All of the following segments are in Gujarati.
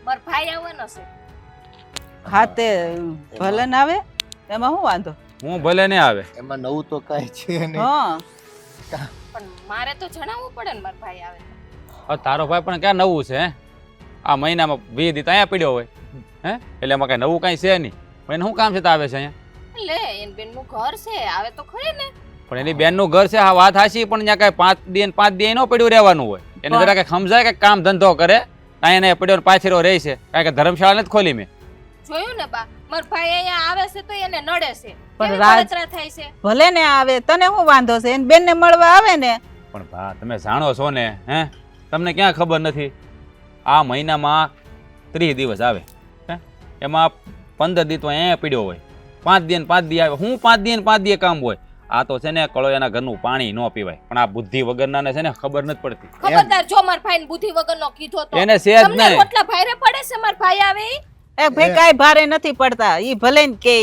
મારો ભાઈ આવવાનો છે. હા તે ભલે ને આવે એમાં શું વાંધો? હું ભલે ને આવે એમાં નવું તો કાંઈ છે નહીં. હા પણ મારે તો જણાવવું પડે ને મારો ભાઈ આવે. હવે તારો ભાઈ પણ ક્યાં નવું છે હે? આ મહિનામાં 20 દી અહીંયા પડ્યો હોય હે એટલે એમાં કઈ નવું કઈ છે નહીં. પણ શું કામ છે તો આવે છે અહીંયા? લે એન બેનનું ઘર છે આવે તો ખરી ને. પણ એની બેનનું ઘર છે, હા વાત હાચી, પણ ત્યાં કઈ 5 દી ને 5 દી ન પડ્યું રહેવાનું હોય. એને જરા કઈ સમજાય કે કામ ધંધો કરે, ત્યાં એને પડ્યો પાછળ રહે છે. કારણ કે ધર્મશાળા નથી ખોલી મેં જોયું ને બા, મારો ભાઈ અહીંયા આવે છે તો એને નડે છે. પણ કેવી રાજ- બળતરા થાય છે. ભલે ને આવે, તને શું વાંધો છે? એને બેન ને મળવા આવે ને. પણ ભા તમે જાણો છો ને હે, તમને ક્યાં ખબર નથી? આ મહિનામાં 30 દિવસ આવે હે, એમાં 15 દી તો અહીંયા પડ્યો હોય, 5 દી ને 5 દી આવે. હું 5 દી ને 5 દી કામ હોય. આ તો છે ને કળોયાના ઘરનું પાણી ન પીવાય. પણ આ બુદ્ધિ વગરના ને છે ને ખબર નથી પડતી. ખબરદાર, જો મારા ભાઈને બુદ્ધિ વગરનો કીધો તો એને સેજ તમને નહીં. રોટલા ભાઈરે પડે છે મારા ભાઈ આવે ઈ? એ ભાઈ કાઈ ભારે નથી પડતા. ઈ ભલે ને કે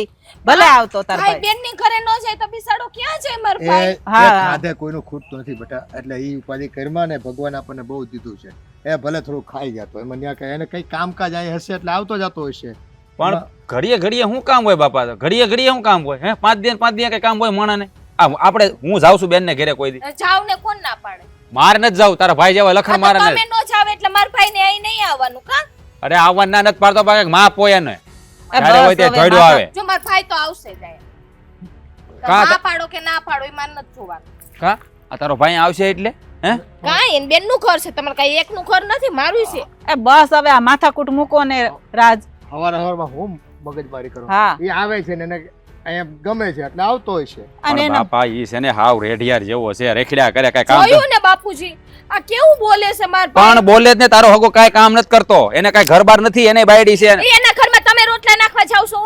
ભલે આવતો તાર ભાઈ ભાઈ. બેનની ઘરે ન જાય તો બિસાડો ક્યાં જાય મારો એ ભાઈ? હા. ખાધે કોઈનું ખૂટતું નથી બેટા, એટલે ઈ ઉપાધિ કર્યા ને ભગવાન આપણને બહુ દીધું છે. એ ભલે થોડું ખાઈ જતો એમાં ત્યાં કઈ એને કઈ કામકાજ આવી હશે એટલે આવતો જતો હશે. પણ ઘડીએ ઘડીએ શું કામ હોય બાપા? ઘડીએ ઘડીએ શું કામ હોય હે? 5 દી ને 5 દી કઈ કામ હોય માણાને? આપણે હું જાઉં છું બેન ને ઘરે કોઈ દી? જાવ ને કોણ ના પાડે? મારે નથી જાવ, તારા ભાઈ જેવા લખણ મારે તમે નથી. નો જાવ એટલે મારા ભાઈને અહીં નહીં આવવાનું કા? અરે આવવાના નથી પાડતો બાકી માં પોયા ને એ જ્યારે હોય બસ તે હવે જોડ્યો માથા- આવે. જો મારો ભાઈ તો આવશે જાય. કા- ના પાડો કે ના પાડો એ મારે નથી જોવાનું. કા આ તારો ભાઈ આવશે એટલે હે? કાંઈ એન બેનનું ઘર છે, તમારે કઈ એકનું ઘર નથી, મારું છે. એ બસ હવે આ માથાકૂટ મૂકો ને રાજ. હવારમાં હું મગજમારી કરું. હા એ આવે છે ને એને અહીંયા ગમે છે એટલે આવતો હોય છે. અને પણ એનો બાપા ઈ છે ને હાવ રેઢિયાર જેવો છે, રેખડ્યા કરે કઈ કામ જોયું ને બાપુજી, આ કેવું બોલે છે માર પણ ભાઈ. બોલે જ ને તારો હગો કાઈ કામ નથી કરતો. એને કઈ ઘર બાર નથી, એને બાયડી છે. ઈ એના ઘરમાં તમે રોટલા નાખવા જાવ છો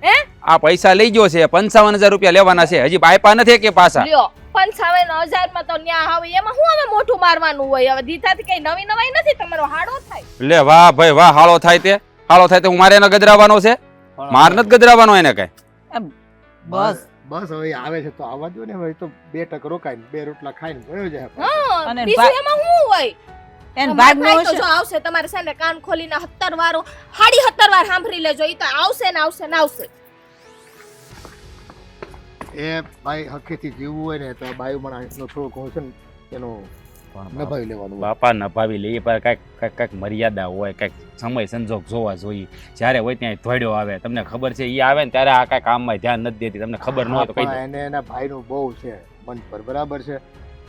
હે? આ પૈસા લઈ ગયો છે, 55,000 રૂપિયા લેવાના છે, હજી આપ્યા નથી કે પાછા. લ્યો 55,000 માં તો ન્યા આવે, એમાં હું હવે મોઢું મારવાનું હોય? હવે દીધાથી કઈ નવી નવાઈ નથી, તમારો હાડો થાય. લે વાહ ભાઈ વાહ, હાળો થાય તે હાળો થાય તે હું મારે એને ગજરાવાનો છે? માર નથી ગજરાવાનો એને કઈ. બસ બસ હવે આવે છે તો આવવા દો ને. હવે તો 2 ટક રોકાઈને 2 રોટલા ખાઈને ગયો જાય. હા, અને બીજું એમાં શું હોય? એને તમારા ભાગ ભાઈ તો નો જો આવશે, તમારે છે ને કાન ખોલીને 17 વારો 17 વાર સાંભળી લેજો, ઈ તો આવશે ને આવશે ને આવશે. એ ભાઈ હકેથી જીવવું હોય ને તો આ બાયુ માણસનો થોડુંક હું છે ને એનો નભાવી લેવાનું હોય. બાપા નભાવી લે પર કઈક મર્યાદા હોય, કઈક સમય સંજોગ જોવા જોઈએ. જ્યારે હોય ત્યાં ધોડ્યો આવે, તમને ખબર છે ઈ આવે ને ત્યારે આ કઈ કામમાં ધ્યાન નથી દેતી. તમને ખબર ન હોય તો કહી દો. એને એના ભાઈનું બહુ છે મન પર, બરાબર છે.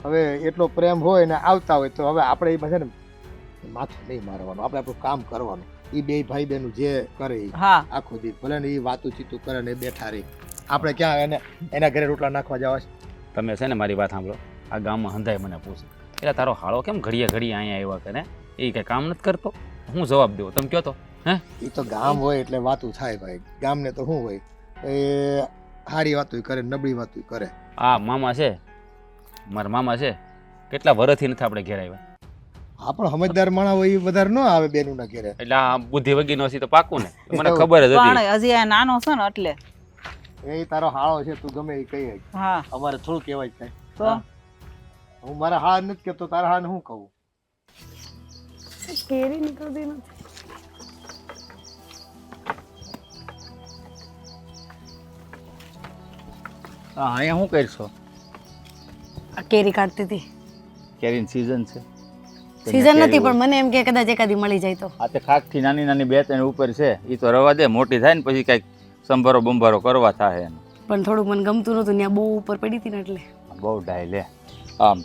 હવે એટલો પ્રેમ હોય ને આવતા હોય તો હવે આપણે એમાં છે ને માથું નહીં મારવાનું, આપણે આપણું કામ કરવાનું. એ બે ભાઈ બહેનું જે કરે ઈ હા આખો દી ભલે ને એ વાતું ચીતું કરે ને એ બેઠા રહી. આપણે ક્યાં એને એના ઘરે રોટલા નાખવા જવા છે? તમે છે ને મારી વાત સાંભળો, આ ગામમાં હંધાય મને પૂછે એટલે તારો હાળો કેમ ઘડીએ ઘડીએ અહીંયા આવ્યા કરે? એ કઈ કામ નથી કરતો? હું જવાબ દેવો તમે કહો તો? હે એ તો ગામ હોય એટલે વાતું થાય ભાઈ. ગામને તો શું હોય, એ સારી વાતું કરે નબળી વાતું કરે. આ મામા છે, મારા મામા છે, કેટલા વર્ષથી નથી આપણે ઘેર આવ્યા. હા પણ સમજદાર માણસ હોય એ વધારે ન આવે બેનું ના ઘેરે. એટલે આ બુદ્ધિ વગીનો છે તો પાકું ને, મને ખબર જ હતી. પણ હજી આ નાનો છે ને એટલે. એ તારો હાળો છે, તું ગમે એ કહી. હા અમારે થોડું કહેવાય થાય. તો હું મારા હા નથી કહેતો, તારા હા ને હું કહું? કેરી નીકળતી નથી. હા અહીંયા શું કરશો? આ કેરી કાઢતી હતી. કેરીની સીઝન છે. સીઝન નથી પણ મને એમ કે કદાચ એકાદી મળી જાય તો. આ તે ખાકથી નાની નાની 2-3 ઉપર છે, એ તો રવા દે, મોટી થાય ને પછી કઈક સંભારો બંભારો કરવા થાય એને. પણ થોડુંક મને ગમતું નહોતું, ત્યાં બહુ ઉપર પડી હતી ને એટલે. બહુ ડાય લે. આમ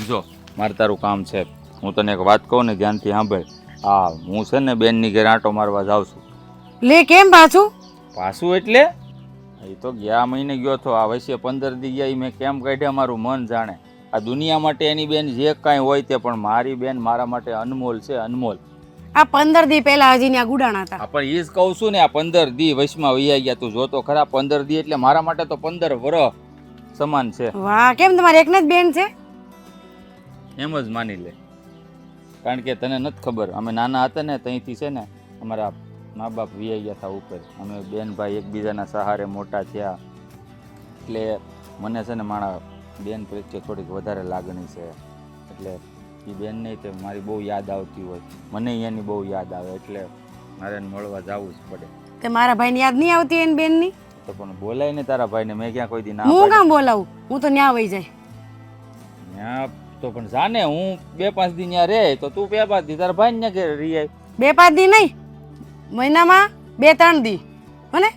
જો મારે તારું કામ છે, હું તને એક વાત કહું ને ધ્યાનથી સાંભળ. હા હું છે ને બેનની ઘરે આંટો મારવા જાઉં છું. લે કેમ પાછું? પાછું એટલે એ તો ગયા મહિને ગયો હતો, આ વર્ષે 15 દી ગયા. મેં કેમ કાઢ્યા મારું મન જાણે. આ દુનિયા માટે એની બેન જે કાંઈ હોય તે, પણ મારી બેન મારા માટે અનમોલ છે, અનમોલ. આ 15 દી પહેલા હજી ત્યાં ગુડાણા હતા. પણ એ જ કહું છું ને, આ 15 દી વચમાં વૈયા ગયા. તું જોતો ખરા, 15 દી એટલે મારા માટે તો 15 વર્ષ સમાન છે. વાહ, કેમ તમારે એકને જ બેન છે? એમ જ માની લે. કારણ કે તને નથી ખબર, અમે નાના હતા ને ત્યાંથી છે ને અમારા મા બાપ વિયાઈ ગયા હતા ઉપર. અમે બેન ભાઈ એકબીજાના સહારે મોટા થયા. એટલે મને છે ને મારા બેન પ્રત્યે થોડીક વધારે લાગણી છે. એટલે એ બેનને તે મારી બહુ યાદ આવતી હોય, મને એની બહુ યાદ આવે, એટલે મારે એને મળવા જવું જ પડે. તે મારા ભાઈને યાદ નહીં આવતી એની બેનની? તો પણ બોલાય ને તારા ભાઈને, મેં ક્યાં કોઈ દી ના હું પાડી? કામ બોલાવું? હું તો ન્યા વહી જાય. ત્યાં તો પણ જાને હું 2-5 દી ત્યાં રહે તો તું 2-5 દી તારા ભાઈને ઘરે રહી આય. 2-5 દી નહીં, મહિનામાં 2-3 દી. હોને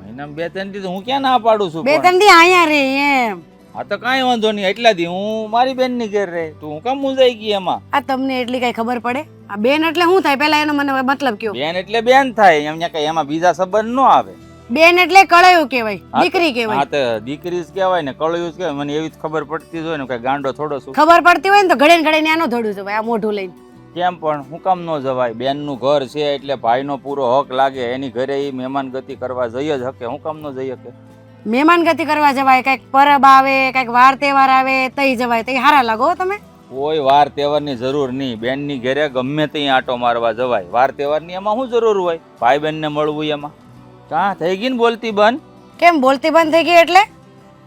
મહિનામાં 2-3 દી તો હું ક્યાં ના પાડું છું? 2-3 દી અહીંયા રે એમ. હા તો કાંઈ વાંધો નહીં, એટલા દી હું મારી બેનની ઘરે રહે. તું હું કામ મૂંઝાઈ ગઈ એમાં? આ તમને એટલી કઈ ખબર પડે? આ બેન એટલે શું થાય પેલા એનો મને મતલબ કયો. બેન એટલે બેન થાય, એમ કઈ એમાં બીજા સંબંધ ન આવે. બેન એટલે કળાયું કહેવાય, દીકરી હા કહેવાય. તો દીકરી જ કહેવાય ને, કળિયું જ કહેવાય. મને એવી જ ખબર પડતી જ હોય ને, કઈ ગાંડો થોડો છું. ખબર પડતી હોય ને તો ઘડે ને ઘડે આનો ધોડું જવાય આ મોઢું લઈને. કેમ પણ હું કામ ન જવાય? બેનનું ઘર છે એટલે ભાઈનો પૂરો હક લાગે. એની ઘરે એ મહેમાન ગતિ કરવા જઈ જ હકે, હું કામ ન જઈ શકે? મહેમાન ગતિ કરવા જવાય, કઈક પરબ આવે, કઈક વાર તહેવાર આવે તઈ જવાય, તઈ હારા લાગો તમે. કોઈ વાર તહેવારની જરૂર નહીં, બેનની ઘરે ગમે ત્યાં આંટો મારવા જવાય. વાર તહેવારની એમાં શું જરૂર હોય? ભાઈ બેનને મળવું એમાં કાં થઈ ગઈ ને બોલતી બંધ? કેમ બોલતી બંધ થઈ ગઈ એટલે?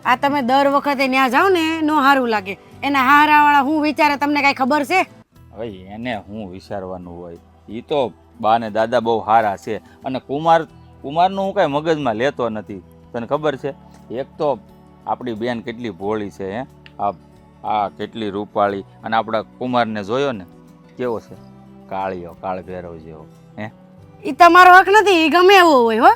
આ તમે દર વખતે ત્યાં જાઓ ને નો હારું લાગે. એના હારાવાળા હું વિચારે તમને કઈ ખબર છે? હવે એને હું વિચારવાનું હોય? એ તો બા ને દાદા બહુ સારા છે, અને કુમારનું હું કાંઈ મગજમાં લેતો નથી. તને ખબર છે? એક તો આપણી બેન કેટલી ભોળી છે, હે આ કેટલી રૂપાળી, અને આપણા કુમારને જોયો ને કેવો છે? કાળિયો, કાળ ભેરવ જેવો. હે ઈ તમારો હક નથી, ઈ ગમે એવો હોય. હો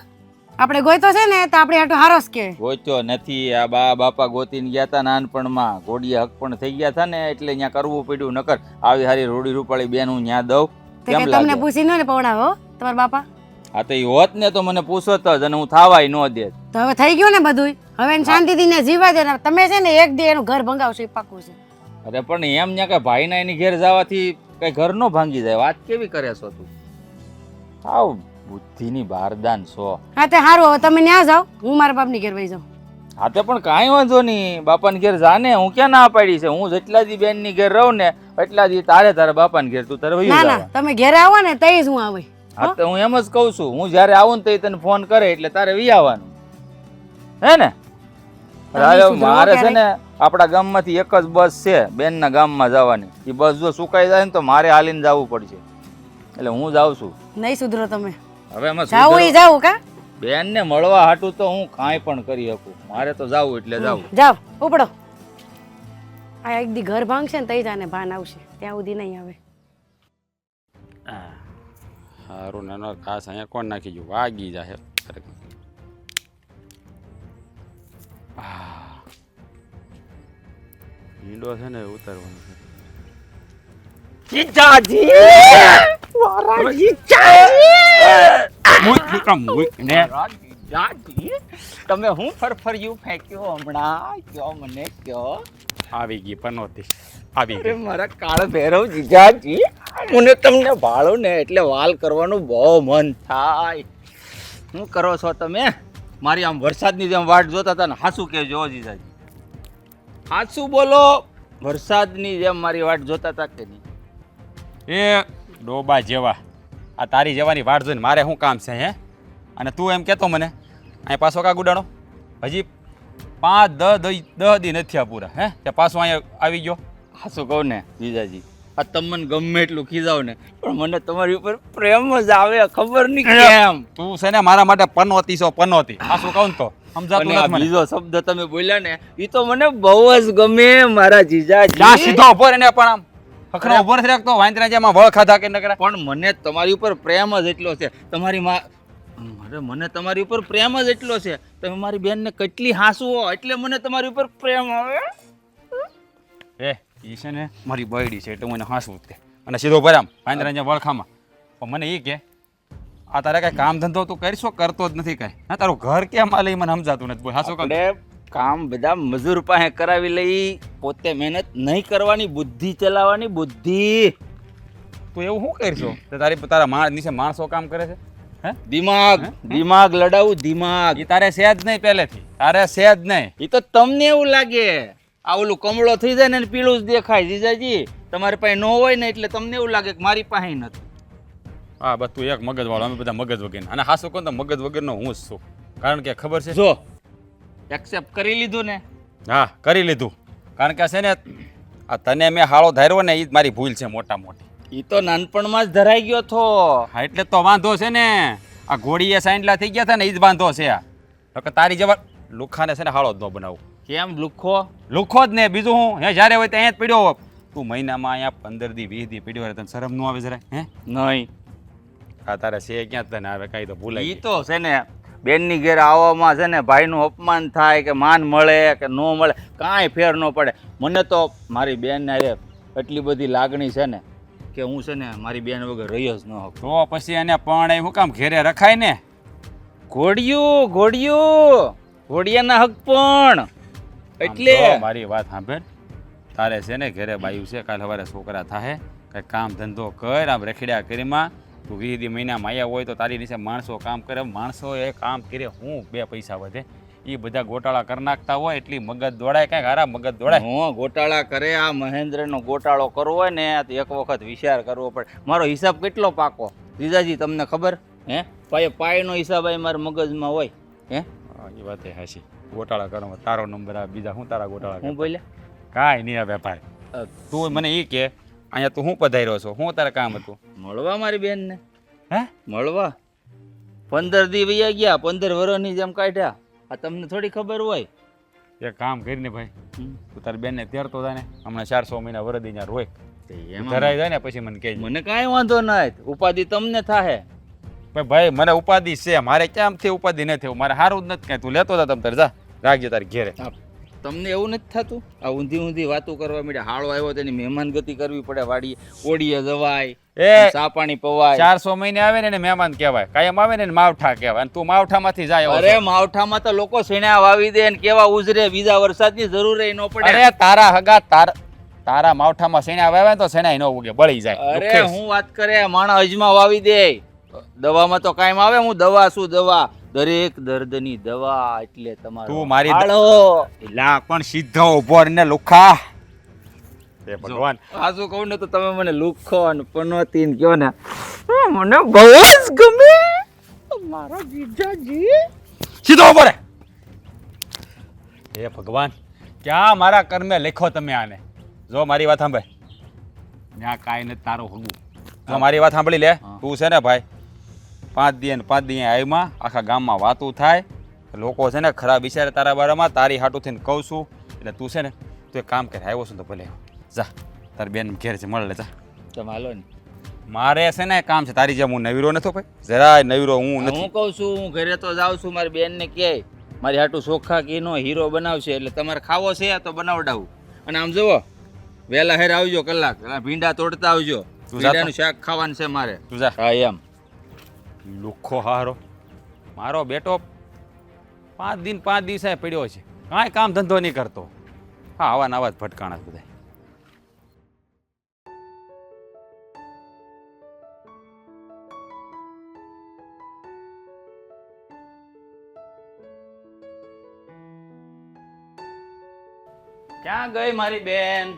આપણે ગોઈતો છે ને તો આપણે હાટો હારો જ કહેવાય. ગોત્યો નથી. આ બાપા ગોતીને ગયા હતા નાનપણમાં, ઘોડિયા હક પણ થઈ ગયા હતા ને, એટલે ત્યાં કરવું પડ્યું. નકર આવી હારી રૂડી રૂપાળી બેન હું ત્યાં દઉં? તો કે તમને પૂછી ન ને પવડાવો તમારા બાપા? હા તો એ હોત ને તો મને પૂછો જ, અને હું થાવાય ન દે. તો હવે થઈ ગયું ને બધું, હવે શાંતિથી ને જીવા દે. તમે છે ને એક દી એનું ઘર ભંગાવશો એ પાકું છે. અરે પણ એમ ત્યાં કઈ ભાઈના એની ઘેર જવાથી કઈ ઘર નો ભાંગી જાય? વાત કેવી કરે છો તું? આવ બુદ્ધિની બારદાન છો. હા તે સારું, હવે તમે ત્યાં જાઓ, હું મારા બાપની ઘેર વહી જાઉં. હા તો પણ કાંઈ વાંધો નહીં, બાપાની ઘેર જાને. હું ક્યાં ના પાડી છે? હું જેટલા દી બેન ની ઘેર રહું ને એટલા દી તારા બાપાની ઘેર તું તારે વહી ના જવા. ના, તમે ઘેરે આવો ને તઈ જ હું આવે. હા તો હું એમ જ કઉ છું, હું જયારે આવું ને તો તને ફોન કરે એટલે તારે વી આવવાનું, હે ને? મારે છે ને આપણા ગામમાંથી એક જ બસ છે બેનના ગામમાં જવાની. એ બસ જો સુકાઈ જાય ને તો મારે હાલીને જવું પડશે, એટલે હું જાઉં છું. નહીં સુધરો તમે. હવે એમાં જાવું ઈ જાવું કા? બેનને મળવા હાટું તો હું કાંઈ પણ કરી શકું. મારે તો જાવું એટલે જાવું. જાવ ઉપડો. આ એક દી ઘર ભાંગશે ને તઈ જાને ભાન આવશે, ત્યાં સુધી નહીં આવે. સારું નાનો ખાસ અહીંયા કોણ નાખી ગયું? વાગી જાય. ઈંડો છે ને ઉતારવાનું છે. જીજાજી મારા જીજાજી તમે હું ફરફરિયું ફેંક્યો હમણાં? કયો મને કયો. આવી ગઈ પનોતી આવી અરે ગઈ. મારા કાળ ભૈરવ જીજાજી, મને તમને ભાળું ને એટલે વાલ કરવાનું બહુ મન થાય. શું કરો છો તમે? મારી આમ વરસાદની જેમ વાટ જોતા હતા ને? હાસું કહેજો જીજાજી, હાસું બોલો. વરસાદની જેમ મારી વાટ જોતા હતા કે નહીં? એ ડોબા જેવા આ તારી જેવાની વાટ જોઈને મારે શું કામ છે? હે અને તું એમ કહેતો મને અહીંયા પાછો કા ગુડાણો? હજી 5-10 દી નથી આ પૂરા. હે તે પાછો અહીંયા આવી ગયો. હાસું કહું ને જીજાજી, આ તમને ગમે એટલું ખીજાવ ને પણ મને તમારી ઉપર પ્રેમ જ આવે, ખબર નહીં કેમ. તું છે ને મારા માટે પનોતી છો, પનોતી. આ શું કહું ને તો સમજાતું અને આ નથી મને. બીજો શબ્દ તમે બોલ્યા ને એ તો મને બહુ જ ગમે મારા જીજાજી. જા સીધો ઉભો રહીને પણ આમ હખનો ઉભો નથી રાખતો. વાંદરા જેમાં વળ ખાધા કે ન કરે. પણ મને તમારી ઉપર પ્રેમ જ એટલો છે. તમારી મને તમારી ઉપર પ્રેમ જ એટલો છે. તમે મારી બેનને કેટલી હાંસવો એટલે મને તમારી ઉપર પ્રેમ આવે. એ ઈ છે ને મારી બૈડી છે એટલે હું એને હાંસવું જ તે. અને સીધો ઉભો આમ વાંદરા જેમ વળખામાં. પણ મને એ કે આ તારે કઈ કામ ધંધો તું કરશો? કરતો જ નથી કઈ. હા તારું ઘર કેમ આ લઈ મને સમજાતું નથી. હાસું કહું કામ બધા મજૂર પાસે કરાવી લઈ, પોતે મહેનત નહીં કરવાની, બુદ્ધિ ચલાવવાની બુદ્ધિ. તું એવું શું કરશો? તારા નીચે માણસો કામ કરે છે? હે દિમાગ લડાવું દિમાગ. એ તારે છે જ નહીં પહેલેથી. તારે છે જ નહીં. એ તો તમને એવું લાગે આ ઓલું કમળો થઈ જાય ને પીળું જ દેખાય જીજાજી. તમારી પાસે ન હોય ને એટલે તમને એવું લાગે કે મારી પાસે નથી. હા બસ તું એક મગજ વાળો, અમે બધા મગજ વગર. અને હાસું કહું તો મગજ વગરનો હું જ છું. કારણ કે ખબર છે, જો એક્સેપ્ટ કરી લીધું ને? હા કરી લીધું. કારણ કે છે ને આ તને મેં હાળો ધાર્યો ને એ જ મારી ભૂલ છે મોટા મોટી. ઈ તો નાનપણમાં જ ધરાઈ ગયો થો. હા એટલે તો વાંધો છે ને. આ ઘોડીએ સાંડલા થઈ ગયા હતા ને એ જ વાંધો છે. આ તો તારી જેવા લુખાને છે ને હાળો જ ન બનાવું. કેમ લુખો? લુખો જ ને, બીજું હું હે જ્યારે હોય ત્યાં જ પડ્યો હોત. તું મહિનામાં અહીંયા 15 દી 20 દી પડ્યો હોય તને શરમ ન આવે જરા? હે નહીં. આ તારે છે ક્યાં તને આવે કાંઈ તો ભૂલાઈ ઈ તો છે ને બેનની ઘેર આવવામાં છે ને ભાઈનું અપમાન થાય કે માન મળે કે ન મળે કાંઈ ફેર ન પડે. મને તો મારી બેન અરે એટલી બધી લાગણી છે ને કે હું છે ને મારી બેન વગર રહી જ ન શકું. તો પછી એને પણ શું કામ ઘેરે રખાય ને? ઘોડિયું ઘોડિયું ઘોડિયાના હક પણ એટલે આમ જો મારી વાત સાંભળ. તારે છે ને ઘેરે બાયું છે, કાલ સવારે છોકરા થાય, કઈ કામ ધંધો કર. આમ રખડ્યા કરીમાં તું 20 મહિનામાં આવ્યા હોય તો તારી નીચે માણસો કામ કરે. માણસો એ કામ કરે હું 2 પૈસા વધે. એ બધા ગોટાળા કરી નાખતા હોય એટલી મગજ દોડાય, કાંઈક હારા મગજ દોડાય. હું ગોટાળા કરે આ મહેન્દ્રનો ગોટાળો કરવો હોય ને તો એક વખત વિચાર કરવો પડે. મારો હિસાબ કેટલો પાકો જીજાજી તમને ખબર હે? પાયનો હિસાબ અહીં મારા મગજમાં હોય હે. એ વાત એ હાચી. ગોટાળા કરવામાં તારો નંબર આવે, બીજા હું તારા ગોટાળા હું બોલ્યા કાંઈ નહીં આવે ભાઈ. તું મને એ કે અહીંયા તું શું પધાર્યો છો? શું તારે કામ હતું? મળવા મારી બેનને. હે? મળવા 15 દી વયા ગયા, 15 વર્ષની જેમ કાઢ્યા. આ તમને થોડી ખબર હોય? એક કામ કરીને ભાઈ, તું તારી બેનને તેરતો થાય ને, હમણાં 400 મહિના વરદી ત્યાં રોય ધરાઈ જાય ને પછી મને કહેજે. મને કાંઈ વાંધો નહીં, ઉપાધિ તમને થાહે. ભાઈ મને ઉપાધિ છે, મારે ક્યાંથી ઉપાધિ નથી. મારે સારું જ નથી કાંઈ. તું લેતો હતા તમ તારે જા, રાખજે તારી ઘેરે. તમને એવું નથી થતું? આ ઊંધી ઊંધી વાતો કરવા માંડ્યા. હાળો આવ્યો તેની મહેમાન ગતિ કરવી પડે. વાડીએ ઓડીએ જવાય, એ ચા પાણી પવાય. 400 મહિને આવે ને એને મહેમાન કહેવાય, કાયમ આવે ને એને માવઠા કહેવાય. અને તું માવઠામાંથી જાય. અરે માવઠામાં તો લોકો શેણા વાવી દે ને કેવા ઉજરે, બીજા વરસાદની જરૂર ન પડે. અરે તારા હગા તારા માવઠામાં શેણા વાવે તો શેણાય ન ઉગે, બળી જાય. અરે હું વાત કરે, માણસ અજમા વાવી દે. દવામાં તો કાયમ આવે. હું દવા શું દવા, દરેક દર્દની દવા. એટલે તમારો તું મારી હાળો લા પણ સીધો ઉભો રહીને લુખા. એ ભગવાન, આ શું કહું ને તો તમે મને લુખો અને પનોતી ને કહો ને, મને બહુ જ ગમે મારો જીજાજી. સીધો ઉભો રહે. હે ભગવાન, ક્યાં મારા કર્મે લખો તમે આને? જો મારી વાત સાંભળ, ત્યાં કાંઈ નથી તારો હગું. જો મારી વાત સાંભળી લે. તું છે ને ભાઈ 5 દી ને 5 દી આવ્યા, આખા ગામમાં વાતું થાય, લોકો છે ને ખરાબ વિચારે તારા બારામાં. તારી હાટું થઈને કહું છું. એટલે તું છે ને તું એક કામ કરે, આવ્યો છું તો ભલે જા, તારી બેન ઘેર છે, મળે જા. તમે હાલો ને. મારે છે ને કામ છે. તારી જેમ હું નવીરો નથી ભાઈ, જરાય નવીરો હું નથી. હું કહું છું, હું ઘરે તો જાઉં છું. મારી બેન ને કહે મારી હાટું ચોખ્ખા ઘીનો હીરો બનાવશે. એટલે તમારે ખાવો છે તો બનાવડાવું. અને આમ જુઓ, વહેલા હેર આવજો, કલાક ભીંડા તોડતા આવજો. ભીંડાનું શાક ખાવાનું છે મારે. તું જા. હા એમ. લુખો હારો મારો બેટો 5 દિન 5 દિવસે પડ્યો છે, કાંઈ કામ ધંધો નહીં કરતો. હા, આવા નવા જ ભટકાણા બધા. ક્યાં ગઈ મારી બેન?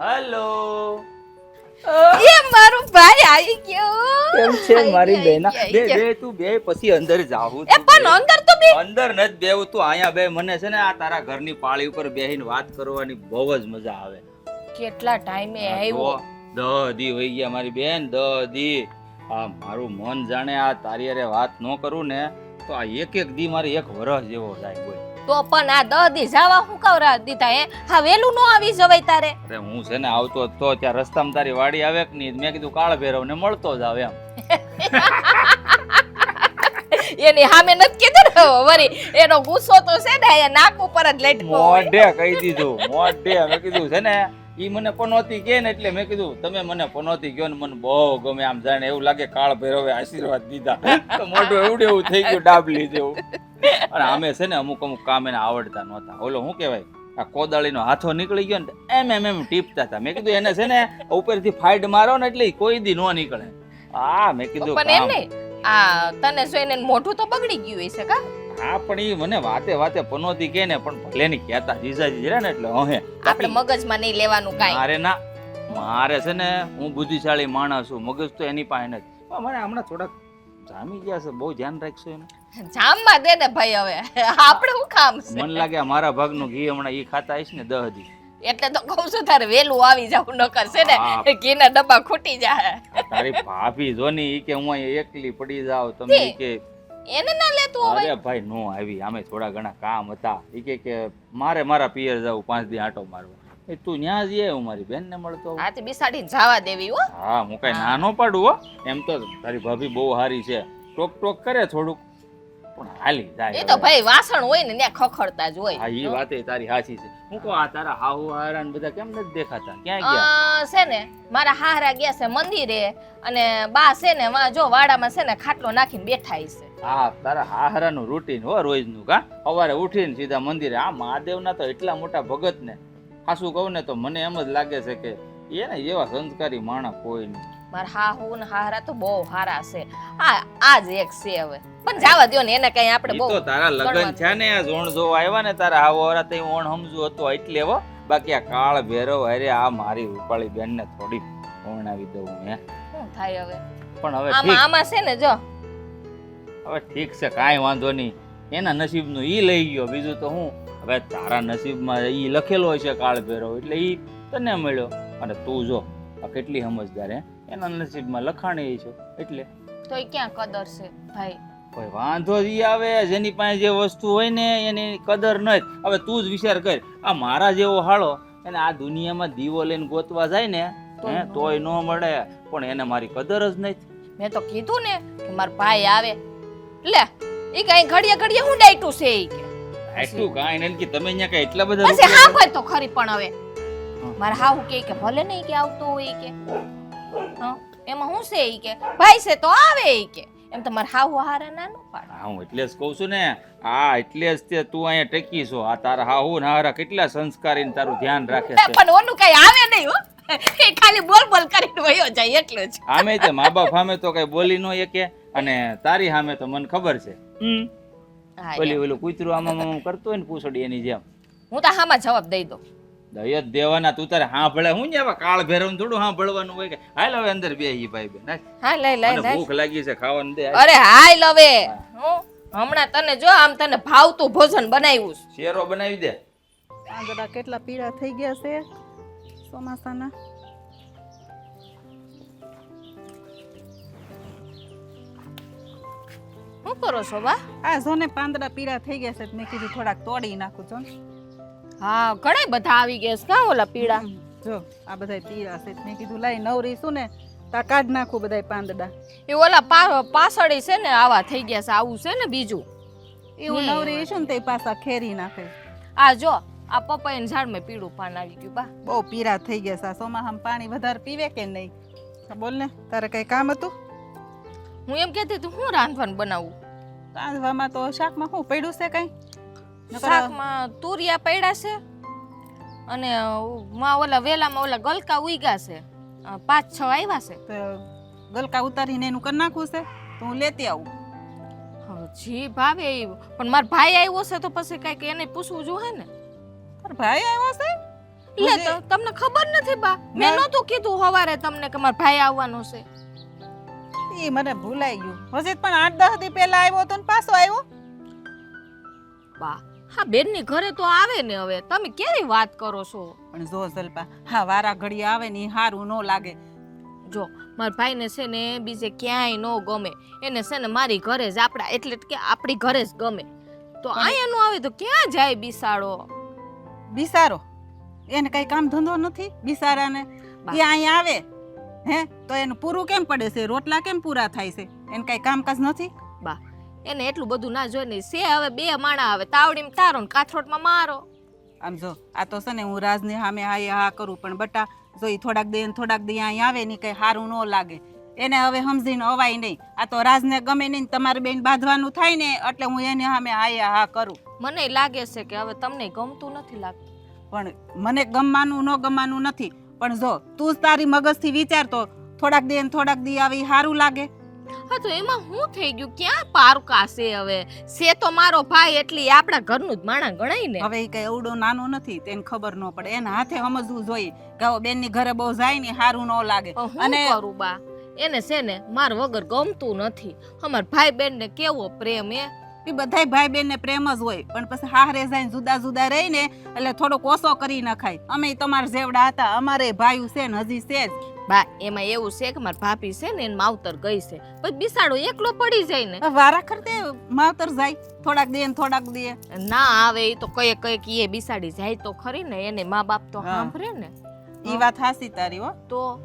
હેલો. એ મારો ભાઈ આવી ગયો. કેમ છે મારી આઈ બેન? ગયા, બે આઈ બે તું બે પછી અંદર જાવું. એ પણ અંદર તો બે. અંદર નથી બેવું, તું અહીંયા બે. મને છે ને આ તારા ઘરની પાળી ઉપર બેહીને વાત કરવાની બહુ જ મજા આવે. કેટલા ટાઈમે આવ્યો. 10 દી વહી ગયા મારી બેન, 10 દી. આ મારું મન જાણે આ તારી હારે વાત ન કરું ને તો આ એક દી મારે 1 વર્ષ જેવો જાય બોલ. તો પણ આ 10 દી જવા હું કવરા દીધા હે? હા વેલું નો આવી જવાય તારે. અરે હું છે ને આવતો તો ત્યાં રસ્તામાં તારી વાડી આવે કે નહીં, મેં કીધું કાળ ભૈરવ ને મળતો જ આવે એમ. એની સામે નથી કીધું ને વરી એનો ગુસ્સો તો છે ને એ નાક ઉપર જ લટકો હોય. મોઢે કહી દીધું, મોઢે. મેં કીધું છે ને ઈ મને પનોતી કે ને એટલે મેં કીધું તમે મને પનોતી કહો ને મને બહુ ગમે. આમ જાણે એવું લાગે કાળ ભૈરવે આશીર્વાદ દીધા. તો મોઢું એવડું એવું થઈ ગયું ડાબલી જેવું. અને આમે છે ને અમુક કામ એને આવડતા નહોતા. ઓલો શું કહેવાય, આ કોદાળીનો હાથો નીકળી ગયો ને એમ ટીપતા હતા. મેં કીધું એને છે ને ઉપરથી ફાઈટ મારો ને એટલે કોઈ દી નો નીકળે. હા મેં કીધું પણ એમ નહીં, આ તને જોઈને મોઢું તો બગડી ગયું હશે કા? હા પણ ઈ મને વાતે વાતે પનોતી કે ને પણ ભલે ની કહેતા જીજાજી જરા ને એટલે હે આપણે મગજમાં નહીં લેવાનું કાઈ. મારે ના, મારે છે ને હું બુદ્ધિશાળી માણસ છું, મગજ તો એની પાસે નથી. પણ મને હમણાં થોડાક જામી ગયા છે, બહુ ધ્યાન રાખશો એને. જામમાં દે ને ભાઈ હવે આપણે શું કામ છે? મને લાગે મારા ભાગનું ઘી હમણાં ઈ ખાતા આવીશ ને 10 દી એટલે તો કહું છું તારે વેલું આવી જાવું નકર છે હા. ને ઘીના ડબ્બા ખૂટી જાય. આ તારી ભાભી જો ને ઈ કે હું અહીંયા એકલી પડી જાવ તમે ઈ કે એને ના લેતું હવે. અરે ભાઈ નો આવી આમે થોડા ઘણા કામ હતા ઈ કે મારે મારા પિયર જાવું 5 દી આંટો મારવા એ તું ન્યા જઈએ હું મારી બેન ને મળતો આવું. હાથી બિસાડીને જવા દેવી હો. હા હું કઈ નાનો પાડું હો એમ તો તારી ભાભી બહુ સારી છે ટોક ટોક કરે થોડુંક પણ હાલી જાય એ તો ભાઈ વાસણ હોય ને ત્યાં ખખડતા જ હોય. હા ઈ વાતે તારી સાચી છે હું કહું આ તારા હાહુ હારા ને બધા કેમ નથી દેખાતા ક્યાં ગયા છે ને મારા હારા ગયા છે મંદિરે અને બા છે ને વા જો વાડામાં છે ને ખાટલો નાખીને બેઠા છે. હા તારા હાહરાનું રૂટીન હો રોજનું કા સવારે ઉઠીને સીધા મંદિરે આ મહાદેવના તો એટલા મોટા ભગત ને ખાસું કહું ને તો મને એમ જ લાગે છે કે એને જેવા સંસ્કારી માણસ કોઈ નહીં મારા હાહુ ને હારા તો બહુ હારા છે. આ જ એક છે હવે પણ જાવા દ્યો ને એને કઈ આપણે ઈ બહુ તો તારા લગન છે ને આ જોણ જોવા આવ્યા ને તારા હાવ વાળા તે ઓણ સમજુ હતો એટલે હો બાકી આ કાળ ભેરવ અરે આ મારી રૂપાળી બેન ને થોડી ઓણાવી દઉં હે શું થાય હવે પણ હવે આમાં ઠીક આમાં છે ને જો હવે ઠીક છે કાંઈ વાંધો નહીં એના નસીબનું ઈ લઈ ગયો બીજું તો હું હવે તારા નસીબમાં ઈ લખેલો હશે કાળ ભેરવ એટલે ઈ તને મળ્યો અને તું જો આ કેટલી સમજદાર હે એના નસીબમાં લખાણી છે એટલે તોય ક્યાં કદર છે ભાઈ. કોઈ વાંધો ઈ આવે જેની પાસે જે વસ્તુ હોય ને એની કદર નથી. હવે તું જ વિચાર કર આ મારા જેવો હાળો એને આ દુનિયામાં દીવો લઈને ગોતવા જાય ને તોય ન મળે પણ એને મારી કદર જ નથી. મેં તો કીધું ને કે મારા ભાઈ આવે લે ઈ કઈ ઘડીએ ઘડીએ હું ડાયટું છે ઈ કે એટલું કાંઈ નથી કે તમે અહીંયા કઈ એટલા બધા પછી રૂપિયા- હા કોઈ તો ખરી પણ હવે મારા હાહુ કે ભલે નહીં કે આવતો હોય ઈ કે હા એમાં હું છે ઈ કે ભાઈ છે તો આવે ઈ કે એમ તો મારા હાહુ હારા ના નો પાડે. હા હું એટલે જ કહું છું ને આ એટલે જ તે તું અહીંયા ટકી છો આ તારા હાહુ ને હારા કેટલા સંસ્કારી ને તારું ધ્યાન રાખે છે પણ ઓનું કઈ આવે નહીં હો એ ખાલી બોલ બોલ કરીને વયો જાય એટલું જ. આમે તે મા બાપ સામે તો કઈ બોલી ન શકે અને તારી સામે તો મને ખબર છે હા, ઓલી એમ. ઓલું કૂતરું આમાં કરતો હોય ને પૂછડી એની જેમ હું તો હામાં જવાબ દઈ દઉં. દય જ દેવાના તું તારે હા ભળે હું ને કાળ ભેરવ થોડું હા ભળવાનું હોય કે હાલ હવે અંદર બે ઈ ભાઈ બેન હાલ. હા લઈ લઈ મને લઈ ભૂખ લાગી છે ખાવાનું દે હાલ. અરે હાય લવે હું હમણાં તને જો આમ તને ભાવતું ભોજન બનાવ્યું છે. શેરો બનાવી દે પાંદડા કેટલા પીળા થઈ ગયા છે ચોમાસાના. શું કરો છો બા? આ જો ને પાંદડા પીળા થઈ ગયા છે તો મેં કીધું થોડાક તોડી નાખું છો ને. હા ઘણા બધા આવી ગયા છે કા ઓલા પીળા. જો આ બધા પીળા છે તો મેં કીધું લાઈ નવરી શું ને તા કાઢ નાખું બધા પાંદડા. એ ઓલા પાછળ છે ને આવા થઈ ગયા છે આવું છે ને બીજું. એવું નવરી છું ને તે પાછા ખેરી નાખે. આ જો આ પપૈયાના ઝાડમાં પીળું પાન આવી ગયું બા. બહુ પીળા થઈ ગયા છે. આ ચોમાસામાં પાણી વધારે પીવે કે નહીં? બોલ ને તારે કઈ કામ હતું? હું એમ કહેતી હતી હું રાંધવાનું બનાવું. રાંધવામાં તો શાકમાં શું પડ્યું છે કઈ? શાકમાં તુરિયા પડ્યા છે અને માં ઓલા વેલામાં ઓલા ગલકા ઉઈગા છે 5-6 આવ્યા છે. તો ગલકા ઉતારીને એનું કરી નાખવું છે તો હું લેતી આવું. હવે જી ભાવે એ પણ મારો ભાઈ આવ્યો છે તો પછી કઈક એને પૂછવું જોઈએ ને. તારો ભાઈ આવ્યો છે? એટલે તો તમને ખબર નથી બા મેં નહોતું કીધું સવારે તમને કે મારો ભાઈ આવવાનો છે. ઈ મને ભૂલાઈ ગયું. હજી પણ 8-10 દી પહેલા આવ્યો તો ને પાછો આવ્યો. બા હા બેનની ઘરે તો આવે ને હવે તમે કેવી વાત કરો છો. પણ જો જલપા હા વારા ઘડી આવે ને ઈ હારું ન લાગે. જો મારા ભાઈને છે ને બીજે ક્યાંય ન ગમે એને છે ને મારી ઘરે જ આપણા એટલે કે આપણી ઘરે જ ગમે તો અહીંયા નો આવે તો ક્યાં જાય બિસાડો. બિસારો એને કઈ કામ ધંધો નથી બિસારાને? એ અહીંયા આવે હે તો એનું પૂરું કેમ પડે છે? રોટલા કેમ પૂરા થાય છે? એને કઈ કામકાજ નથી? બા એને એટલું બધું ના જોઈ નહીં છે. હવે 2 માણા આવે તાવડીમાં તારો ને કાથરોટમાં મારો. આમ જો આ તો છે ને હું રાજને સામે હા કરું પણ બટા જો ઈ થોડાક દી અહીં આવે ને કઈ સારું ન લાગે. એને હવે સમજીને અવાય નહીં. આ તો રાજને ગમે નહીં તમારે બેન બાંધવાનું થાય ને એટલે હું એને સામે હા કરું. મને લાગે છે કે હવે તમને ગમતું નથી લાગતું. પણ મને ગમવાનું ન ગમવાનું નથી પણ જો તું જ તારી મગજથી વિચારતો થોડાક દી આવી સારું લાગે. હા તો એમાં શું થઈ ગયું? ક્યાં પારકા છે હવે? છે તો મારો ભાઈ એટલે આપણા ઘરનું જ માણા ગણાય ને. હવે એ કઈ એવડો નાનો નથી તેને ખબર ન પડે. એના હાથે સમજવું જોઈએ કે બેન ની ઘરે બહુ જાય ને સારું ન લાગે. અને કરું બા એને છે ને માર વગર ગમતું નથી. અમાર ભાઈ બેન ને કેવો પ્રેમ એ એ બધાય ભાઈ બેન ને પ્રેમ જ હોય, પણ પછી હારે જઈને જુદા જુદા રહીને એટલે થોડોક ઓછો કરી નખાય. અમે તમારા જેવડા હતા, અમારે ભાઈ છે ને હજી છે જ. બા એમાં એવું છે કે મારા ભાભી છે ને એને માવતર ગઈ છે, પછી બિસાડો એકલો પડી જાય ને. વારા ખરતે માવતર જાય, થોડાક દે ને થોડાક દે. ના આવે એ તો કઈ કઈ એ બિસાડી જાય તો ખરી ને, એને મા બાપ તો હા. સાંભળે ને. ઈ વાત હાસી તારી હો. તો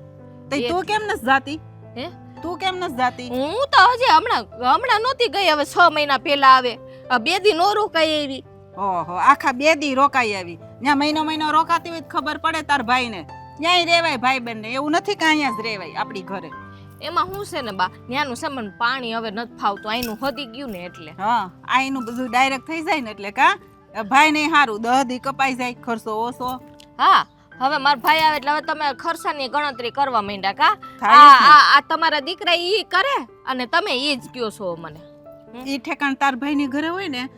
તે એ- તું કેમ નસ જાતી? હે? તું કેમ નસ જાતી? હું તો હજી હમણાં નહોતી ગઈ, હવે 6 મહિના પહેલા આવે. આ 2 દી નો રોકાઈ એવી. ઓહો, આખા 2 દી રોકાઈ આવી. ત્યાં મહિનો રોકાતી હોય તો ખબર પડે તાર ભાઈને. ત્યાંય રેવાય ભાઈ બંને, એવું નથી કે અહીંયા જ રેવાય આપણી ઘરે. એમાં શું છે ને બા, ત્યાંનું છે મને પાણી હવે નથી ફાવતું, અહીંનું હદી ગયું ને એટલે. હા, આઈનું બધું ડાયરેક્ટ થઈ જાય ને એટલે કા ભાઈ નહીં હારું, 10 દી કપાઈ જાય, ખર્ચો ઓછો હા, હવે મારા ભાઈ આવે એટલે હવે તમે ખર્ચાની ગણતરી કરવા માંડ્યા કા? થાય જ ને. આ તમારા દીકરા ઈ કરે અને તમે ઈ જ કયો છો મને. ઈ ઠેકાણ તાર ભાઈની ઘરે હોય ને,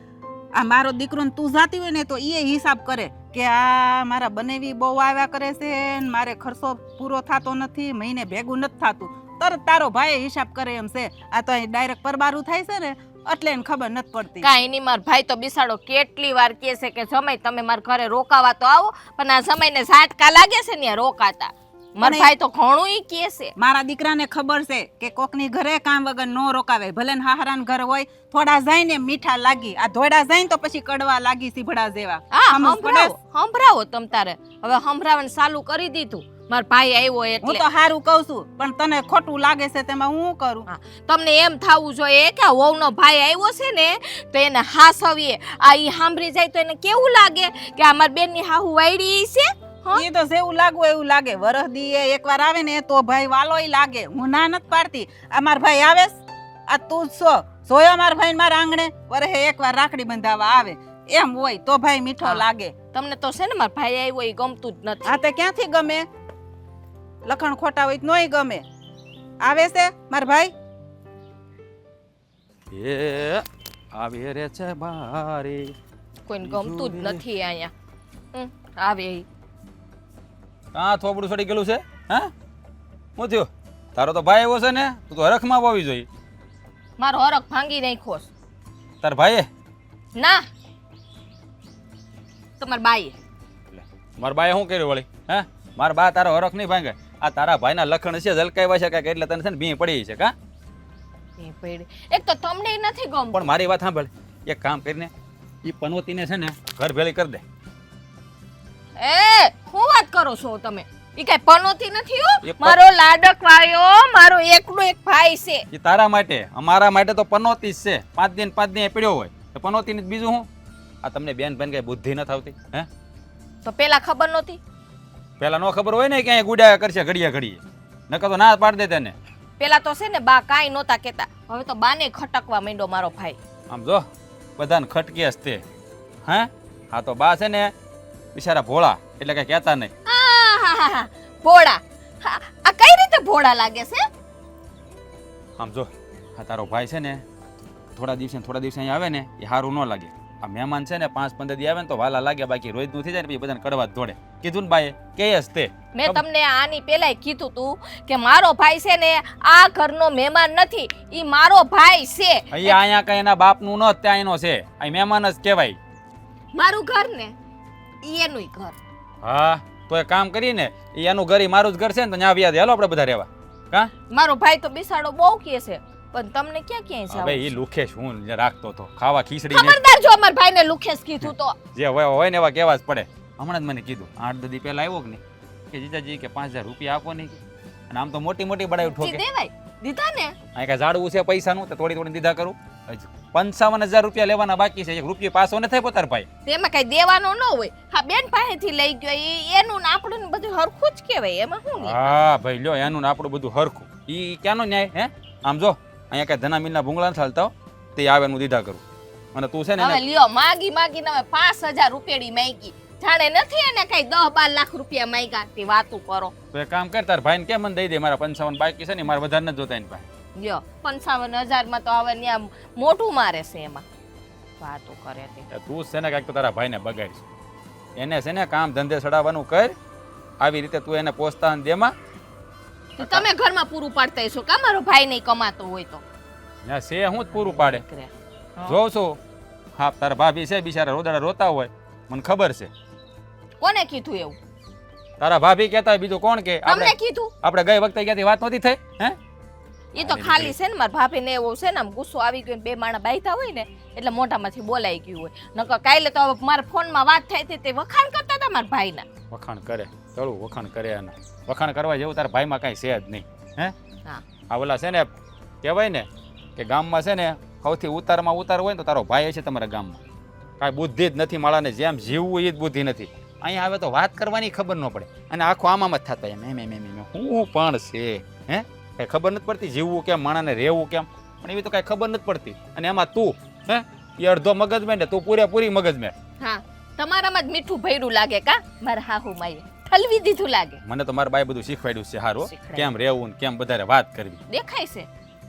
આ મારો દીકરો ને તું જાતી હોય ને તો એ હિસાબ કરે કે આ મારા બનેવી બહુ આવ્યા કરે છે ને મારે ખર્ચો પૂરો થતો નથી, મહિને ભેગું નથી થતું, તરત તારો ભાઈ હિસાબ કરે એમ છે. આ તો અહીં ડાયરેક્ટ પરબારું થાય છે ને એટલે એને ખબર નથી પડતી. કાંઈ નહીં, મારો ભાઈ તો બિસાડો કેટલી વાર કહે છે કે જમાઈ તમે મારા ઘરે રોકાવા તો આવો, પણ આ જમાઈને ઝાટકા લાગે છે ને રોકાતા. મારો ભાઈ તો ઘણું ઈ કહે છે. મારા દીકરાને ખબર છે કે કોકની ઘરે કામ વગર નો રોકાવે, ભલે ને હાહરાન ઘર હોય, થોડા જાય ને મીઠા લાગી, આ ધોડા જાય ને તો પછી કડવા લાગી સીભડા જેવા. હા, સમજ પડે? સંભળાવો તમ તારે. હવે સંભળાવવાનું ચાલુ કરી દીધું. મારો ભાઈ આવ્યો હું એટલે તો હારું કહું છું, પણ તને ખોટું લાગે છે તેમાં હું કરું? હા, તમને એમ થાવું જોઈએ કે વહુનો ભાઈ આવ્યો છે ને તો એને હાસવીએ. આ ઈ સાંભળી જાય તો એને કેવું લાગે કે આ મારી બેનની હાહુ વાયડી છે. હા? એ તો જેવું લાગવું એવું લાગે. વરહ દી એકવાર આવે ને તો ભાઈ વાલોય લાગે. હું ના નથી પાડતી. આ માર ભાઈ આવે આ તું જ છો, જોયો માર ભાઈ મારા આંગણે વરહે એકવાર રાખડી બંધાવા આવે, એમ હોય તો ભાઈ મીઠો હા. લાગે. તમને તો છે ને મારા ભાઈ આવ્યો એ ગમતું જ નથી. આ તે ક્યાંથી ગમે? લખણ ખોટા હોય તો નોય ગમે. આવે છે માર ભાઈ? એ આવે રે છે બારી. કોઈને ગમતું જ નથી અહીંયા. આવે ઈ. કાં થોબડું સડી ગયેલું છે? હા, શું થયું? તારો તો ભાઈ આવ્યો છે ને, તું તો હરખમાં વાવી જોઈ. મારો હરખ ભાંગી નાખ્યો છે. તાર ભાઈએ? ના, તમાર બાઈએ. મારા બાએ શું કર્યું વળી? હે, મારા બા તારો હરખ નહીં ભાંગે. આ તારા ભાઈના લખણ છે, ઝલકાવ્યા છે કાંઈક એટલે તને છે ને ભી પડી છે. કા એ પડી. એક તો તમને ય નથી ગમતું. પણ મારી વાત સાંભળ, એક કામ કરીને એ પનોતીને છે ને ઘર ભેળી કરી દે. એ શું વાત કરો છો તમે? ઈ કઈ પનોતી નથી હો. એ મારો લાડક વાયો, મારો એકનો એક ભાઈ છે. એ તારા માટે, અમારા માટે તો પનોતી જ છે. 5 દિન 5 દિન પીડ્યો હોય તો પનોતી ને બીજું શું? આ તમને બેન બેન કઈ બુદ્ધિ નથી આવતી? હે, તો પેલા ખબર નહોતી? પેલા નો ખબર હોય ને કે અહીંયા ગુડાયા કરશે ઘડીએ ઘડીએ, નકર તો ના પાડ દે તેને. પેલા તો છે ને બા કાંઈ નહોતા કહેતા, હવે તો બાને ખટકવા માંડ્યો મારો ભાઈ. આમ જો બધાને ખટકે જ તે. હે, હા તો બા છે ને બિચારા ભોળા એટલે કઈ કહેતા નહીં. આહાહાહા, ભોળા. હા, આ કઈ રીતે ભોળા લાગે છે? આમ જો આ તારો ભાઈ છે ને થોડા દિવસે અહીંયા આવે ને એ સારું ન લાગે. આ મહેમાન છે ને 5-15 દી આવે ને તો વાલા લાગે, બાકી રોજનું થઈ જાય ને પછી બધાને કડવા જ દોડે. કીધું ને બાએ કે જ તે. મેં તમને આની પેલાય કીધું તું કે મારો ભાઈ છે ને આ ઘરનો મહેમાન નથી, ઈ મારો ભાઈ છે. અહીંયા કઈ એના બાપનું ન ત્યાં એનો છે, અહીં મહેમાન જ કહેવાય. મારું ઘર ને ઈ એનુંય ઘર. હા, તો એ કામ કરીને એનું ઘર ઈ મારું જ ઘર છે ને તો ત્યાં વ્યાજ હાલો આપણે બધા રહેવા. કા મારો ભાઈ તો બિસાડો બહુ કહે છે, પણ તમને ક્યાં ક્યાંય જાવ? ભાઈ એ લુખે હું રાખતો તો ખાવા ખીચડી ને ખબરદાર જો મારા ભાઈને લુખેસ કીધું તો. જે હોય ને એવા કહેવા જ પડે. હમણાં જ મને કીધું 8 દી પહેલા આવ્યો કે નહીં કે જીજાજી કે 5000 રૂપિયા આપો નહીં, અને આમ તો મોટી મોટી બડાઈ જી ઠોકે. દેવાય દીધા ને. અહીં કાંઈ ઝાડવું છે પૈસાનું તો થોડી દીધા કરું. 55000 રૂપિયા લેવાના બાકી છે, 1 રૂપિયો પાસો ને થાય પોતાર ભાઈ. તેમાં કઈ દેવાનો ન હોય. હા, બેન પાસેથી લઈ ગયો એનું ને આપણું ને બધું હરખું જ કહેવાય, એમાં શું નહીં? હા ભાઈ લ્યો, એનું ને આપણું બધું હરખું. ઈ ક્યાંનો ન્યાય? હે, આમ જો અહીંયા કઈ ધના મિલના ભૂંગળા નથી હાલતા હો, તે આવે એનું દીધા કરું. અને તું છે ને હવે લ્યો માગીને હવે 5000 રૂપિયાની માંગી, જાણે નથી એને કઈ 10-12 લાખ રૂપિયા માંગ્યા. તે વાતું કરો. તો એક કામ કર, તાર ભાઈને કેમ મને દઈ દે, મારા 55 બાકી છે ને મારે વધારે નથી જોતા એની પાસે. લ્યો 55000 માં તો હવે ત્યાં મોટું મારે છે, એમાં વાતું કરે તે. તું છે ને કાંઈક તો તારા ભાઈને બગાડીશ. એને છે ને કામ ધંધે ચડાવવાનું કર, આવી રીતે તું એને પોસ્તા દેમાં. તો તમે ઘરમાં પૂરું પાડતા હશો કા મારો ભાઈ નહીં કમાતો હોય તો? ત્યાં છે હું જ પૂરું પાડે. હા. જોઉં છું. હા તારા ભાભી છે બિચારા રોદાડા રોતા હોય મને ખબર છે. કોને કીધું એવું? તારા ભાભી કહેતા હોય બીજું કોણ કે? તમને કીધું? આપણે ગઈ વખતે ક્યાંથી વાત નહોતી થઈ હે? એ તો ખાલી છે ને મારા ભાભીને એવું છે ને આમ ગુસ્સો આવી ગયો ને બે માણા બાયતા હોય ને એટલે મોઢામાંથી બોલાઈ ગયું હોય. નકર કાલે તો હવે મારા ફોનમાં વાત થઈ હતી તે વખાણ કરતા હતા મારા ભાઈના. વખાણ કરે ચલું વખાણ કરે એના વખાણ કરવા જેવું તારા ભાઈમાં કાંઈ છે જ નહીં હે? હા. આ ઓલા છે ને કહેવાય ને કે ગામમાં છે ને સૌથી ઉતારમાં ઉતાર હોય ને તો તારો ભાઈ છે તમારા ગામમાં. કાંઈ બુદ્ધિ જ નથી માળાને જેમ જીવવું એ જ બુદ્ધિ નથી. અહીંયા આવે તો વાત કરવાની ખબર ન પડે અને આખો આમાં જ થતા એમ એમ એમ એમ એમ હું પણ છે હે કાંઈ ખબર નથી પડતી જીવવું કેમ માણાને રહેવું કેમ પણ એવી તો કાંઈ ખબર નથી પડતી. અને એમાં તું હે એ અડધો મગજમાં ને તું પૂરેપૂરી મગજમાં. હા તમારામાં જ મીઠું ભર્યું લાગે કા મારા હાહુ માએ ઠલવી દીધું લાગે. મને તો મારા બાઈ બધું શીખવાડ્યું છે હારું શીખવાડ્યું. કેમ રહેવું ને કેમ બધારે વાત કરવી. દેખાય છે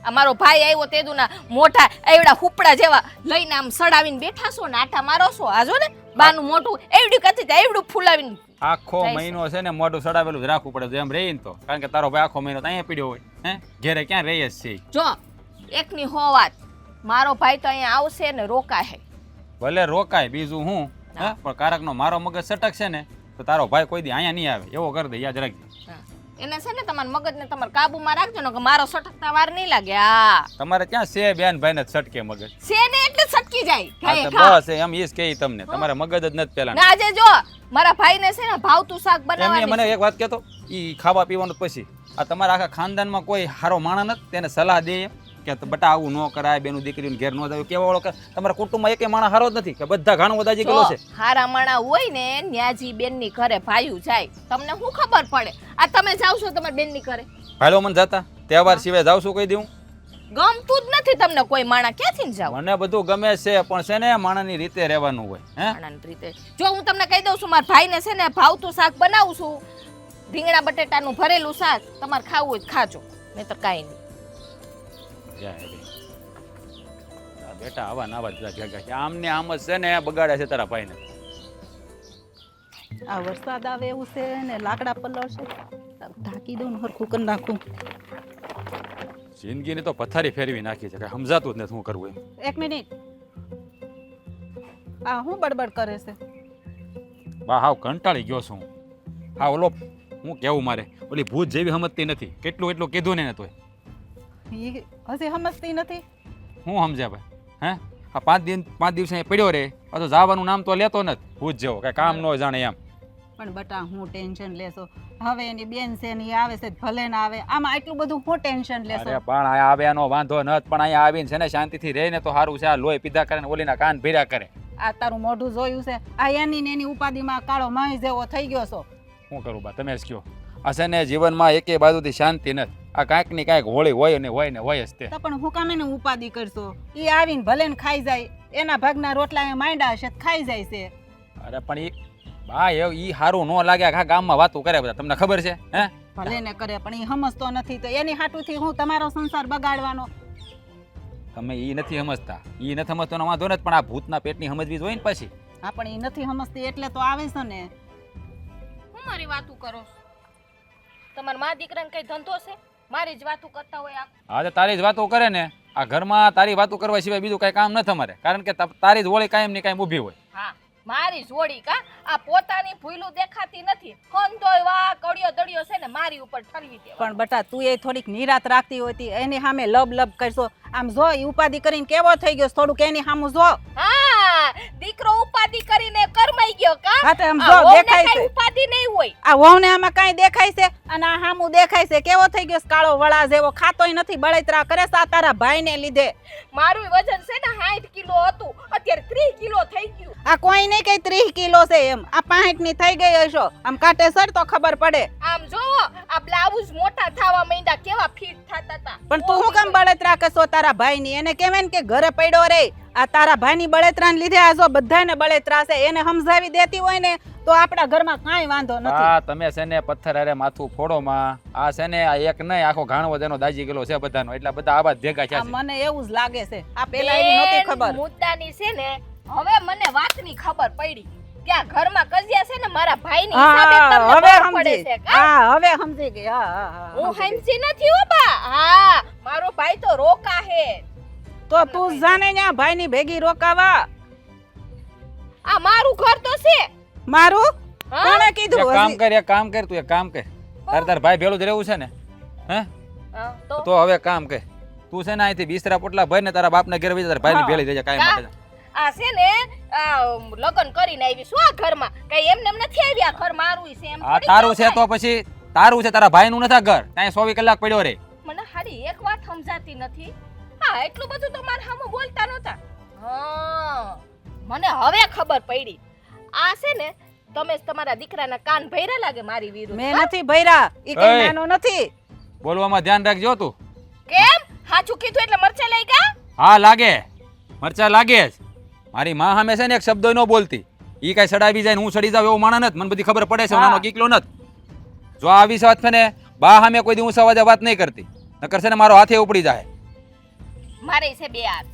અમારો ભાઈ આવ્યો તેદુના મોઢા એવડા હુપડા જેવા લઈને આમ સડાવીને બેઠા છો ને આટા મારો છો. આ જો ને બાનું મોઢું એવડું કથી એવડું ફૂલાવીને આખો જાય છે. મહિનો છે ને મોઢું સડાવેલું જ રાખવું પડે એમ રહી ને તો કારણ કે તારો ભાઈ આખો મહિનો તો અહીંયા પીડ્યો હોય હે ઘેરે ક્યાં રહી જ છે. જો એકની હો વાત મારો ભાઈ તો અહીંયા આવશે ને રોકાય. ભલે રોકાય બીજું હું હે પણ કારકનો મારો મગજ સટક છે ને તો તારો ભાઈ કોઈ દી અહીંયા નહીં આવે એવો કરી દે યાદ રાખજો. એને છે ને તમારા મગજને તમારા કાબુમાં રાખજો ને કે મારો સટકતા વાર નહીં લાગે. હા તમારે ક્યાં છે બેન ભાઈ ને સટકે મગજ છે ને એટલે જ સટકી જાય. હા ખાય તો ખા. બસ એમ ઈ જ કહી તમને તમારે મગજ જ નથી પેલા ને આજે જો મારા ભાઈને છે ને ભાવતું શાક એમને બનાવવાની મને એક વાત કહેતો ઈ ખાવા પીવાનું પછી આ તમારા આખા ખાનદાનમાં કોઈ સારો માણસ નથી તેને સલાહ દે એમ કે બટા આવું ન કરાય બેનું દીકરીનું ઘેર ન જાય કેવા વાળો તમારા કુટુંબમાં એકે માણસ હારો જ નથી કે બધા ઘાણું વધાજી ગયેલો છે. હારા માણા હોય ને ન્યાજી બેનની ઘરે ભાયું જાય તમને શું ખબર પડે? આ તમે જાવ છો તમારી બેનની ઘરે ભાઈલો મને જતા તહેવાર સિવાય જાવ છું કહી દઉં ગમતું જ નથી તમને કોઈ માણા ક્યાંથી જાવ? મને બધું ગમે છે પણ છે ને માણસની રીતે રહેવાનું હોય હે માણાની રીતે જો હું તમને કહી દઉં છું મારા ભાઈને છે ને ભાવતું શાક બનાવું છું રીંગણા બટેટાનું ભરેલું શાક તમારે ખાવું હોય તો ખાજો નહીતર કાંઈ નહીં. બેટા આવા નાવા જ ભેગા છે આમને આમ જ છે ને બગાડે છે તારા ભાઈને. આ વરસાદ આવે એવું છે ને લાકડા પલળશે ઢાંકી દઉં ને હરખું કરી નાખું. જિંદગીની તો પથારી ફેરવી નાખી છે કઈ સમજાતું જ નથી શું કરવું એમ. એક મિનિટ આ હું બડબડ કરે છે? બા હાવ કંટાળી ગયો છું હા ઓલો હું કેવું મારે ઓલી ભૂત જેવી સમજતી નથી કેટલું એટલું કીધું ને તોય ઈ હજી સમજતી નથી. હું સમજ્યા ભાઈ હે આ 5 દિવસ અહીંયા પડ્યો રે પાછો જવાનું નામ તો લેતો નથી ભૂત જેવો કઈ કામ ન જાણે એમ. પણ બટા હું ટેન્શન લેશો હવે એની બેન છે ને ઈ આવે છે ભલે ના આવે આમાં આટલું બધું હું ટેન્શન લેશો? અરે પણ અહીંયા આવ્યાનો વાંધો નથી પણ અહીંયા આવીને છે ને શાંતિથી રહીને તો સારું છે આ લોહી પીધા કરે ને ઓલીના કાન ભીર્યા કરે. આ તારું મોઢું જોયું છે આ એની ને એની ઉપાધિમાં કાળો માહી જેવો થઈ ગયો છો. શું કરું બા તમે જ કહો આ છે ને જીવનમાં એકે બાજુથી શાંતિ નથી આ કાંઈક ની કાંઈક હોળી હોય ને હોય જ તે. તો પણ હું કામ એને ઉપાધિ કરશો? ઈ આવીને ભલે ને ખાઈ જાય એના ભાગના રોટલા એ માંડ્યા હશે તો ખાઈ જાય છે. અરે પણ ઈ બા ઈ સારું ન લાગે આખા ગામમાં વાતો કરે બધા તમને ખબર છે હે ભલે ને કરે પણ ઈ સમજતો નથી તો એની હાટુથી હું તમારો સંસાર બગાડવાનો? તમે ઈ નથી સમજતા ઈ નથી સમજતો વાંધો નથી પણ આ ભૂતના પેટની સમજવી જોઈએ ને પછી. હા પણ ઈ નથી સમજતી એટલે તો આવે છે ને. હું મારી વાતું કરો છો? તમારા મા દીકરાને કઈ ધંધો છે? મારી જ વાતું કરતા હોય આ. હા તો તારી જ વાતો કરે ને આ ઘરમાં તારી વાતો કરવા સિવાય બીજું કઈ કામ નથી અમારે કારણ કે તારી જ વળી કાયમ ની કાયમ ઊભી હોય. હા મારી જોડી કા આ પોતાની ભૂલું દેખાતી નથી ખંતોય વા કડિયો દડિયો છે ને મારી ઉપર ઠલવી દે. પણ બટા તું એ થોડીક નિરાત રાખતી હોતી એની સામે લબ લબ કરશો આમ જો ઈ ઉપાધિ કરીને કેવો થઈ ગયો થોડુંક એની સામું જો. હા દીકરો ઉપાધિ કરીને કરમાઈ ગયો કા? હા તો આમ આ જો વહુને દેખાય કાંઈ છે ઉપાધિ નહીં હોય. આ વહુને આમાં કાંઈ દેખાય છે અને આ સામું દેખાય છે કેવો થઈ ગયો છે કાળો વળા જેવો ખાતોય નથી બળતરા કરે છે આ તારા ભાઈને લીધે. મારું વજન છે ને 60 કિલો હતું અત્યારે 30 કિલો થઈ ગયું. આ કોઈ નહીં કઈ 30 કિલો છે એમ આ 65 ની થઈ ગઈ હશો આમ કાંટે સર તો ખબર પડે. આમ જો આ બ્લાઉઝ મોટા થવા માંડ્યા કેવા ફિટ થતા હતા. પણ તું શું કામ બળતરા કરશો તારા ભાઈની? એને કહેવાય ને કે ઘરે પડ્યો રે આ તારા ભાઈની બળતરાને લીધે આ જો બધાને બળતરા છે એને સમજાવી દેતી હોય ને તો આપણા ઘરમાં કાંઈ વાંધો નથી. હા તમે છે ને પથ્થર અરે માથું ફોડો માં આ છે ને આ એક નહીં આખો ઘાણો જેનો દાજી ગયેલો છે બધાનો એટલે બધા આવા જ ભેગા છે. મને એવું જ લાગે છે આ પેલા એની નહોતી ખબર. મુદ્દાની છે ને હવે મને વાતની ખબર પડી કે આ ઘરમાં કજિયા છે ને મારા ભાઈની હા, હિસાબે તમને હવે ખબર પડે સમજી. છે કા? હા હવે સમજી ગઈ. હા હું હંસી નથી હો બા. હા મારો ભાઈ તો રોકા હે તો તું જાને ન્યા ભાઈની ભેગી રોકાવા. આ મારું ઘર તો છે. મારું હા? કોણે એક કીધું કામ હજી? કર એક કામ કર તું એક કામ કર તાર ભાઈ ભેળું જ રહેવું છે ને હે હા, તો તો હવે કામ કર તું છે ને અહીંથી બિસ્તરા પોટલા ભરીને તારા બાપને ઘેર વઈ જા, તારા ભાઈની હા. ભેળી થઈ જાય કાંઈ માટે આ છે ને આ લગ્ન કરીને આવી શું આ ઘરમાં કઈ એમને એમ નથી આવી. આ ઘર મારું છે એમ આ થોડી તારું છે કહેવાય. તો પછી તારું છે તારા ભાઈનું નથી આ ઘર ત્યાં 24 કલાક પડ્યો રે મને હારી એક વાત સમજાતી નથી. હા એટલું બધું તો મારા સામે બોલતા નહોતા. હા મને હવે ખબર પડી. આ છે ને તમે જ તમારા દીકરાના કાન ભર્યા લાગે મારી વિરુદ્ધ. મેં નથી ભર્યા. ઈ કઈ એય. નાનો નથી. બોલવામાં ધ્યાન રાખજો તું કેમ હાચું કીધું એટલે મરચા લઈ ગયા? હા લાગે મરચા લાગે જ મારી માં સામે છે ને એક શબ્દ ન બોલતી ઈ કાંઈ સડાવી જાય ને હું સડી જાવ એવો માણસ નથી મને બધી ખબર પડે છે હું હા. નાનો કીકલો નથી જો આવી વાત છે ને બા સામે કોઈ દી ઊંચા અવાજે વાત નહીં કરતી નકર છે ને મારો હાથે ઉપડી જાય મારે છે બે હાથ.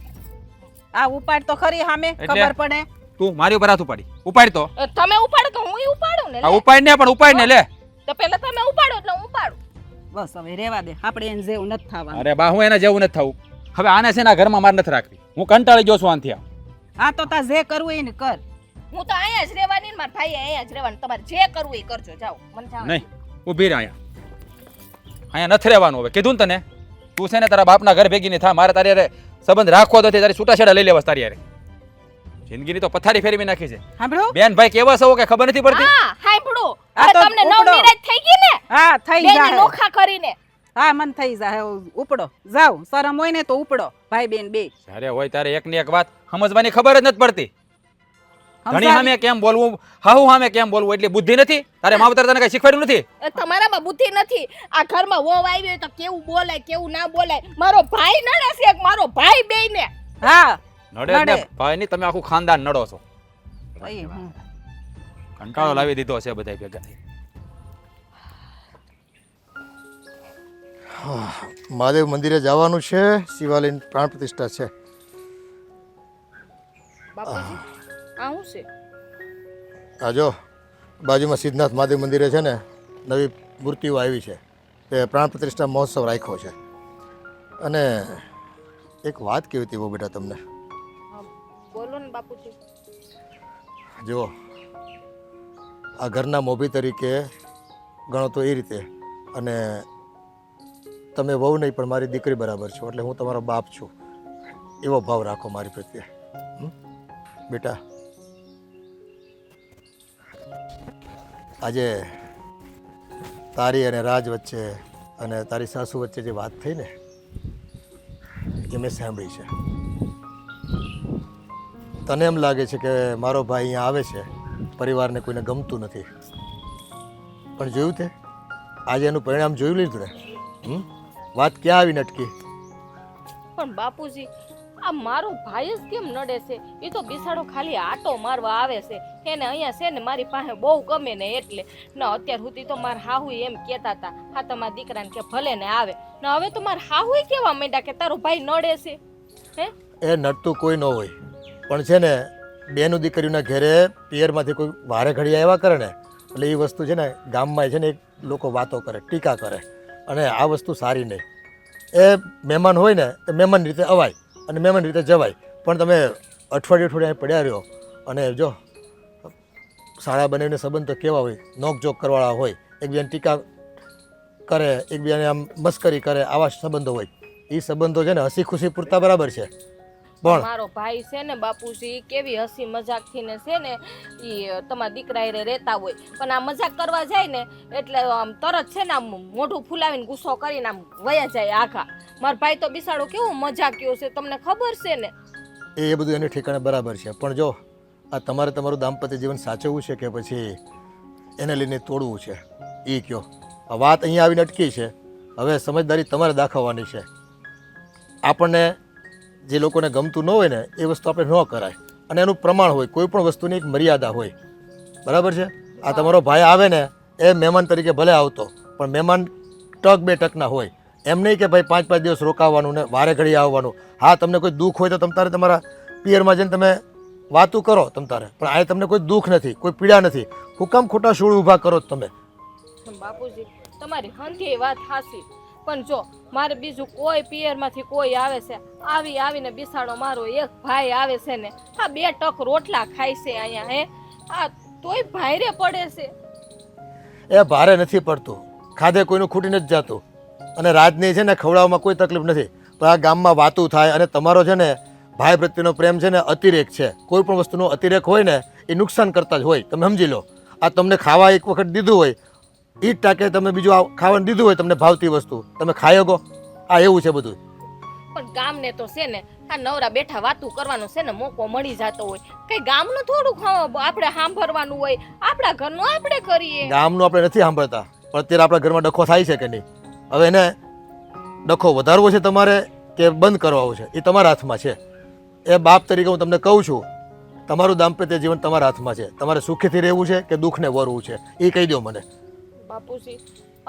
આ ઉપાડ તો ખરી સામે એટલે? ખબર પડે. તું મારી ઉપર હાથ ઉપાડી ઉપાડ તો તમે ઉપાડો તો હું ઉપાડું ને આ લે. ઉપાડ ને પણ ઉપાડ ને લે તો પહેલા તમે ઉપાડો એટલે હું ઉપાડું. બસ હવે રેવા દે આપણે એને જેવું નથી થવાનું. અરે બા હું એના જેવું નથી થવું હવે આને છે ને આ ઘરમાં માર નથી રાખવી હું કંટાળી ગયો છું આનથી હા તો તા જે કરવું એને કર. હું તો અહીંયા જ રહેવાની ને મારા ભાઈ અહીંયા જ રહેવાનું. તમારે જે કરવું એ કરજો. જાઓ મને જાવ. નહીં ઊભી રહે અહીંયા નથી રહેવાનું હવે કીધું ને તને તું છે ને તારા બાપના ઘર ભેગી નહીં થા મારે તારી હારે સંબંધ રાખવો નથી તારી છૂટાછેડા લઈ લેવા તારી હારે જિંદગીની તો પથારી ફેરવી નાખી છે સાંભળો? બેન ભાઈ કેવા છો કે ખબર નથી પડતી હા હાંભળો. આ હવે તો તમને નવ ઉપડો. નિરાશ થઈ ગઈ ને હા થઈ બેને જાય. નોખા કરીને. હા મન થઈ જાય ઉપડો જાવ શરમ હોય ને તો ઉપડો ભાઈ બેન બે. જ્યારે હોય ત્યારે એકની એક વાત સમજવાની ખબર જ નથી પડતી ધણી સામે કેમ બોલવું હાહુ સામે કેમ બોલવું એટલી બુદ્ધિ નથી તારે માવતર તને કઈ શીખવાડ્યું નથી તમારામાં બુદ્ધિ નથી. આ ઘરમાં વહુ આવી હોય તો કેવું બોલાય કેવું ના બોલાય. મારો ભાઈ નડે છે એક મારો ભાઈ બેયને. હા નડે જ ને નડે. ભાઈ ની તમે આખું ખાનદાન નડો છો ભાઈ, હું. કંટાળો લાવી દીધો છે બધા ભેગા થઈ મહાદેવ મંદિરે જવાનું છે શિવાલય પ્રાણ પ્રતિષ્ઠા છે. બાપુજી આ હું છે? આ જો બાજુમાં સિદ્ધનાથ મહાદેવ મંદિરે છે ને નવી મૂર્તિઓ આવી છે તે પ્રાણ પ્રતિષ્ઠા મહોત્સવ રાખ્યો છે અને એક વાત કેવી હતી બહુ બેટા તમને બોલો ને બાપુજી. જુઓ આ ઘરના મોભી તરીકે ગણો તો એ રીતે અને તમે વહુ નહીં પણ મારી દીકરી બરાબર છો એટલે હું તમારો બાપ છું એવો ભાવ રાખો મારી પ્રત્યે હમ? બેટા આજે તારી અને રાજ વચ્ચે અને તારી સાસુ વચ્ચે જે વાત થઈ ને એ મેં સાંભળી છે. તને એમ લાગે છે કે મારો ભાઈ અહીંયા આવે છે પરિવારને કોઈને ગમતું નથી પણ જોયું તે આજે એનું પરિણામ જોઈ લીધું ને હમ? વાત ક્યાં આવીને અટકી? પણ બાપુજી આ મારો ભાઈ જ કેમ નડે છે? એ તો બિસાડો ખાલી આટો મારવા આવે છે. એને અહીંયા છે ને મારી પાસે બહુ ગમે ને એટલે ને અત્યાર સુધી તો મારા હાહુ એમ કહેતા હતા હા તમારા દીકરાને કે ભલે ને આવે ને હવે તો મારા હાહુ કેવા માંડ્યા કે તારો ભાઈ નડે છે. હે એ નડતું કોઈ ન હોય પણ છે ને બેનું દીકરીઓના ઘરે પિયરમાંથી કોઈ વારે ઘડી આવ્યા કરે ને એટલે એ વસ્તુ છે ને ગામમાં છે ને એક લોકો વાતો કરે ટીકા કરે અને આ વસ્તુ સારી નહીં. એ મહેમાન હોય ને એ મહેમાન રીતે અવાય અને મહેમાન રીતે જવાય પણ તમે અઠવાડિયે પડ્યા રહ્યો અને જો શાળા બનાવીને સંબંધ તો કેવા હોય નોકઝોક કરવાવાળા હોય એકબીજાને ટીકા કરે એકબીજાને આમ મસ્કરી કરે આવા સંબંધો હોય એ સંબંધો છે ને હસી ખુશી પૂરતા બરાબર છે પણ મારો ભાઈ છે ને બાપુજી કેવી હસી મજાક થી ને છે ને ઈ તમારા દીકરા હારે રહેતા હોય પણ આ મજાક કરવા જાય ને એટલે આમ તરત છે ને આમ મોઢું ફૂલાવીને ગુસ્સો કરીને આમ વયા જાય આખા. મારો ભાઈ તો બિસાડો કેવો મજાકિયો છે તમને ખબર છે ને. એ બધું એને ઠેકાણે બરાબર છે પણ જો આ તમારે તમારું દાંપત્ય જીવન સાચવવું છે કે પછી એને લઈને તોડવું છે એ કયો. આ વાત અહીંયા આવીને અટકી છે હવે સમજદારી તમારે દાખવવાની છે. આપણને જે લોકોને ગમતું ન હોય ને એ વસ્તુ આપણે ન કરાય અને એનું પ્રમાણ હોય કોઈ પણ વસ્તુની એક મર્યાદા હોય બરાબર છે. આ તમારો ભાઈ આવે ને એ મહેમાન તરીકે ભલે આવતો પણ મહેમાન ટક બે ટકના હોય એમ નહીં કે ભાઈ 5-5 દિવસ રોકાવાનું ને વારે ઘડી આવવાનું. હા તમને કોઈ દુઃખ હોય તો તમારે તમારા પિયરમાં જઈને તમે વાતું કરો તમતારે પણ આ તમને કોઈ દુઃખ નથી કોઈ પીડા નથી. હું કામ ખોટા શૂળ ઊભા કરો તમે? બાપુજી તમારી હંધી વાત હાસી પણ જો મારે બીજું કોઈ પિયરમાંથી કોઈ આવે છે, આવીને બિસાડો મારો એક ભાઈ આવે છે ને આ 2 ટક રોટલા ખાય છે અહીંયા હે, આ તોય ભાઈરે પડે છે. એ ભારે નથી પડતું, ખાધે કોઈનું ખૂટી નથી જતું. અને રાજની છે ને ખવડાવવામાં કોઈ તકલીફ નથી, પણ આ ગામમાં વાતું થાય અને તમારો છે ને ભાઈ પ્રત્યેનો પ્રેમ છે ને અતિરેક છે. કોઈ પણ વસ્તુનો અતિરેક હોય ને એ નુકસાન કરતા જ હોય. તમે સમજી લો, આ તમને ખાવા એક વખત દીધું હોય એ જ ટાકે તમે બીજું ખાવાનું દીધું હોય તમને ભાવતી વસ્તુ તમે ખાઈ શકો, આ એવું છે બધું. પણ ગામને તો છે ને આ નવરા બેઠા વાતું કરવાનો છે ને મોકો મળી જતો હોય, કઈ ગામનું થોડું આપણે સાંભળવાનું હોય, આપણા ઘરનું આપણે કરીએ. ગામનું આપણે નથી સાંભળતા, પણ અત્યારે આપણા ઘરમાં ડખો થાય છે કે નહીં? હવે એને ડખો વધારવો છે તમારે કે બંધ કરવો છે એ તમારા હાથમાં છે. એ બાપ તરીકે હું તમને કહું છું, તમારું દાંપત્ય જીવન તમારા હાથમાં છે. તમારે સુખીથી રહેવું છે કે દુઃખને વરવું છે એ કહી દો મને. બાપુજી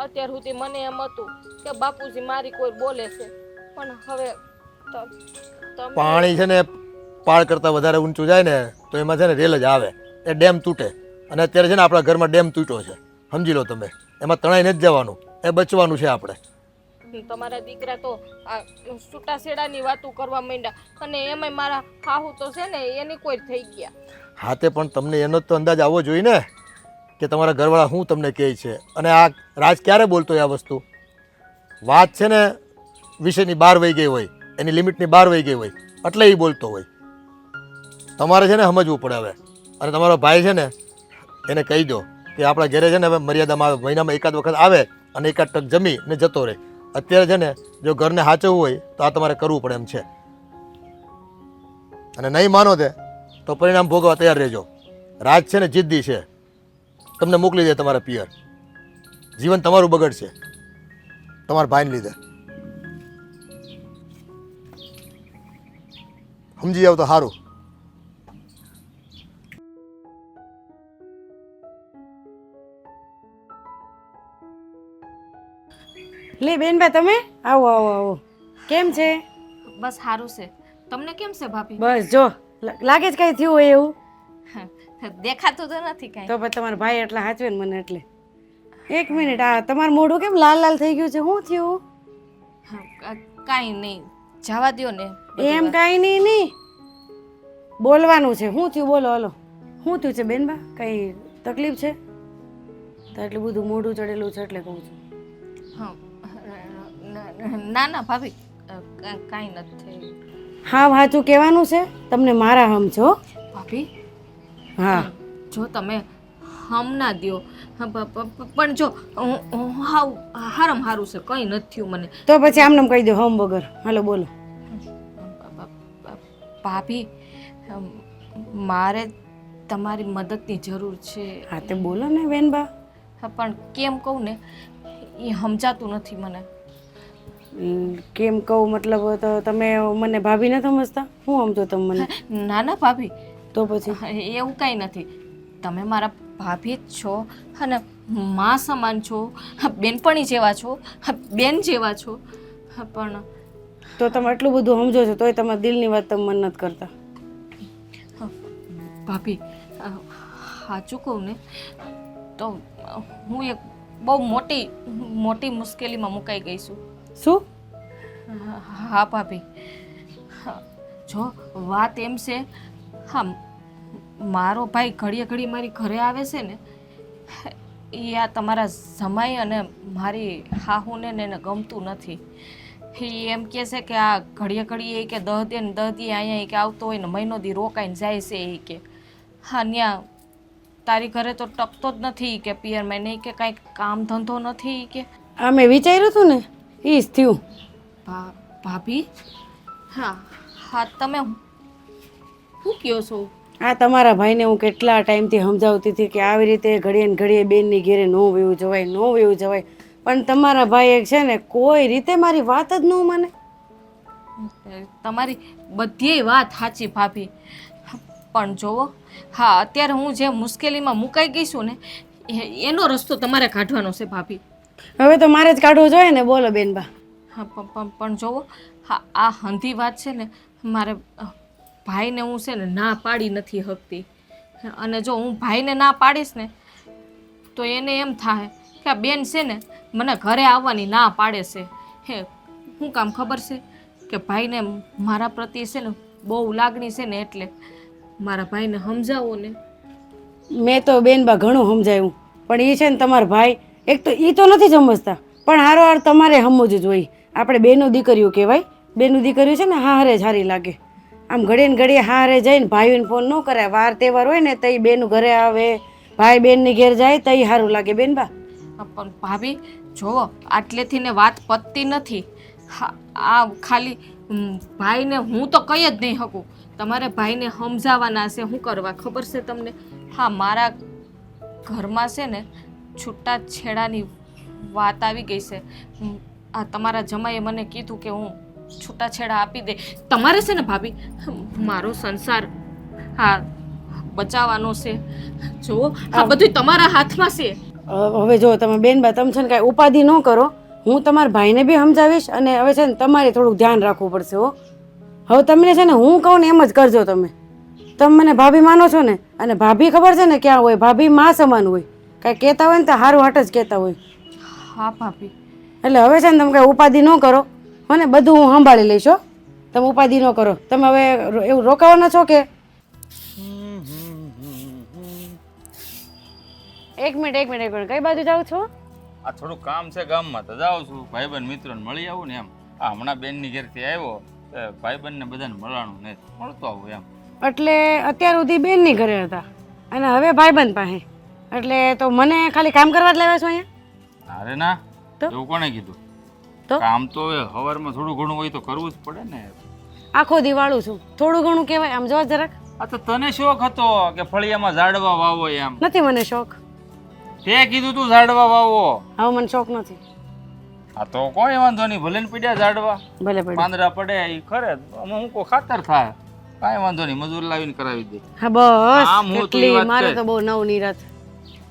અત્યાર સુધી મને એમ હતું કે બાપુજી મારી કોઈ બોલે છે, પણ હવે તમે પાણી છે ને પાળ કરતાં વધારે ઊંચું જાય ને તો એમાં છે ને રેલ જ આવે, એ ડેમ તૂટે. અને અત્યારે છે ને આપણા ઘરમાં ડેમ તૂટ્યો છે, સમજી લો તમે. એમાં તણાઈ નથી જવાનું, એ બચવાનું છે આપણે. તમારા દીકરા તો આ છૂટા છેડાની વાતો કરવા માંડ્યા, અને એમાંય મારા હાહુ તો છે ને એની કોઈ થઈ ગયા. હા તે પણ તમને એનો જ તો અંદાજ આવવો જોઈએ ને કે તમારા ઘરવાળા શું તમને કહે છે. અને આ રાજ ક્યારે બોલતો હોય આ વસ્તુ? વાત છે ને વિષયની બહાર વહી ગઈ હોય, એની લિમિટની બહાર વહી ગઈ હોય એટલે એ બોલતો હોય. તમારે છે ને સમજવું પડે હવે. અને તમારો ભાઈ છે ને એને કહી દો કે આપણા ઘરે છે ને હવે મર્યાદામાં આવે, મહિનામાં એકાદ વખત આવે અને એકાદ ટક જમી ને જતો રહે. અત્યારે છે ને જો ઘરને સાચવવું હોય તો આ તમારે કરવું પડે એમ છે. અને નહીં માનો તે તો પરિણામ ભોગવવા તૈયાર રહેજો. રાજ છે ને જિદ્દી છે, તમને મોકલી દે તમારા પિયર. જીવન તમારું બગડશે તમારા ભાઈને લીધે. સમજી જાવ તો સારું. લે બેનબા તમે આવો આવો આવો. કેમ છે? બસ સારું છે. તમને કેમ છે ભાભી? બસ જો લાગે જ કઈ થયું હોય એવું. દેખાતું તો નથી કાંઈ. તો પછી તમારા ભાઈ એટલા સાચવે ને મને એટલે. એક મિનિટ, આ તમારું મોઢું કેમ લાલ લાલ થઈ ગયું છે? શું થયું? કાંઈ નહીં, જવા દ્યો ને. એમ કાંઈ નહીં બોલવાનું છે. શું થયું બોલો? હલો, શું થયું છે બેનબા? કઈ તકલીફ છે? તો એટલું બધું મોઢું ચડેલું છે એટલે કહું છું. ના ના ભાભી, કાંઈ નથી. હા સાચું કહેવાનું છે તમને મારા હમ છો ભાભી. હા જો તમે હમ ના દ્યો, પણ જો હાવ હારમ હારું છે, કંઈ નથી થયું મને. તો પછી આમને કહી દો હમ વગર. હાલો બોલો. ભાભી, મારે તમારી મદદની જરૂર છે. હા તે બોલો ને બેનબા. પણ કેમ કહું ને એ સમજાતું નથી મને. કેમ કહું મતલબ? તો તમે મને ભાભી ન સમજતા? શું સમજો તમે મને? ના ના ભાભી, તો પછી એવું કાંઈ નથી. તમે મારા ભાભી જ છો અને મા સમાન છો, બેનપણી જેવા છો, બેન જેવા છો. પણ તો તમે એટલું બધું સમજો છો તોય તમારા દિલની વાત તમે મન નથી કરતા. ભાભી સાચું કહું ને તો હું એક બહુ મોટી મુશ્કેલીમાં મુકાઈ ગઈ છું. શું? હા ભાભી, જો વાત એમ છે, હા મારો ભાઈ ઘડીએ ઘડી મારી ઘરે આવે છે ને એ આ તમારા જમાઈ અને મારી હાહુને ને એને ગમતું નથી. એ એમ કહે છે કે આ ઘડીએ ઘડી એ કે 10 દી અહીંયા કે આવતો હોય ને મહિનો દી રોકાઈને જાય છે એ કે. હા ત્યાં તારી ઘરે તો ટકતો જ નથી કે પિયરમાં, નહીં કે કાંઈક કામ ધંધો નથી કે. આ મેં વિચાર્યું હતું ને એ જ થયું. ભાભી, હા હા તમે શું કહો છો? આ તમારા ભાઈને હું કેટલા ટાઈમથી સમજાવતી હતી કે આવી રીતે ઘડીએ ને ઘડીએ બેનની ઘેરે ન વયું જવાય, પણ તમારા ભાઈ એક છે ને કોઈ રીતે મારી વાત જ ન માને. તમારી બધી વાત સાચી ભાભી, પણ જોવો, હા અત્યારે હું જે મુશ્કેલીમાં મુકાઈ ગઈ છું ને એનો રસ્તો તમારે કાઢવાનો છે ભાભી. હવે તો મારે જ કાઢવો જોઈએ ને. બોલો બેનબા. હા પણ જોવો, હા આ હંધી વાત છે ને મારે ભાઈને હું છે ને ના પાડી નથી શકતી. અને જો હું ભાઈને ના પાડીશ ને તો એને એમ થાય કે આ બેન છે ને મને ઘરે આવવાની ના પાડે છે. હે શું કામ ખબર છે કે ભાઈને મારા પ્રત્યે છે ને બહુ લાગણી છે ને એટલે મારા ભાઈને સમજાવો ને. મેં તો બેનબા ઘણું સમજાયું પણ એ છે ને તમારા ભાઈ એક તો એ તો નથી સમજતા પણ હારો તમારે સમજવું જોઈએ. આપણે બેનો દીકરીઓ કહેવાય, બેનું દીકરીઓ છે ને હારે સારી લાગે. આમ ઘડીએ ને ઘડીએ હારે જઈને ભાઈઓને ફોન ન કરાય. વાર તહેવાર હોય ને તઈ બેનું ઘરે આવે, ભાઈ બેનની ઘેર જાય તઈ સારું લાગે બેનબા. પણ ભાભી જુઓ આટલેથી ને વાત પતતી નથી. આ ખાલી ભાઈને હું તો કહી જ નહીં શકું. તમારે ભાઈને સમજાવવાના છે. શું કરવા ખબર છે તમને? હા, મારા ઘરમાં છે ને છૂટા છેડાની વાત આવી ગઈ છે. આ તમારા જમાઈએ મને કીધું કે હું છૂટાછેડા આપી દે. તમારે છે ને ભાભી મારો સંસાર હા બચાવવાનો છે. જુઓ આ બધું તમારા હાથમાં છે. હવે જો તમે બેનબા તમે છે ને કાંઈ ઉપાધિ ન કરો. હું તમારા ભાઈને બી સમજાવીશ અને હવે છે ને તમારે થોડુંક ધ્યાન રાખવું પડશે હો. હવે તમને છે ને હું કહું ને એમ જ કરજો. તમે મને ભાભી માનો છો ને અને ભાભી ખબર છે ને ક્યાં હોય, ભાભી માં સમાન હોય. કાંઈ કહેતા હોય ને તો સારું હાટ જ કહેતા હોય. હા ભાભી. એટલે હવે છે ને તમે કાંઈ ઉપાધિ ન કરો અને બધું હું સંભાળી લઈશ હો. તમે ઉપાધિ ન કરો. તમે હવે એવું રોકાવાના છો કે? એક મિનિટ કઈ બાજુ જાવ છો? આ થોડું કામ છે ગામમાં તો જાઉં છું. ભાઈબંધ મિત્રોને મળી આવું ને એમ. આ હમણાં બેનની ઘેરથી આવ્યો ભાઈબંધને બધાને મળવાનું ને મળતો આવું એમ. એટલે અત્યાર સુધી બેનની ઘરે હતા અને હવે ભાઈબંધ પાસે. એટલે તો મને ખાલી કામ કરવા જ લાવ્યા છો અહીંયા? અરે ના, તો? એવું કોણે કીધું? તો? કામ તો હવે સવારમાં થોડું ઘણું હોય તો કરવું જ પડે ને. આખો દિવાળું છું, થોડું ઘણું કહેવાય. આમ જોવા જરાક. આ તો તને શોખ હતો કે ફળિયામાં ઝાડવા વાવો એમ. નથી મને શોખ. તે કીધું તું ઝાડવા વાવો. હવે મને શોખ નથી. આ તો કોઈ વાંધો નહીં, ભલે ને પીડ્યા ઝાડવા ભલે પડે. પાંદડા પડે એ ખરે હું કો ખાતર થાય, કાંઈ વાંધો નહીં, મજૂર લાવીને કરાવી દે. હા બસ આમ હું તું એટલી વાત મારે કર. તો બહુ નવ નિરાત.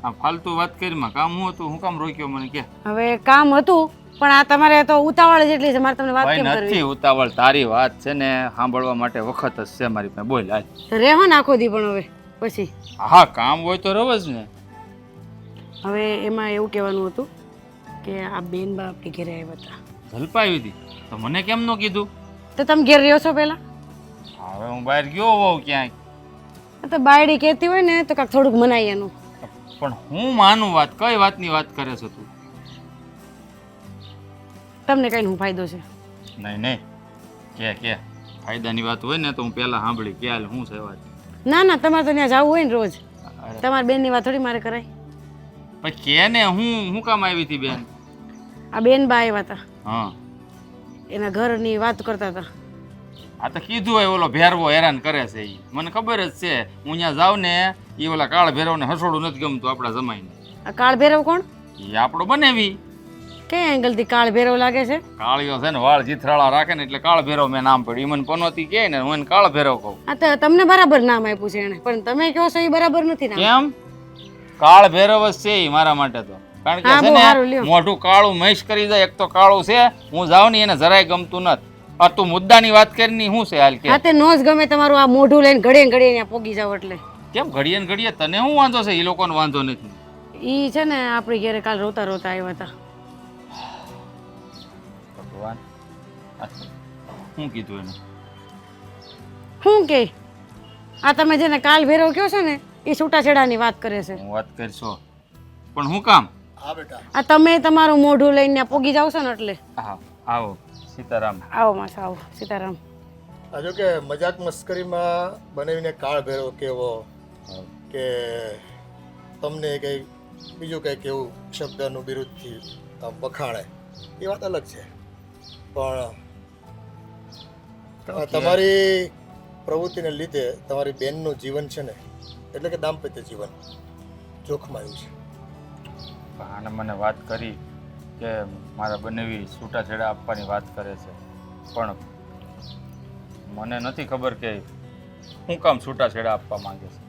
આ ફાલતુ વાત કરીમાં કામ હું હતું, હું કામ રોક્યો મને કે? હવે કામ હતું પણ આ તમારે તો ઉતાવળ જ એટલી છે. મારે તમને વાત ભાઈ કેમ કરવી? નથી ઉતાવળ, તારી વાત છે ને સાંભળવા માટે વખત જ છે મારી પાસે. બોલ આજ. તો રહેવો ને આખો દી પણ હવે પછી. હા કામ હોય તો રવ જ ને. હવે એમાં એવું કહેવાનું હતું કે આ બેન બા આપણી ઘરે આવ્યા હતા. ઝલપાવી હતી તો મને કેમ ન કીધું? તો તમે ઘેર રહ્યો છો પહેલા? હવે હું બહાર ગયો હોઉં ક્યાંય. તો બાયડી કહેતી હોય ને તો કાંઈક થોડુંક મનાય એનું. પણ હું માનું વાત, કઈ વાતની વાત કરે છે તું? તમને કઈ હું ફાયદો છે? નહીં નહીં, કે ફાયદાની વાત હોય ને તો હું પહેલા સાંભળી કે હાલ શું છે વાત. ના ના, તમારે તો ત્યાં જવું હોય ને રોજ. અરે તમારી બેનની વાત થોડી મારે કરાય. પણ કે ને હું કામ આવી હતી બેન? આ બેન બા આવ્યા હતા, હા એના ઘરની વાત કરતા હતા. આ તો કીધું હોય ઓલો ભેરવો હેરાન કરે છે ઈ. મને ખબર જ છે, હું ત્યાં જાઉં ને એ ઓલા કાળ ભેરવને હસોડું નથી ગમતું આપણા જમાઈને. આ કાળ ભૈરવ કોણ? એ આપણો બનેવી. કઈ એંગલથી કાળ ભૈરવ લાગે છે? કાળિયો છે ને વાળ જીથરાળા રાખે ને એટલે કાળ ભેરવ મેં નામ પડ્યું. ઈ મને પનોતી કહે ને હું એને કાળ ભેરવ કહું. આ તો તમને બરાબર નામ આપ્યું છે એને, પણ તમે કહો છો એ બરાબર નથી નામ. કેમ? કાળ ભેરવ જ છે ઈ મારા માટે તો. કારણ કે હા, છે બહુ સારું ને લ્યો. મોઢું કાળું મહેશ કરી જાય. એક તો કાળું છે, હું જાઉં ને એને જરાય ગમતું નથી. આ તું મુદ્દાની વાત કરીને શું છે હાલ કે? હા તે નો જ ગમે તમારું આ મોઢું લઈને ઘડીએ ને ઘડીએ ત્યાં પોગી જાવ એટલે. કેમ ઘડીએ ને ઘડીએ તને શું વાંધો છે? એ લોકોને વાંધો નથી. ઈ છે ને આપણી ઘરે કાલ રોતા રોતા આવ્યા હતા. ભગવાન, શું કીધું એને? શું કે આ તમે જેને કાલ ભૈરવ કહો છો ને એ છૂટાછેડાની વાત કરે છે. હું વાત કરશો પણ હું કામ? હા બેટા, આ તમે તમારું મોઢું લઈને ત્યાં પોગી જાવ છો ને એટલે. હા આવો સીતારામ. આવો માસા આવો. સીતારામ. આ જો કે મજાક મસ્કરીમાં બનાવીને કાળ ભેરવ કેવો કે તમને કંઈ બીજું કંઈક એવું શબ્દનું વિરુદ્ધથી આમ વખાણે એ વાત અલગ છે. પણ આ તમારી પ્રવૃત્તિને લીધે તમારી બેનનું જીવન છે ને, એટલે કે દાંપત્ય જીવન જોખમાં આવ્યું છે. આને મને વાત કરી કે મારા બનેવી છૂટાછેડા આપવાની વાત કરે છે, પણ મને નથી ખબર કે શું કામ છૂટાછેડા આપવા માંગે છે.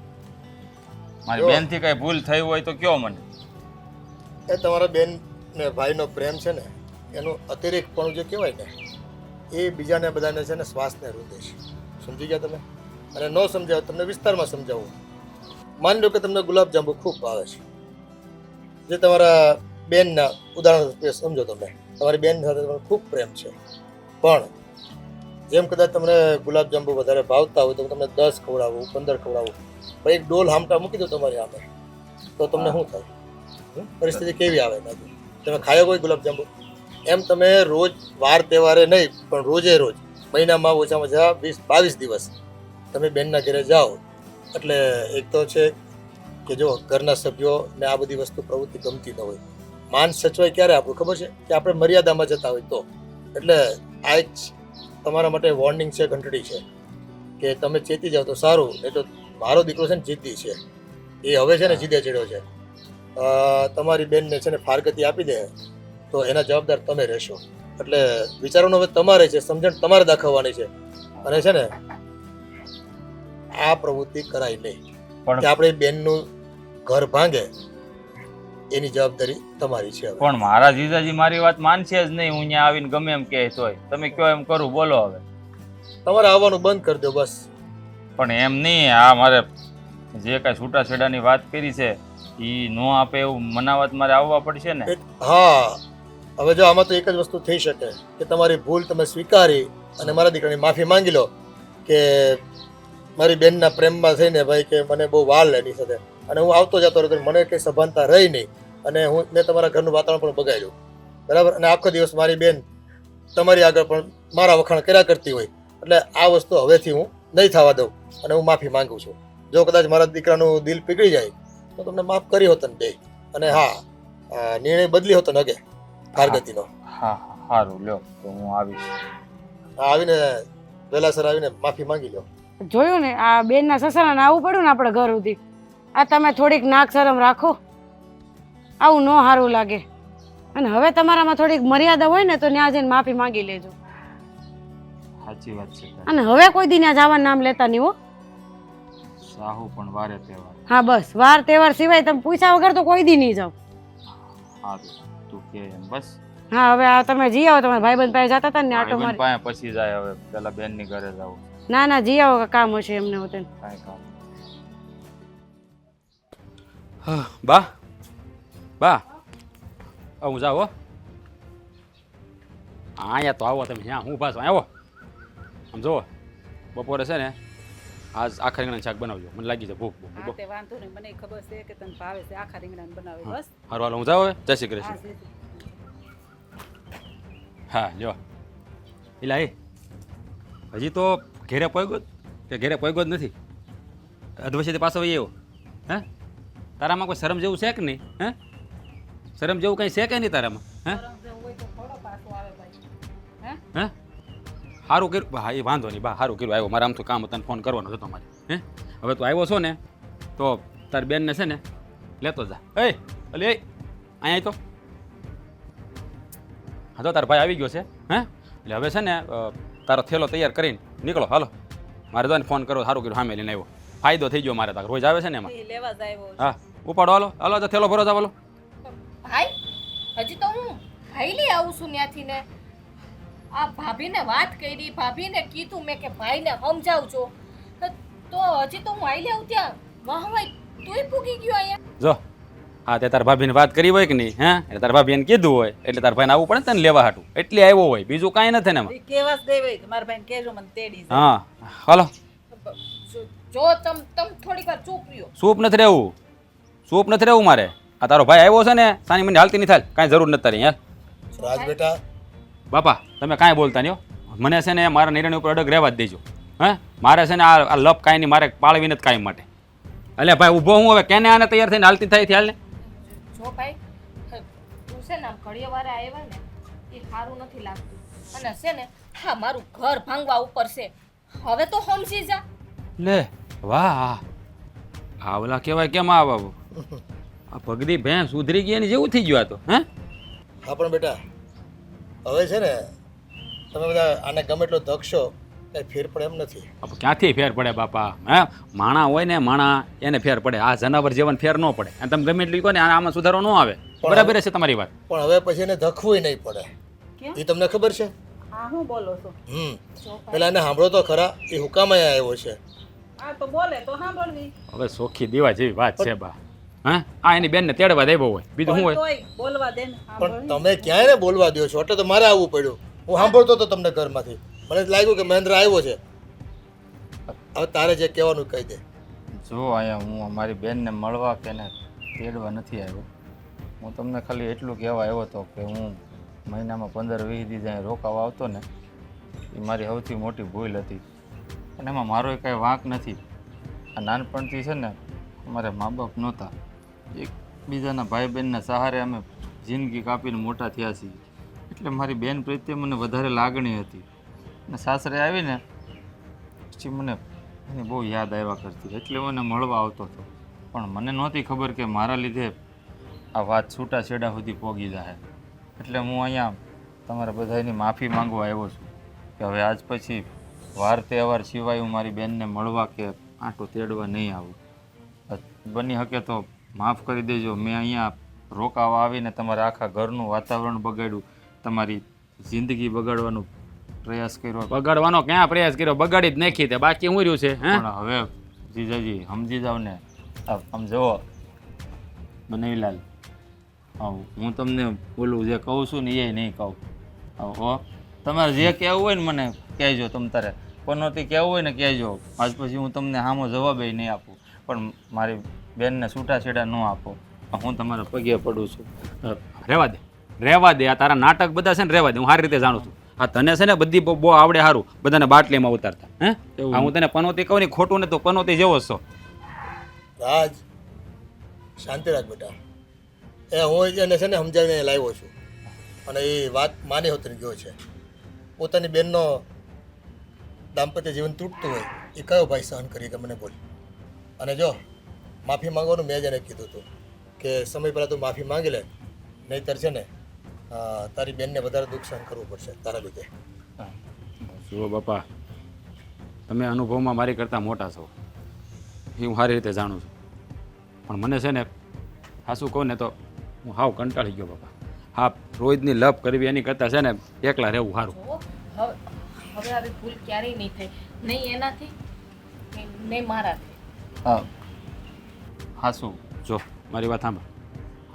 મારી જો. બેનથી કઈ ભૂલ થઈ હોય તો કયો મને. એ તમારા બેન ને ભાઈનો પ્રેમ છે ને એનું અતિરેકપણું જે કહેવાય ને એ બીજાને બધાને છે ને શ્વાસને રૂંધે છે. સમજી ગયા તમે? અને ન સમજાવ તમને વિસ્તારમાં સમજાવું. માની લો કે તમને ગુલાબજાંબુ ખૂબ ભાવે છે, જે તમારા બેનના ઉદાહરણ રૂપે સમજો તમે, તમારી બેન સાથે તમને ખૂબ પ્રેમ છે, પણ જેમ કદાચ તમને ગુલાબજાંબુ વધારે ભાવતા હોય તો હું તમને 10 ખવડાવું, 15 ખવડાવું, પણ એક ડોલ હામટા મૂકી દો તમારી સામે તો તમને શું થાય? પરિસ્થિતિ કેવી આવે દાદી? તમે ખાયો કોઈ ગુલાબજાંબુ? એમ તમે રોજ વાર તહેવારે નહીં પણ રોજે રોજ મહિનામાં ઓછામાં ઓછા 20-22 દિવસ તમે બેનના ઘરે જાઓ એટલે એક તો છે કે જો ઘરના સભ્યોને આ બધી વસ્તુ પ્રવૃત્તિ ગમતી ન હોય. માન સચવાય ક્યારે આપણું ખબર છે કે આપણે મર્યાદામાં જતા હોય તો. એટલે આ એક તમારા માટે વોર્નિંગ છે, ઘંટડી છે કે તમે ચેતી જાઓ તો સારું, નહીં તો મારો દીકરો છે ને જીદ્દી છે, એ હવે છે ને જીદે ચડ્યો છે. તમારી બેનને છે ને ફારગતી આપી દે તો એના જવાબદાર તમે રહેશો. એટલે વિચારવાનું હવે તમારે છે, સમજણ તમારે દાખવવાની છે. અને છે ને આ પ્રવૃત્તિ કરાય નહીં કે આપણે બેનનું ઘર ભાંગે એની જવાબદારી તમારી છે. પણ મારા જીજાજી મારી વાત માનશે જ નહીં. હું અહીંયા આવીને ગમે એમ કહે તોય તમે કયો એમ કરું, બોલો હવે. તમારે આવવાનું બંધ કરી દો બસ. પણ એમ નહીં, આ મારે જે કાંઈ છૂટાછેડાની વાત કરી છે એ ન આપે એવું મનાવત મારે આવવા પડશે ને. હા, હવે જો આમાં તો એક જ વસ્તુ થઈ શકે કે તમારી ભૂલ તમે સ્વીકારી અને મારા દીકરાની માફી માંગી લો કે મારી બેનના પ્રેમમાં થઈને ભાઈ કે મને બહુ વાર લે એની સાથે અને હું આવતો જતો રહ્યો, મને કંઈ સભાનતા રહી નહીં અને મેં તમારા ઘરનું વાતાવરણ પણ બગાડ્યું, બરાબર. અને આખો દિવસ મારી બેન તમારી આગળ પણ મારા વખાણ કર્યા કરતી હોય. એટલે આ વસ્તુ હવેથી હું નહીં થવા દઉં અને હું માફી માંગુ છું. જો કદાચ મારા દીકરાનું દિલ પીગળી જાય તો તમને માફ કરી હોત ને બે. અને હા, નિર્ણય બદલી હોતો નગે ફારગતીનો. હા સારું, લ્યો તો હું આવીશ. આવીને વહેલાસર આવીને માફી માંગી લો. જોયું ને, આ બેનના સસરાને આવવું પડ્યું ને આપણે ઘર સુધી. આ તમે થોડીક નાક શરમ રાખો, આવું ન સારું લાગે. અને હવે તમારામાં થોડીક મર્યાદા હોય ને તો ત્યાં જઈને માફી માંગી લેજો. સાચી વાત છે. અને હવે કોઈ દી ત્યાં જવાનું નામ લેતા નહીં હો. સાહુ પણ વારે તહેવાર. હા બસ, વાર તહેવાર સિવાય તમે પૂછ્યા વગર તો કોઈ દી નહીં જાઓ. સારું, તું કે એમ બસ. હા, હવે આ તમે જી આવો, તમારા ભાઈબંધ પાસે જતા હતા ને આટો મારી. પાસે પછી જાય, હવે પેલા બેનની ઘરે જાવ. ના ના, જી આવો, કામ હશે એમને હોતે. કાંઈ કામ. બા બા હું જાઉં હો. અહીંયા તો આવો તમે, ત્યાં હું પાછો આવો. આમ જુઓ, બપોરે છે ને આજ આખા રીંગણાનું શાક બનાવજો, મને લાગી છે ભૂખ. હા તે વાંધો નહીં, મને ખબર છે કે તને ભાવે છે આખા રીંગણાનું બનાવે. બસ હારું હાલો, હું જાઉં હવે. જય શ્રી કૃષ્ણ. હા જો એલા, એ હજી તો ઘેરે પહોંચ્યો કે ઘેરે પહોંચ્યો જ નથી? અધવશેથી પાછો આવ્યો. હે, તારામાં કોઈ શરમ જેવું છે કે નહીં? હે, શરમ જેવું કંઈ છે કે નહીં તારામાં? હે હે, સારું કર્યું. હા, એ વાંધો નહીં બા, સારું કર્યું આવ્યો. મારે આમ તો કામ તને ફોન કરવાનો હતો મારે. હે, હવે તું આવ્યો છો ને તો તારી બેનને છે ને લેતો જા. એ અલે અહીંયા તો હા, તો તારો ભાઈ આવી ગયો છે. હે, એટલે હવે છે ને તારો થેલો તૈયાર કરીને નીકળો. હાલો, મારે તો ફોન કરો. સારું કર્યું, સામે લઈને આવ્યો. ફાયદો થઈ ગયો મારે. તાર રોજ આવે છે ને એમાં. લેવા જાય. હા, ઉપાડો. હાલો હાલો, તો થેલો ભરો જાવ. હાલો ભાઈ, હજી તો હું ભાઈલી આવું છું ત્યાંથી ને. આ ભાભીને વાત કરી, ભાભીને કીધું મેં કે ભાઈને સમજાવજો, તો હજી તો હું આઈ આવું ત્યાં વાહવાય તોય પૂગી ગયો અહીંયા. જો, હા, તે તાર ભાભીને વાત કરી હોય કે નહીં? હે, એટલે તાર ભાભી એને કીધું હોય એટલે તાર ભાઈને આવવું પડે ને તને લેવા હાટું, એટલે આવ્યો હોય. બીજું કાંઈ નથી ને એમાં. કેવા જ ગઈ હોય કે મારા ભાઈને કહેજો મને તેડી જાય. હા હાલો. જો તમ થોડીક વાર ચૂપ રહ્યો. સૂપ નથી રહેવું, સૂપ નથી રહેવું મારે. આ તારો ભાઈ આવ્યો છે ને, સાની મને હાલતી નહીં થાય, કાંઈ જરૂર નથી તારી. યાર રાજ બેટા, બાપા તમે કાંઈ બોલતા નહીં હો. મને છે ને મારા નિર્ણય ઉપર અડગ રહેવા જ દેજો. હે, મારે છે ને આ લપ કાંઈ નહીં, મારે પાળવી નથી કાંઈ માટે. એટલે ભાઈ ઊભો હું હવે કેને આને તૈયાર થઈને હાલતી થાય હાલ ને. જો ભાઈ, તું છે ને આમ ઘડીએ વારે આવ્યા ને એ સારું નથી લાગતું. અને છે ને હા, મારું ઘર ભાંગવા ઉપર છે. હવે તો સમજી જા. લે વાહ, આ ઓલા કહેવાય કેમ આ પગડી ભેંસ સુધરી ગઈ એની જેવું થઈ ગયું આ તો. હે, હા પણ બેટા હવે છે ને તમે બધા આને ગમે એટલો ધકશો કંઈ ફેર પડે એમ નથી. ક્યાંથી ફેર પડે બાપા? હે, માણા હોય ને માણા એને ફેર પડે. આ જનાવર જેવાને ફેર ન પડે. અને તમે ગમે એટલું કહો ને આમાં સુધારો ન આવે. બરાબર છે તમારી વાત. પણ હવે પછી એને ધખવું નહીં પડે. કેમ? એ તમને ખબર છે? હા, હું બોલો છો? પેલા એને સાંભળો તો ખરા, એ હુકામ અહીંયા આવ્યો છે. આ તો બોલે તો સાંભળવી. હવે સોખી દેવા જેવી વાત છે બા. હા આ એની બેનને તેડવા દેવો હોય બીજું શું હોય તોય બોલવા દે ને પણ તમે ક્યાંય ને બોલવા દો છો એટલે તો મારે આવવું પડ્યું. હું સાંભળતો હતો તમને ઘરમાંથી, મને જ લાગ્યું કે મહેન્દ્ર આવ્યો છે. હવે તારે જે કહેવાનું કહી દે. જો અહીંયા હું અમારી બેનને મળવા કે ને તેડવા નથી આવ્યો. હું તમને ખાલી એટલું કહેવા આવ્યો હતો કે હું મહિનામાં 15-20 દી જાય રોકાવા આવતો ને એ મારી સૌથી મોટી ભૂલ હતી. અને એમાં મારો કાંઈ વાંક નથી. આ નાનપણથી છે ને અમારે મા બાપ નહોતા, એકબીજાના ભાઈ બહેનના સહારે અમે જિંદગી કાપીને મોટા થયા છીએ. એટલે મારી બેન પ્રત્યે મને વધારે લાગણી હતી. અને સાસરે આવીને પછી મને એની બહુ યાદ આવ્યા કરતી, એટલે હું એને મળવા આવતો હતો. પણ મને નહોતી ખબર કે મારા લીધે આ વાત છૂટાછેડા સુધી પોગી જાય. એટલે હું અહીંયા તમારા બધાની માફી માંગવા આવ્યો છું કે હવે આજ પછી વાર તહેવાર સિવાય હું મારી બેનને મળવા કે આંટો તેડવા નહીં આવું. બની શકે તો માફ કરી દેજો. મેં અહીંયા રોકાવા આવીને તમારા આખા ઘરનું વાતાવરણ બગાડ્યું, તમારી જિંદગી બગાડવાનો પ્રયાસ કર્યો. બગાડવાનો ક્યાં પ્રયાસ કર્યો? બગાડી જ નાખી તે, બાકી શું રહ્યું છે? હે પણ હવે જીજાજી સમજી જાવ ને. આમ જુઓ બનાવીલાલ, હું તમને બોલું જે કહું છું ને એ નહીં કહું. હો તમારે જે કહેવું હોય ને મને કહેજો. તમ તારે પનોતી કહેવું હોય ને કહેજો. આજ પછી હું તમને સામો જવાબ નહીં આપું, પણ મારી બેનને છૂટાછેડા ન આપો. હું તમારા પગે પડું છું. રહેવા દે, રહેવા દે. આ તારા નાટક બધા છે ને રહેવા દે. હું સારી રીતે જાણું છું. આ તને છે ને બધી બહુ આવડે સારું, બધાને બાટલીમાં ઉતારતા. હે આ હું તને પનોતી કહું ને ખોટું ને તો પનોતી જેવો જ છો. રાજ, શાંતિ રાખ બેટા. હું એને છે ને સમજાવીને લાવ્યો છું અને એ વાત માની હોતી ગયો છે. પોતાની બેનનો દાંપત્ય જીવન તૂટતું હોય એ કયો ભાઈ સહન કરી કે મને બોલ. અને જો માફી માંગવાનું મેં જ એને કીધું હતું કે સમય પહેલાં તું માફી માંગી લે, નહીંતર છે ને તારી બેનને વધારે દુઃખ સહન કરવું પડશે તારા લીધે. જુઓ બાપા, તમે અનુભવમાં મારી કરતાં મોટા છો એ હું સારી રીતે જાણું છું. પણ મને છે ને હાસું કહું ને તો હું હાવ કંટાળી ગયો બાપા. હા, રોજની લપ કરવી એની કરતાં છે ને એકલા રહેવું સારું. જો હવે આવી ભૂલ ક્યારેય નહીં થાય, નહીં એનાથી નહીં મારાથી. હા હા શું જો મારી વાત સાંભળ,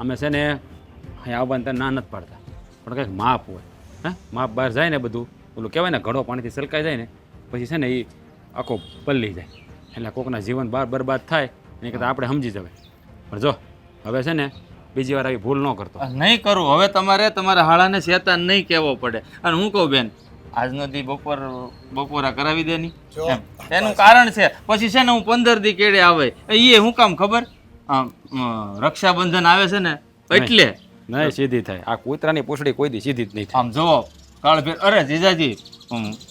અમે છે ને અહીંયા આવવાનું તને ના નથી પાડતા, પણ કંઈક માપ હોય. હે માપ બહાર જાય ને બધું પેલું કહેવાય ને ઘડો પાણીથી સલકાઈ જાય ને પછી છે ને એ આખો પલ્લી જાય. એટલે કોકના જીવન બહાર બરબાદ થાય એની કરતાં આપણે સમજી જવાય. પણ જો હવે છે ને બીજી વાર આવી ભૂલ ન કરતો. નહીં કરું. હવે તમારે તમારા હાળાને શેતાન નહીં કહેવો પડે. અને હું કહું બેન, આજનો દી બપોરા કરાવી દે ની. એનું કારણ છે પછી છે ને હું 15 દી કેડે આવે એ હું કામ ખબર, રક્ષાબંધન આવે છે ને એટલે નહીં સીધી થાય. આ કૂતરાની પૂંછડી કોઈ દી સીધી જ નહીં થાય. આમ જુઓ કાળભેર. અરે જીજાજી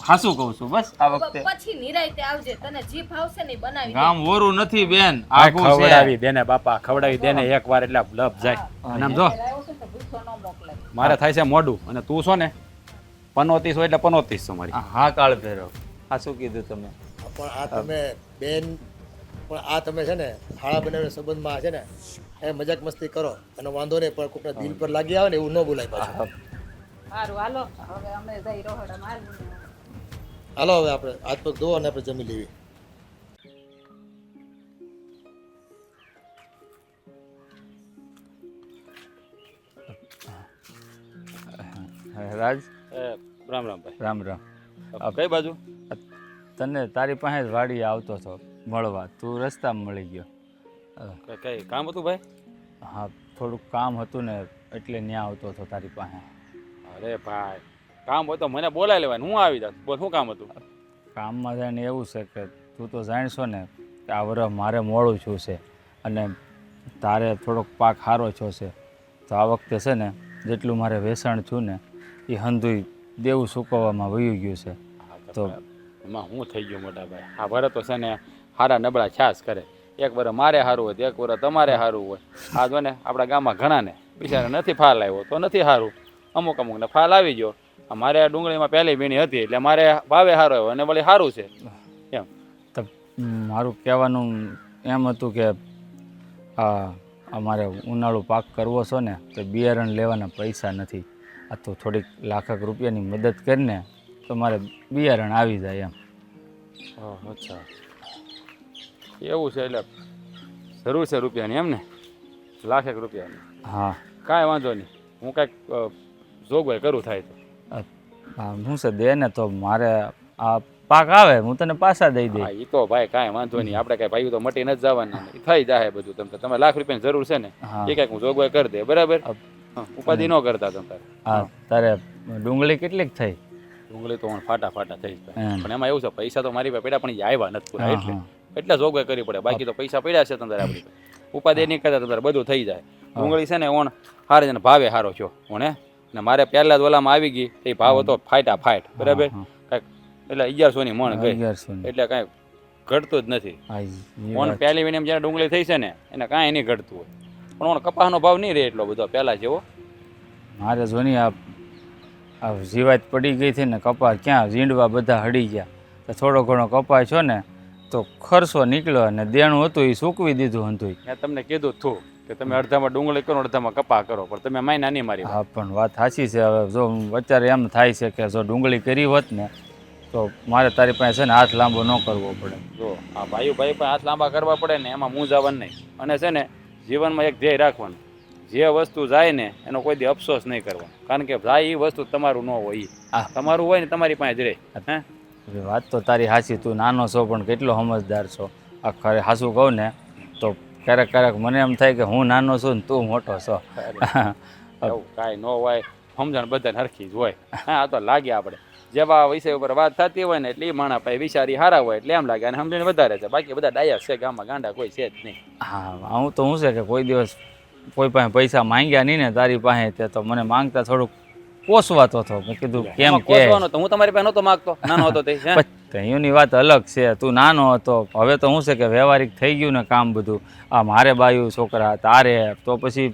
હાસું કહું છું બસ આ વખતે. પછી નિરાયતે આવજે, તને જે ભાવશે ને ઈ બનાવી દે. ગામ વોરું નથી બેન, આ આઘું છે. ખવડાવી દેને બાપા, ખવડાવી દેને એકવાર એટલે લપ જાય. અને આમ જો આવ્યો છે ને તો ભૂખો ન મોકલાય. મારે થાય છે મોઢું અને તું છો ને 35 હોય એટલે 35 છો મારી. હા કાળભેરો, આ શું કીધું તમે? પણ આ તમે બેન, પણ આ તમે છે ને હાળા બનાવીને સંબંધમાં છે ને એ મજાક મસ્તી કરો એનો વાંધો નહીં, પણ કોઈના દિલ પર લાગી આવે ને એવું ન બોલાય પાછું. સારું હાલો હવે અમે જઈ રોહડામાં હાલ. હાલો હવે આપણે હાથ પગ ધોવો અને આપણે જમી લેવી. રાજ, રામ રામ ભાઈ. રામ રામ. કઈ બાજુ? તને તારી પાસે જ વાડી આવતો હતો મળવા, તું રસ્તામાં મળી ગયો. કઈ કામ હતું ભાઈ? હા થોડુંક કામ હતું ને એટલે ત્યાં આવતો હતો તારી પાસે. અરે ભાઈ, કામ હોય તો મને બોલાવી લેવાનું, હું આવી જાત. બોલ શું કામ હતું? કામમાં જાણે એવું છે કે તું તો જાણશો ને કે આ વરસ મારે મોડું છું છે અને તારે થોડોક પાક સારો છો છે, તો આ વખતે છે ને જેટલું મારે વેચાણ છું ને એ હંધુય દેવું ચૂકવવામાં વયું ગયું છે. તો એમાં હું થઈ ગયું મોટા ભાઈ? આ ભરત તો છે ને હારા નબળા છાસ કરે. એક વરસ મારે સારું હોય, એક વરસ તમારે સારું હોય. આ જો ને આપણા ગામમાં ઘણાને બિચારા નથી ફાલ આવ્યો તો નથી સારું, અમુકને ફાલ આવી ગયો. મારે આ ડુંગળીમાં પહેલી વીણી હતી એટલે મારે ભાવે સારો આવ્યો અને વળી સારું છે એમ. તો મારું કહેવાનું એમ હતું કે અમારે ઉનાળુ પાક કરવો છો ને તો બિયારણ લેવાના પૈસા નથી. આ તો થોડીક લાખક રૂપિયાની મદદ કરીને તો મારે બિયારણ આવી જાય એમ. અચ્છા એવું છે, એટલે જરૂર છે રૂપિયાની એમ ને? લાખેક રૂપિયાની. હા કાંઈ વાંધો નહીં, હું કાંઈક જોગવાઈ કરું થાય તો. હા શું છે દે ને તો મારે આ પાક આવે હું તને પાછા દઈ દઈ. હા એ તો ભાઈ કાંઈ વાંધો નહીં, આપણે કાંઈ ભાઈ તો મટી નથી જવાના, એ થઈ જાય બધું. તમે લાખ રૂપિયાની જરૂર છે ને હા એ કાંઈક હું જોગવાઈ કરી દે, બરાબર? અ, હા, ઉપાધિ ન કરતા તમ તારે. હા તારે ડુંગળી કેટલીક થઈ? ડુંગળી તો ફાટા ફાટા થઈ જાય, એમ. પણ એમાં એવું છે પૈસા તો મારી પાસે પડ્યા પણ એ આવ્યા નથી પૂરા, હા, એટલે હા. એટલે જોગવાઈ કરવી પડે. બાકી તો પૈસા પડ્યા છે તમારે આપણી પાસે. ઉપાધિ નહીં કરતા તમારે બધું થઈ જાય. ડુંગળી છે ને ઓણ હારે છે ને ભાવે હારો છો ઓણે, ને મારે પહેલા જ ઓલામાં આવી ગઈ એ ભાવ હતો ફાટા ફાટ, બરાબર? હા, કાંઈક એટલે 1100 ની મણ ગઈ, 1100 એટલે કાંઈ ઘટતું જ નથી. હા, ઈ ઓણ વાત. પહેલી વીણીમાં જ્યારે ડુંગળી થઈ છે ને એને કાંઈ નહીં ઘટતું હોય, પણ ઓણ કપાસનો ભાવ નહીં રહે એટલો બધો પહેલાં જેવો. મારે જોની આ જીવાત પડી ગઈ હતી ને કપાસ ક્યાં ઝીંડવા બધા હડી ગયા તો થોડો ઘણો કપાસ છો ને તો ખર્ચો નીકળ્યો અને દેણું હતું એ સૂકવી દીધું હતું. મેં તમને કીધું જ થું કે તમે અડધામાં ડુંગળી કરો અડધામાં કપા કરો, પણ તમે માયના નહીં મારી. હા પણ વાત સાચી છે. હવે જો અત્યારે એમ થાય છે કે જો ડુંગળી કરી હોત ને તો મારે તારી પાસે છે ને હાથ લાંબો ન કરવો પડે. જો આ ભાઈ પણ હાથ લાંબા કરવા પડે ને, એમાં મૂંઝાવાનું નહીં. અને છે ને જીવનમાં એક ધ્યેય રાખવાનું, જે વસ્તુ જાય ને એનો કોઈ દી અફસોસ નહીં કરવાનો, કારણ કે જાય એ વસ્તુ તમારું ન હોય, ઈ તમારું હોય ને તમારી પાસે જ રહે. હે વાત તો તારી સાચી, તું નાનો છો પણ કેટલો સમજદાર છો. આ ખરે સાચું કહું ને તો ક્યારેક ક્યારેક મને એમ થાય કે હું નાનો છું ને તું મોટો છો. એવું કાંઈ ન હોય, સમજણ બધાને હરખી જ હોય. હા આ તો લાગે આપણે જેવા વિષય ઉપર વાત થતી હોય ને એટલે એ માણા પાસે વિચારી હારા હોય એટલે એમ લાગે અને સમજણ વધારે છે. બાકી બધા ડાયા છે ગામમાં, ગાંડા કોઈ છે જ નહીં. હા હું તો શું છે કે કોઈ દિવસ કોઈ પાસે પૈસા માંગ્યા નહીં ને તારી પાસે, તે તો મને માંગતા થોડુંક પોસવાતો હતો. મેં કીધું કેમ એમાં કે કોસવાનો તો હું તમારી પાસે નહોતો માગતો, નાનો હતો તે. હે? એની વાત અલગ છે, તું નાનો હતો. હવે તો શું છે કે વ્યવહારિક થઈ ગયું ને કામ બધું. આ મારે બાયું છોકરા તારે તો પછી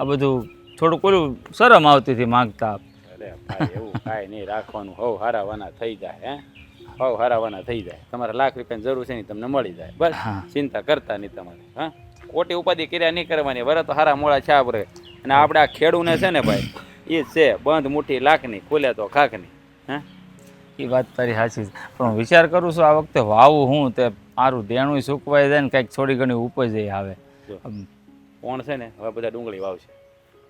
આ બધું થોડુંક ઓલું શરમ આવતી હતી માંગતા. અરે ભાઈ એવું કાંઈ નહીં રાખવાનું, હવ હારાવાના થઈ જાય. હે હવ હારાવાના થઈ જાય. તમારે લાખ રૂપિયાની જરૂર છે ને તમને મળી જાય, બસ હા. ચિંતા કરતા નહીં તમારે. હા ખોટી ઉપાધિ કર્યા નહીં કરવાની, વરસ તો હારા મોળા છાપ રહે. અને આપણે આ ખેડૂને છે ને ભાઈ એ જ છે બંધ મુઠ્ઠી લાખની, ખુલે તો ખાખની. હે એ વાત તારી સાચી છે, પણ હું વિચાર કરું છું આ વખતે વાવું હું તે મારું દેણું સુકવાઈ જાય ને કંઈક થોડી ઘણી ઉપજ એ આવે. જો કોણ છે ને હવે બધા ડુંગળી વાવશે,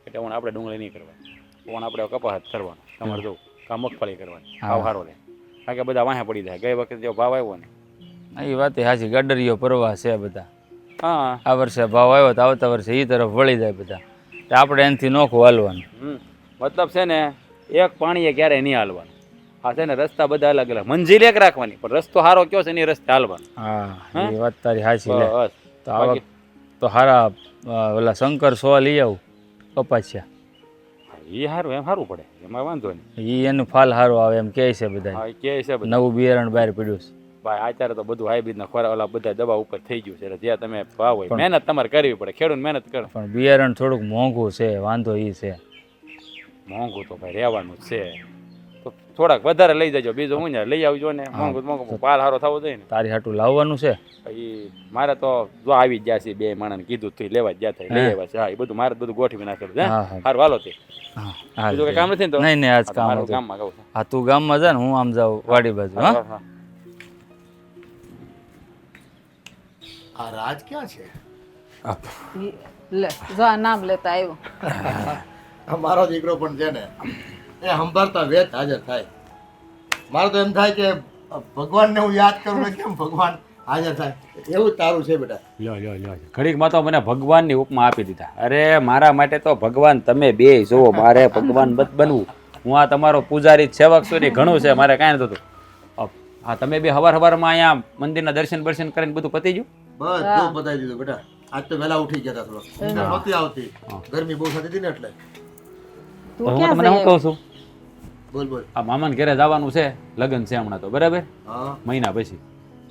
એટલે ઓણ આપણે ડુંગળી નહીં કરવાની, ઓણ આપણે કપાસ જ કરવાનો. તમારે જો કાં મગફળી કરવાની, ભાવ સારો રહે. કારણ કે બધા વાહે પડી જાય. ગઈ વખતે જેવો ભાવ આવ્યો ને એ વાત સાચી, ગડરીઓ પરવા છે બધા. હા આ વર્ષે ભાવ આવ્યો તો આવતા વર્ષે એ તરફ વળી જાય બધા, તો આપણે એનાથી નોખું હાલવાનું. મતલબ છે ને એક પાણીએ ક્યારેય નહીં હાલવાનું. હા છે ને રસ્તા બધા અલગ અલગ, મંજિલ એક રાખવાની પણ રસ્તો સારો કયો છે એની રસ્તે હાલવાનું. હા એ વાત તારી સાચી. લે બસ તો આ વખત તો હારા ઓલા શંકર સો લઈ આવું કપાસિયા. એ સારું, એમ સારું પડે, એમાં વાંધો નહીં. એ એનું ફાલ સારું આવે એમ કહે છે બધા. હા એ કહે છે બધા. નવું બિયારણ બહાર પડ્યું છે ભાઈ અત્યારે તો બધું હાઇબ્રિડ ના ખોરાક ઓલા બધા દવા ઉપર થઈ ગયું છે, એટલે જ્યાં તમે ભાવ હોય મહેનત તમારે કરવી પડે. ખેડૂત મહેનત કરો. પણ બિયારણ થોડુંક મોંઘું છે, વાંધો એ છે. મોંઘું તો ભાઈ રહેવાનું જ છે, તો થોડાક વધારે લઈ જજો. બીજું હું ને લઈ આવજો ને, મોંઘું મોંઘું પાલ સારો થવો જોઈએ ને. તારી હાટું લાવવાનું છે. એ મારે તો જો આવી જ ગયા છે, બે માણસને કીધું તું લેવા જ ગયા લઈ આવ્યા છે. હા એ બધું મારે બધું ગોઠવી નાખેલું છે. હા, હા. સારું હાલો તે હા બીજું કઈ કામ નથી ને તો? નહીં આજ કામ મારું હતું. ગામમાં કહું છું. હા તું ગામમાં જા ને હું આમ જાઉં વાડી બાજુ. હા હા આ રાજ ક્યાં છે? લે જો આ નામ લેતા આવ્યો. આ મારો દીકરો પણ છે ને એ સંભાળતા વેત હાજર થાય. મારે તો એમ થાય કે ભગવાનને હું યાદ કરું ને કેમ ભગવાન હાજર થાય, એવું જ તારું છે બેટા. ઘડીકમાં તો મને ભગવાનની ઉપમા આપી દીધા. અરે મારા માટે તો ભગવાન તમે બે જોવો, મારે ભગવાન બનવું. હું આ તમારો પૂજારી સેવક છું ને ઘણું છે, મારે કાંઈ નતું. હા તમે બે હવારમાં અહીંયા મંદિરના દર્શન કરીને બધું પતી ગયું? બધું બતાવી દીધું બેટા. આજ તો વહેલા ઉઠી ગયા હતા, થોડો ઊંઘ નહોતી આવતી, ગરમી બહુ થતી હતી ને એટલે. તો હું તમને શું કહું છું, બોલ બોલ. આ મામાને ઘરે જવાનું છે, લગ્ન છે હમણાં તો, બરાબર? હા મહિના પછી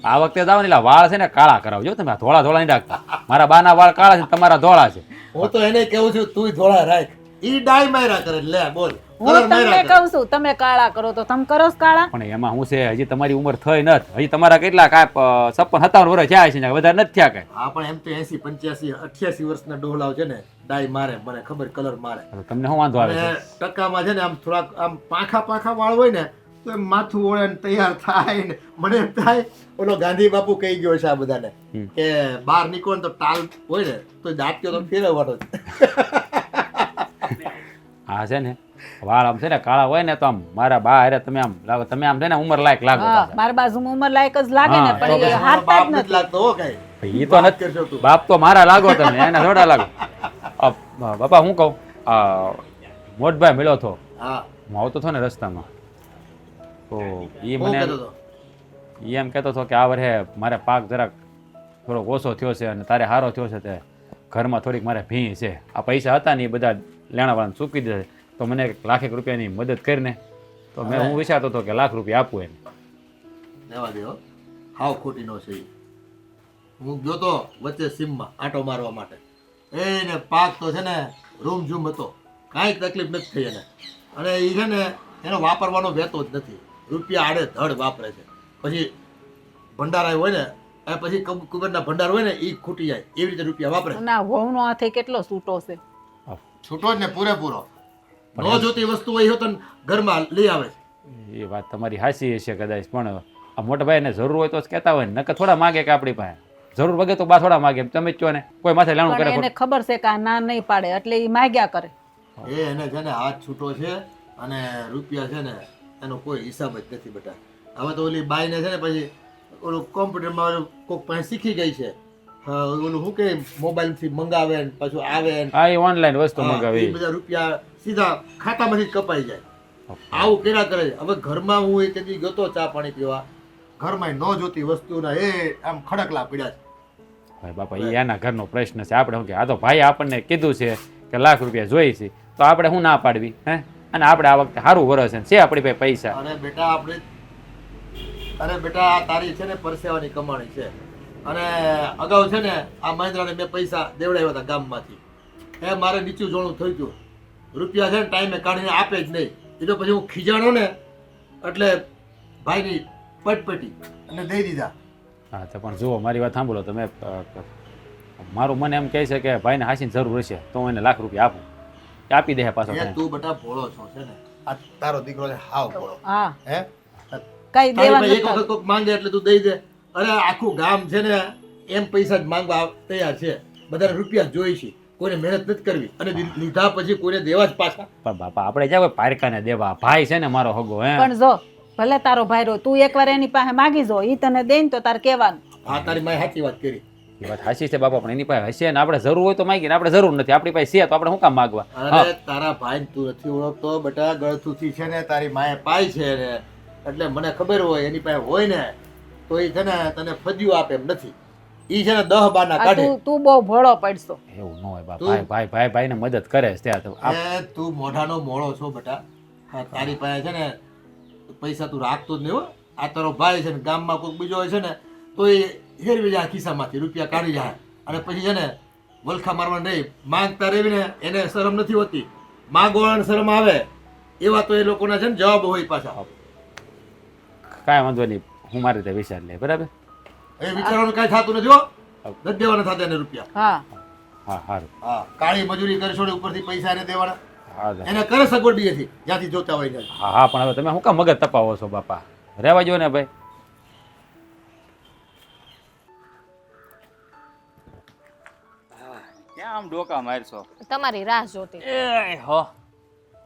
આ વખતે જાવ ને એટલે વાળ છે ને કાળા કરાવજો તમે. ધોળા ધોળા નહીં રાખતા. મારા બાના વાળ કાળા છે, તમારા ધોળા છે. હું તો એને કેવું છું તું ધોળા રાખ, ઈ ડાય માર્યા કરે. લે બોલ. હું તમને કહું છું તમે કાળા કરો તો તમે કરો છો કાળા. પણ એમાં હું છે હજી તમારી ઉંમર થઈ નથી. હજી તમારા કેટલા 56-57 વર્ષ થયા છે, વધારે નથી થયા કઈ. હા પણ એમ તો 80, 85, 88 વર્ષના ડોહલાઓ છે ને ડાય મારે, મને ખબર, કલર મારે. તમને શું વાંધો આવે છે? અને ટકામાં છે ને આમ થોડાક આમ પાંખા વાળ હોય ને તો એમ માથું ઓળે ને તૈયાર થાય ને મને એમ થાય ઓલો ગાંધી બાપુ કહી ગયો છે આ બધાને કે બહાર નીકળો ને તો ટાલ હોય ને તો દાંત કયો તો ફેરવવાનો જ. હા છે ને વાળ આમ છે ને કાળા હોય ને તો આમ મારા બા હારે તમે આમ લાગો, તમે આમ છે ને ઉંમર લાયક લાગો હા પાછા. મારી બાજુમાં ઉંમર લાયક જ લાગે ને હા, પણ એ મારો હારતા બાપ જ નથી નથી લાગતો હો કાંઈ. ઈ તો વાત નથી કરશો તું. બાપ તો મારા લાગો તમે એને થોડા લાગો. બાપા હું કહું મોટભાઈ મળ્યો હતો, હા હું આવતો હતો ને રસ્તામાં તો એ હું મને કહેતો હતો. ઈ એમ કહેતો હતો કે આ વર્ષે મારે પાક જરાક થોડોક ઓછો થયો છે અને તારે સારો થયો છે તે ઘરમાં થોડીક મારે ભી છે, આ પૈસા હતા ને એ બધા લેણાવાળાને ચૂકી દે તો મને લાખેક રૂપિયાની મદદ કરીને તો મેં હું વિચારતો હતો કે લાખ રૂપિયા આપું એને. લેવા દે હો. હાવ ખોટી નો છે ઈ. હું ગયો તો વચ્ચે સીમમાં આંટો મારવા માટે, એને પાક તો છે ને રૂમઝૂમ હતો, કાંઈ તકલીફ નથી થઈ એને. અને એ છે ને એનો વાપરવાનો વેતો જ નથી, રૂપિયા આડે ધડ વાપરે છે. પછી ભંડારા હોય ને એ પછી કુબેરના ભંડાર હોય ને એ ખૂટી જાય એવી રીતે રૂપિયા વાપરે. ના વહુનો હાથે કેટલો છૂટો છે. છૂટો જ ને પૂરેપૂરો. ન જોતી વસ્તુ હોય તો ઘરમાં લઈ આવે છે. એ વાત તમારી હાચી હશે કદાચ, પણ આ મોટા ભાઈને જરૂર હોય તો જ કહેતા હોય ને, નકર થોડા માગે કે આપણી પાસે જરૂર વગે તો બા થોડા માગે, તમે જ કહો ને કોઈ માથે લેણું પણ કરે એને ખબર છે કે આ ના નહીં પાડે એટલે એ માગ્યા કરે. એને છે ને હાથ છૂટો છે અને રૂપિયા છે ને એનો કોઈ હિસાબ જ નથી બેટા. હવે તો ઓલી બાઈને છે ને પછી ઓલું કોમ્પ્યુટરમાં કોઈક પાસે શીખી ગઈ છે. હા ઓલું શું કે મોબાઈલથી મંગાવે ને પાછું આવે ને હા એ ઓનલાઈન વસ્તુ હા, મંગાવી. એ બધા રૂપિયા સીધા ખાતામાંથી જ કપાઈ જાય. આવું કર્યા કરે છે. હવે ઘરમાં હું એક દી ગયો ચા પાણી પીવા, ઘરમાં ન જોતી વસ્તુના એ આમ ખડકલા પડ્યા છે. ભાઈ બાપા એ એના ઘરનો પ્રશ્ન છે, આપણે શું કે આ તો ભાઈ આપણને કીધું છે કે લાખ રૂપિયા જોઈ છે તો આપણે શું ના પાડવી હે, અને આપણે આ વખતે સારું વરસ છે આપણી પાસે પૈસા. અને બેટા આપણે અરે બેટા આ તારી છે ને પરસેવાની કમાણી છે. અને અગાઉ છે ને આ મહેન્દ્રાને મેં પૈસા દેવડાવ્યા હતા ગામમાંથી, એ મારે નીચું જોણું થયું હતું. રૂપિયા છે ને ટાઈમે કાઢીને આપે જ નહીં. એ તો પછી હું ખીજાણો ને એટલે ભાઈની પટપટી અને દઈ દીધા. હા તો પણ જુઓ મારી વાત સાંભળો તમે, મારું મને એમ કહે છે કે ભાઈને હાસીની જરૂર હશે તો હું એને લાખ રૂપિયા આપું, કે આપી દે પાછો. એ તું બેટા ભોળો છો છે ને, આ તારો દીકરો છે હાવ ભોળો. હા હે કઈ તારી દેવા પાસે એક નથી. વખત કોઈક માંગે એટલે તું દઈ દે. અરે આખું ગામ છે ને એમ પૈસા જ માંગવા તૈયાર છે. બધાને રૂપિયા જ જોઈ છે, કોઈને મહેનત નથી કરવી અને લીધા પછી કોઈને દેવા જ પાછા. પણ બાપા આપણે જ્યાં કોઈ પારકાને દેવા, ભાઈ છે ને મારો હગો હે. પણ જો ભલે તારો ભાઈ રો તું એકવાર એની પાસે માગી જો ઈ તને દે ને તો તારે કહેવાનું. હા તારી માએ સાચી વાત કરી. એ વાત હાચી છે બાપા, પણ એની પાસે હશે ને આપણે જરૂર હોય તો માગીએ ને, આપણે જરૂર નથી આપણી પાસે છે તો આપણે શું કામ માગવા. અરે તારા ભાઈ તું નથી ઓળખતો બેટા, ગળથુથી છે ને તારી માએ પાય છે ને એટલે મને ખબર હોય એની પાસે હોય ને તો એ છે ને તને ફદ્યું આપે એમ નથી. ઈ છે ને 10 બાના આ કાઢે. તું બહુ ભોળો પડશો. એવું ન હોય બાપા, ભાઈ ભાઈ ભાઈને મદદ કરે છે ત્યાં તો એ તું મોઢાનો મોળો છો બેટા. હા તારી પાસે છે ને પૈસા તું રાખતો જ નહીં હો. આ તારો ભાઈ છે ને ગામમાં કોઈ બીજો હોય છે ને તો એ હેરવી જાય ખિસ્સામાંથી રૂપિયા કાઢી જાય અને પછી છે ને વલખા મારવા નહીં. માંગતા રહેવી ને એને શરમ નથી હોતી, માંગવાને શરમ આવે એવા તો એ લોકોના છે ને જવાબ હોય પાછા. કાંઈ વાંધો નહીં, હું મારી રીતે વિચાર લે બરાબર. એ વિચારવાનું કાંઈ થતું નથી હો. નથી દેવાના થતા એને રૂપિયા. હા હા સારું. હા કાળી મજૂરી કરશો ને ઉપરથી પૈસા એને દેવાના. હા એને કરે સગવડ બીએથી જ્યાંથી જોતા હોય ત્યાં. હા હા પણ હવે તમે શું કામ મગજ તપાવો છો બાપા, રહેવા જો ને ભાઈ. ક્યાં આમ ડોકા મારશો? તમારી રાહ જોતી. એ હો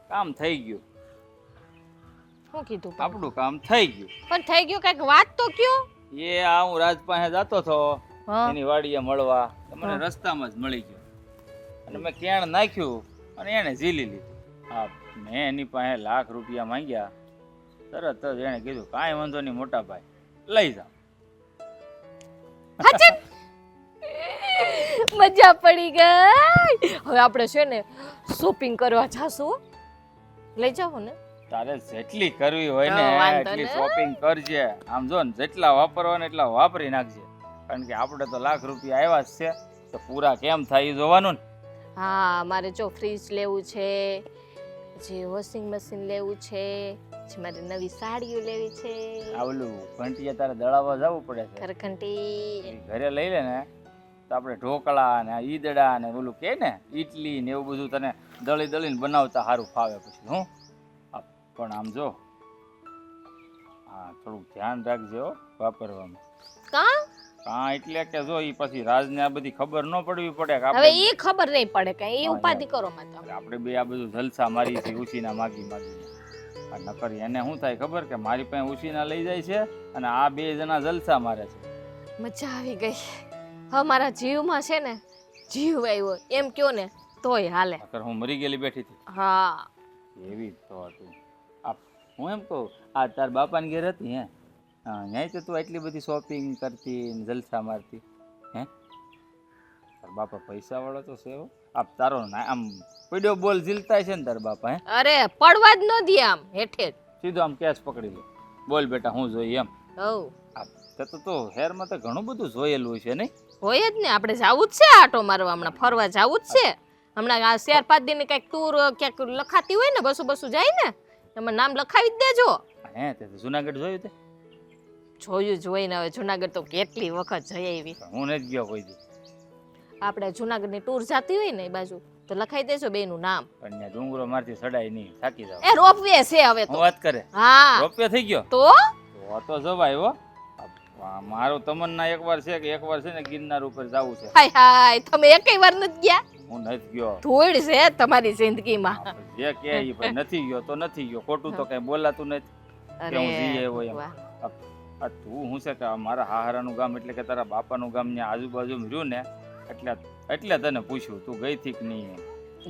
કામ થઈ ગયું, શું કીધું પણ? આપણું કામ થઈ ગયું. પણ થઈ ગયું કઈક વાત તો કયો. એ આ હું રાજ પાસે જતો હતો હા. એની વાડીએ મળવા, તો મને રસ્તામાં જ મળી ગયો અને મેં કેણ નાખ્યું અને એને ઝીલી લીધું. હા મેં એની પાસે લાખ રૂપિયા માંગ્યા, તરત જ એણે કીધું કાંઈ વાંધો નહીં મોટા ભાઈ લઈ જાઓ. હાચે મજા પડી ગઈ. હવે આપણે છે ને શોપિંગ કરવા જાશું. લઈ જાઓ ને. તારે જેટલી કરવી હોય ને હા, વાંધો એટલી નહીં. શોપિંગ કરજે. આમ જો ને જેટલા વાપરવાને એટલા વાપરી નાખજે, કારણ કે આપણે તો લાખ રૂપિયા આવ્યા જ છે તો પૂરા કેમ થાય એ જોવાનું ને. હા મારે જો ફ્રીજ લેવું છે, જે વોશિંગ મશીન લેવું છે, જે મારે નવી સાડીઓ લેવી છે, આ ઓલું ઘંટિયા તારે દળાવવા જવું પડે છે. ખરખંટી. એ ઘરે લઈ લે ને તો આપણે ઢોકળા ને ઈદડા ને ઓલું કે ને ઈડલી ને એવું બધું તને દળી દળીને બનાવતા સારું ફાવે પછી. હું પણ આમ જો હા થોડુંક ધ્યાન રાખજો હો વાપરવામાં. કાં હા એટલે કે જો ઈ પછી રાજને આ બધી ખબર ન પડવી પડે કે હવે આપણે ઈ ખબર નહીં પડે કે ઈ હા, ઉપાધિ કરો માં તમે. આપણે બે આ બધું જલસા મારી છે ઉછીના માગીને આ નકર એને શું થાય ખબર કે મારી પાસે ઉછીના લઈ જાય છે અને આ બે જણા જલસા મારે છે. મજા આવી ગઈ. હવે મારા જીવમાં છે ને જીવ આવ્યો એમ કયો ને તોય હાલે. નકર હું મરી ગયેલી બેઠી હતી હા એવી તો હતું. હું એમ કહું આ તાર બાપાની ઘેર હતી હે હા ન્યાય તો તું એટલી બધી શોપિંગ કરતી ને જલસા મારતી હે તાર બાપા પૈસા વાળો તો છે હો. તારો આમ પડ્યો બોલ ઝીલતા છે ને તાર બાપા હે અરે પડવા જ ન દે આમ હેઠે જ. સીધો આમ કેશ પકડી લે બોલ બેટા હું જોઈએ એમ. હવ તો હેરમાં તો ઘણું બધું જોયેલું છે નહીં હોય જ ને આપણે જાવું જ છે આટો મારવા હમણાં ફરવા જાવું જ છે હમણાં આ 4-5 દિનની કંઈક ટૂર ક્યાંક લખાતી હોય ને બસું જાય ને એમાં નામ લખાવી જ દેજો. હે તે જુનાગઢ જોયું તે જોયું જોઈને હવે જુનાગઢ તો કેટલી વખત જઈ આવી. હું નથી ગયો કોઈ દી. આપણે જુનાગઢની ટૂર જાતી હોય ને એ બાજુ તો લખાઈ દેજો બેનું નામ. પણ ત્યાં ડુંગરો મારથી ચડાય નહીં થાકી જાવ. એ રોપવે છે હવે હું તો. વાત કરે હા રોપિયો થઈ ગયો તો તો જવાય હો. મારું તમન્ના એકવાર છે કે એકવાર છે ને ગિરનાર ઉપર જવું છે. હાય હાય તમે એકેય વાર નથી ગયા. હું નથી ગયો. ધૂળ છે તમારી જિંદગીમાં. જે કે ઈ ભાઈ નથી ગયો તો નથી ગયો ખોટું તો કઈ બોલાતું નથી કે હું જઈ આવ્યો એમ. વાહ. આ તું હું છે કે મારા હાહરાનું ગામ એટલે કે તારા બાપાનું ગામ ને આજુબાજુ રહ્યું ને એટલે તને પૂછ્યું તું ગઈ થી કે નહીં.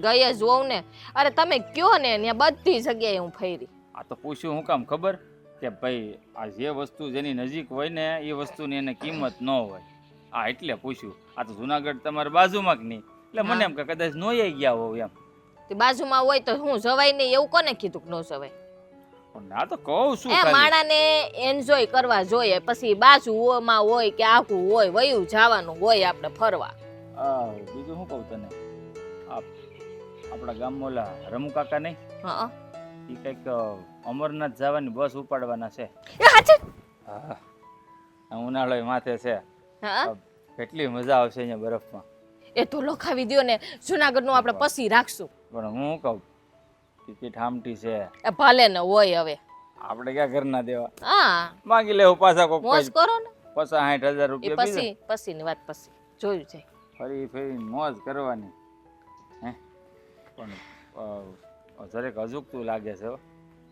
ગઈ જ હોઉં ને. અરે તમે કયો ને ત્યાં બધી જગ્યાએ હું ફરી. આ તો પૂછ્યું હું કામ ખબર કે ભાઈ આ જે વસ્તુ જેની નજીક હોય ને એ વસ્તુની એને કિંમત ન હોય. આ એટલે પૂછ્યું. આ તો જુનાગઢ તમારી બાજુમાં કે નહીં એટલે મને એમ કે કદાચ નોઈ ગયા હોવ એમ. તે બાજુમાં હોય તો હું જવાય નહીં એવું કોને કીધું કે ન જવાય. પણ આ તો કહું શું એ ખાલી. માણાને એન્જોય કરવા જોઈએ પછી બાજુમાં હોય કે આખું હોય વયું જવાનું હોય આપણે ફરવા. બીજું શું કહું તને આપણા ગામમાં ઓલા રમુ કાકા નહીં હા એ કંઈક અમરનાથ જવાની બસ ઉપાડવાના છે. એ હાચે? હા ઉનાળો માથે છે. હા કેટલી મજા આવશે અહીંયા બરફમાં. એ તો લખાવી દ્યો ને જુનાગઢનું આપણે પછી રાખશું. પણ હું શું કહું ટિકિટ હામટી છે એ ભલે ને હોય હવે આપણે ક્યાં ઘરના દેવા હા માંગી લેવું પાછા કોક મોજ કરો ને 50,000 એ રૂપિયા બીજા પછીની વાત પછી જોયું છે. ફરી ફરી મોજ કરવાની હે પણ જરેક અજુકતું લાગે છે હો.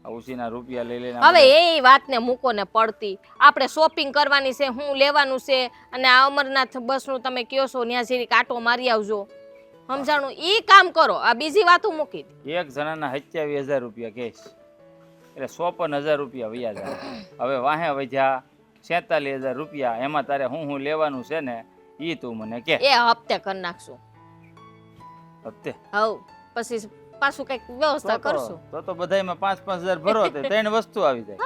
આ ઉછીના રૂપિયા લઈ લઈને હવે એ વાતને મૂકો ને પડતી આપણે શોપિંગ કરવાની છે હું લેવાનું છે અને આ અમરનાથ બસનું તમે કયો છો ત્યાં જેરી કાંટો મારી આવજો સમજાણું ઈ કામ કરો આ બીજી વાતો મૂકી દે. એક જણાના 27,000 રૂપિયા કેશ એટલે 54,000 રૂપિયા વયા જાય. હવે વાહે વધ્યા 47,000 રૂપિયા એમાં તારે હું લેવાનું છે ને ઈ તું મને કે એ હપ્તે કરી નાખશું. હપ્તે હવ પછી પાછું કઈક વ્યવસ્થા કરશું. તો બધાયમાં 5,000 ભરો તો 3 વસ્તુ આવી જાય.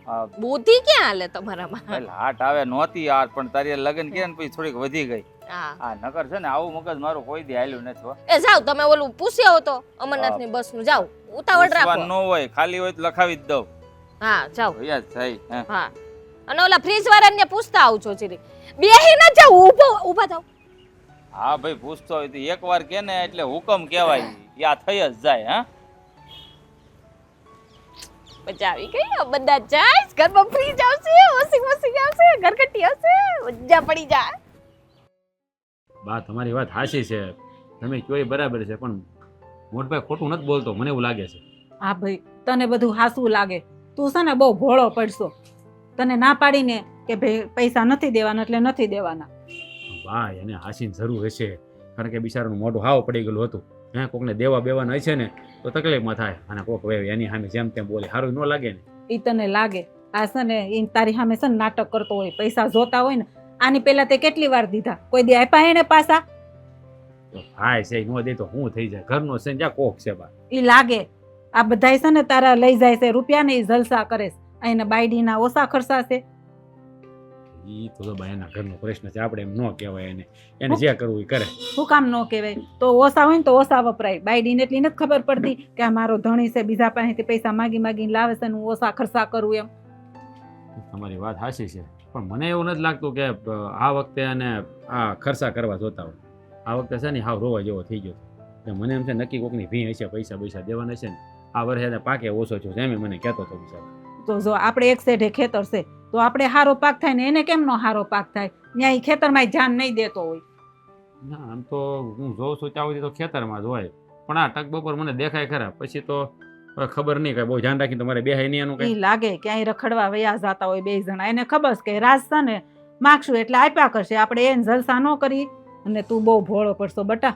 હા બુદ્ધિ ક્યાં હાલે તમારામાં. પેલા હાટ આવે નહોતી યાર પણ તારી લગ્ન કર્યા ને પછી થોડીક વધી ગઈ. હા આ નકર છે ને આવું મગજ મારું કોઈ દી હાલ્યું નથી હો. એ જાવ તમે ઓલું પૂછ્યો હતો અમરનાથની બસનું જાવ ઉતાવળ પૂછવાનું રાખો. ન હોય ખાલી હોય તો લખાવી જ દઉં. હા જાવ યાદ થઈ હે હા અને ઓલા ફ્રીજ વાળાને પૂછતા આવજો જીરી બેહી ન જાવ ઊભા થાવ. હા ભાઈ પૂછતો હોય તો એકવાર કે ને એટલે હુકમ કહેવાય યા થઈ જ જાય. હા મજા આવી ગઈ બધા જાય ઘરમાં ફ્રીજ આવશે વોશિંગ મશીન આવશે ઘરકટી આવશે મજા પડી જાય. બા તમારી વાત હાચી છે તમે કયો એ બરાબર છે પણ મોટભાઈ ખોટું નથી બોલતો મને એવું લાગે છે. હા ભાઈ તને બધું હાસું લાગે તું છે ને બહુ ભોળો પડશો. તને ના પાડીને કે ભાઈ પૈસા નથી દેવાના એટલે નથી દેવાના. બા એને હાસીની જરૂર હશે કારણ કે બિચારાનું મોઢું હાવ પડી ગયેલું હતું. હે કોકને દેવા બેવાના હશે ને તો તકલીફમાં થાય અને કોક વેવ એની સામે જેમ તેમ બોલે સારું ન લાગે ને. એ તને લાગે આ છે ને એ તારી સામે છે ને નાટક કરતો હોય પૈસા જોતા હોય ને આની પહેલા તે કેટલી વાર દીધા કોઈ દી આપ્યા એને પાછા. હાય છે ન દે તો હું થઈ જાય ઘરનો છે જ્યાં કોક છે બા. એ લાગે આ બધાય છે ને તારા લઈ જાય છે રૂપિયા ને એ જલસા કરે છે અહીંના બાયડીના ઓછા ખર્ચા છે. ઈ તો બા એના ઘરનો પ્રશ્ન છે આપણે એમ ન કહેવાય એને જે કરવું એ કરે. શું કામ ન કહેવાય તો ઓછા હોય ને તો ઓછા વપરાય. બાયડીને એટલી નથી ખબર પડતી કે આ મારો ધણી છે બીજા પાસેથી પૈસા માગીને લાવે છે ને હું ઓછા ખર્ચા કરું એમ. તમારી વાત સાચી છે પણ મને એવું નથી લાગતું કે આ વખતે અને આ ખર્ચા કરવા જોતા હોય. આ વખતે છે ને હાવ રોવા જેવો થઈ ગયો છે. મને એમ છે નક્કી કોકની ભી હશે પૈસા દેવાના છે ને આ વર્ષે પાકે ઓછો છો એમ મને કહેતો હતો બિચારો. તો જો આપણે એક સેઢે ખેતર છે તો આપણે સારો પાક થાય ને એને કેમ નો સારો પાક થાય? ત્યાં એ ખેતરમાં ધ્યાન નહીં દેતો હોય. ના આમ તો હું જોઉં છું ત્યાં સુધી તો ખેતરમાં જ હોય, પણ આ ટક બપોર મને દેખાય ખરા, પછી તો હવે ખબર નહીં કાંઈ બહુ ધ્યાન રાખીને તમારે બેહાય નહીં એનું ઈ કંઈ. લાગે ક્યાંય રખડવા વયા જતા હોય બે જણા, એને ખબર છે કે રાજ છે ને માગશું એટલે આપ્યા કરશે, આપણે એને જલસા ન કરી અને તું બહુ ભોળો પડશો બટા.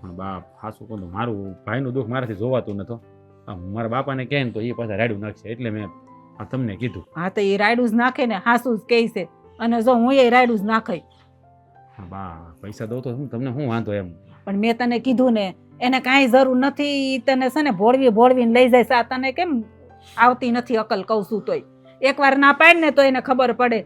પણ બાપ હાસું કહું તો મારું ભાઈનું દુઃખ મારાથી જોવાતું નતો. મારા બાપાને કહે ને તો એ પાછા રાડ્યું નાખશે, એટલે મેં આ તમને કીધું. હા તો એ રાયડું જ નાખે ને, હાસુ જ કહે છે, અને જો હું એ રાયડું જ નાખાય. હા બા પૈસા દઉં તો શું તમને શું વાંધો એમ? પણ મેં તને કીધું ને એને કાંઈ જરૂર નથી, ઈ તને છે ને ભોળવીને લઈ જાય છે. આ તને કેમ આવતી નથી અકલ કહું છું તોય? એકવાર ના પાડ ને તો એને ખબર પડે.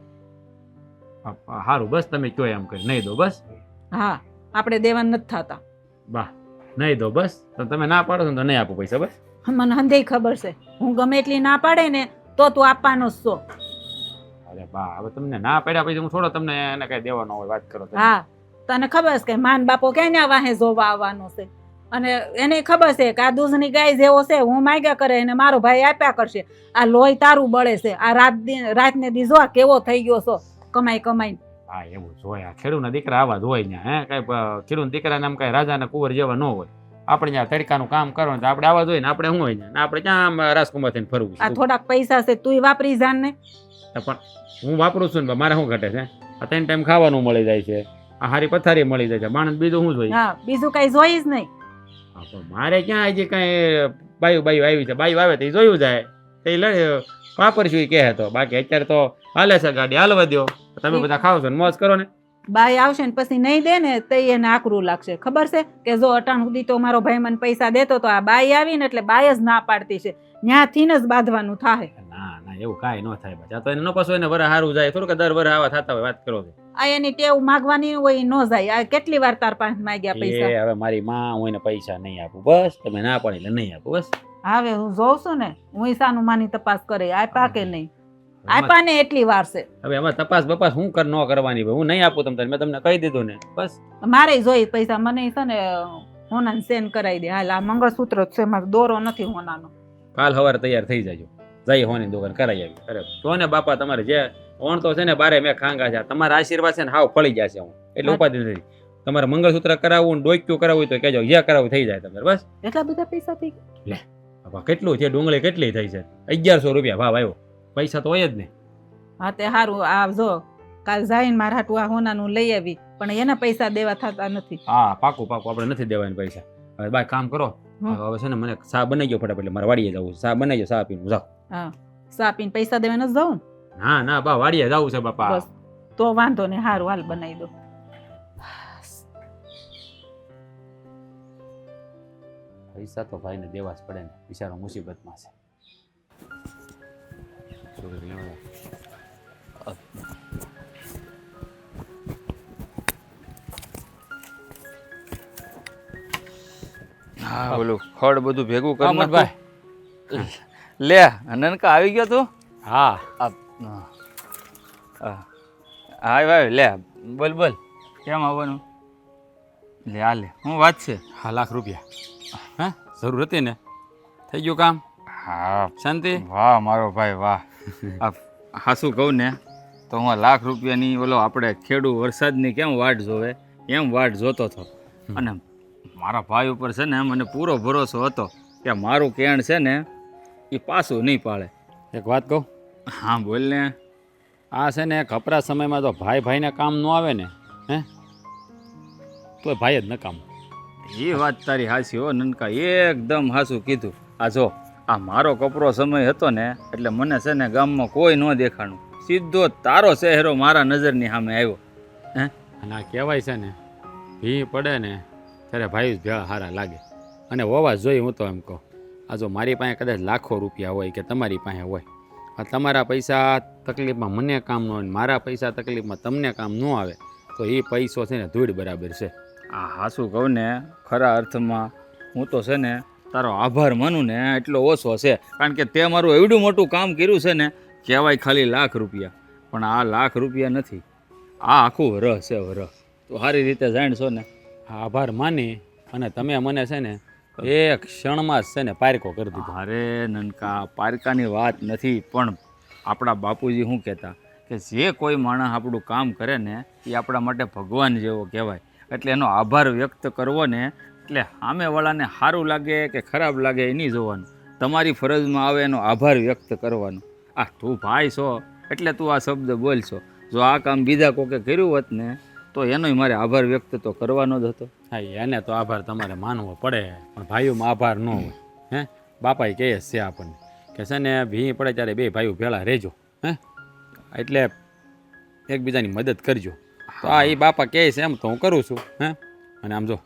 સારું બસ તમે કયો એમ કરી નહીં દો બસ. હા આપણે દેવાન નથી થતા. બા નહીં દો બસ, તો તમે ના પાડો છો તો નહીં આપો પૈસા બસ. મને હંધેય ખબર છે, હું ગમે એટલી ના પાડે ને તો તું આપવાનો જ છો. અરે બા હવે તમને ના પાડ્યા પછી હું થોડો તમને એને કઈ દેવાનો હોય, વાત કરો તમે. હા તને ખબર છે કે માન બાપો ક્યાં વાહે જોવા આવવાનો છે, અને એને ખબર છે કે આ દૂધની ગાય જેવો છે, હું માગ્યા કરે અને મારો ભાઈ આપ્યા કરશે. આ લોહી તારું બળે છે, આ રાતને દી જો કેવો થઈ ગયો છો કમાઈ. હા એવું જોયા, ખેડૂતના દીકરા આવા જ હોય ને, હે કઈ ખેડૂત દીકરાને આમ કઈ રાજાના કુંવર જેવા ન હોય. આપણે ત્યાં તડકાનું કામ કરવાનું તો આપણે આવા જોઈએ ને, આપણે શું હોય ને આપણે ક્યાં આમ રાજકુમાર થઈને ફરવું આ છે? થોડાક પૈસા છે તુંય વાપરી જાન ને. પણ હું વાપરું છું ને, મારે શું ઘટે છે? આ 3 ટાઈમ ખાવાનું મળી જાય છે, આ હારી પથારી મળી જાય છે, માણસ બીજું શું જોઈએ? હા બીજું કઈ જોઈ જ નહીં. હા, પણ મારે ક્યાં હજી કઈ બાયું આવી છે? બાયું આવે તો એ જોયું જાય તો એ વાપરશું એ કહે તો, બાકી અત્યારે તો હાલે છે ગાડી, હાલવા દો. તમે બધા ખાવ છો ને મોજ કરો ને. બાઈ આવશે ને પછી નહીં દે ને તો એને આકરું લાગશે. ખબર છે કે જો અટાણ સુધી તો મારો ભાઈ મને પૈસા દેતો તો આ બાઈ આવી ને એટલે બાઈ જ ના પાડતી છે, ત્યાંથી જ બાંધવાનું થાય. ના એવું કાંઈ ન થાય બચ્ચા, તો એને ન પાછું એને વર સારું જાય, થોડુંક દર વર આવા થતા હોય, વાત કરો છો. આ એની ટેવ માગવાની હોય ઈ ન જાય. આ કેટલી વાર તાર પાસે માગ્યા પૈસા? એ હવે મારી માં હું એને પૈસા નહીં આપું, બસ તમે ના પાડી એટલે નહીં આપું બસ. હવે હું જોઉં છું ને, હું સાનું માની તપાસ કરે આપ્યા કે નહીં આપ્યા ને એટલી વાર છે. હવે એમાં તપાસ બપાસ હું ન કરવાની ભાઈ, હું નહીં આપું તમને, મેં તમને કહી દીધું ને બસ. મારે જોઈ પૈસા, મને છે ને હોનાને સેન કરાવી દે. હાલ આ મંગળસૂત્ર જ છે, મારો દોરો નથી હોનાનો. કાલ સવારે તૈયાર થઈ જાજો, જઈ હોની દુકાન કરાવી આવી. અરે તો ને બાપા તમારે જે ઓણ તો છે ને બારે મેં ખાંગા છે, તમારા આશીર્વાદ છે ને હાવ ફળી જશે. હું એટલે ઉપાધિ નથી. તમારે મંગળસૂત્ર કરાવવું ને ડોક્યું કરાવવું તો કહેજો, જે કરાવવું થઈ જાય તમારે બસ. એટલા બધા પૈસા થઈ લે બાપા કેટલું છે? ડુંગળી કેટલી થઈ છે? 1100 રૂપિયા ભાવ આવ્યો. પૈસા તો હોય જ ને. હા તે સારું. આ જો કાલ જઈને મારા હાટુ આ હોનાનું લઈ આવી, પણ એના પૈસા દેવા થતા નથી. હા પાકું આપણે નથી દેવાના પૈસા. હવે બાય કામ કરો, હવે છે ને મને ચા બનાવી ગયો ફટાફટ, એટલે મારે વાડીએ જવું. ચા બનાવી ચા પીને જાઓ. હા સા પીને પૈસા દેવા ન જાઉં? ના બા વાડીએ જવું છે બાપા. બસ તો વાંધો ને, સારું હાલ બનાવી દો. પૈસા તો ભાઈને દેવા જ પડે ને, બિચારો મુસીબતમાં છે. હા બોલું ખડ બધું ભેગું કરી અમરભાઈ. નાખું. લે અનનકા આવી ગયો તું? હા હા લે બોલ કેમ આવવાનું? લે આ લે હું વાત છે? 1 લાખ રૂપિયા હા જરૂર હતી ને, થઈ ગયું કામ? હા શાંતિ? વાહ મારો ભાઈ વાહ. આ હાસું કહું ને તો હું 1 લાખ રૂપિયાની ઓલો આપણે ખેડૂ વરસાદની કેમ વાટ જોવે એમ વાટ જોતો હતો. અને મારા ભાઈ ઉપર છે ને મને પૂરો ભરોસો હતો કે મારું કેણ છે ને એ પાછું નહીં પાડે. એક વાત કહું? હા બોલ ને. આ છે ને કપરા સમયમાં તો ભાઈને કામ ન આવે ને, હે તો ભાઈ જ નકામ. એ વાત તારી હાસી હો નનકા, એકદમ હાસું કીધું. આ જો આ મારો કપરો સમય હતો ને એટલે મને છે ને ગામમાં કોઈ ન દેખાણું, સીધો તારો ચહેરો મારા નજરની સામે આવ્યો. હે અને આ કહેવાય છે ને ભી પડે ને ત્યારે ભાઈ જ ભેળા સારા લાગે. અને હોવા જોઈ હું તો એમ કહું, આ જો મારી પાસે કદાચ લાખો રૂપિયા હોય કે તમારી પાસે હોય, આ તમારા પૈસા તકલીફમાં મને કામ ન હોય, મારા પૈસા તકલીફમાં તમને કામ ન આવે, તો એ પૈસો છે ને ધૂળ બરાબર છે. આ હાસું કહું ને ખરા અર્થમાં હું તો છે ને તારો આભાર માનું ને એટલો ઓછો છે. કારણ કે તે મારું એવડું મોટું કામ કર્યું છે ને, કહેવાય ખાલી 1 લાખ રૂપિયા, પણ આ 1 લાખ રૂપિયા નથી, આ આખું વરહ છે વરહ. તો સારી રીતે જાણશો ને. આભાર માની અને તમે મને છે ને એ ક્ષણમાં જ છે ને પારકો કરી દીધો. અરે નનકા પારકાની વાત નથી, પણ આપણા બાપુજી શું કહેતા કે જે કોઈ માણસ આપણું કામ કરે ને એ આપણા માટે ભગવાન જેવો કહેવાય. એટલે એનો આભાર વ્યક્ત કરવો ને એટલે સામેવાળાને સારું લાગે કે ખરાબ લાગે એ નહીં જોવાનું, તમારી ફરજમાં આવે એનો આભાર વ્યક્ત કરવાનો. આ તું ભાઈ છો એટલે તું આ શબ્દ બોલશો. જો આ કામ બીજા કોકે કર્યું હોત ને તો એનોય મારે આભાર વ્યક્ત તો કરવાનો જ હતો. હા, એને તો આભાર તમારે માનવો પડે, પણ ભાઈઓમાં આભાર ન હોય. હે, બાપાએ કહે છે આપણને કે છે ને ભી પડે ત્યારે બે ભાઈઓ ભેળા રહેજો. હે, એટલે એકબીજાની મદદ કરજો. તો આ એ બાપા કહે છે એમ તો હું કરું છું. હે, અને આમ જો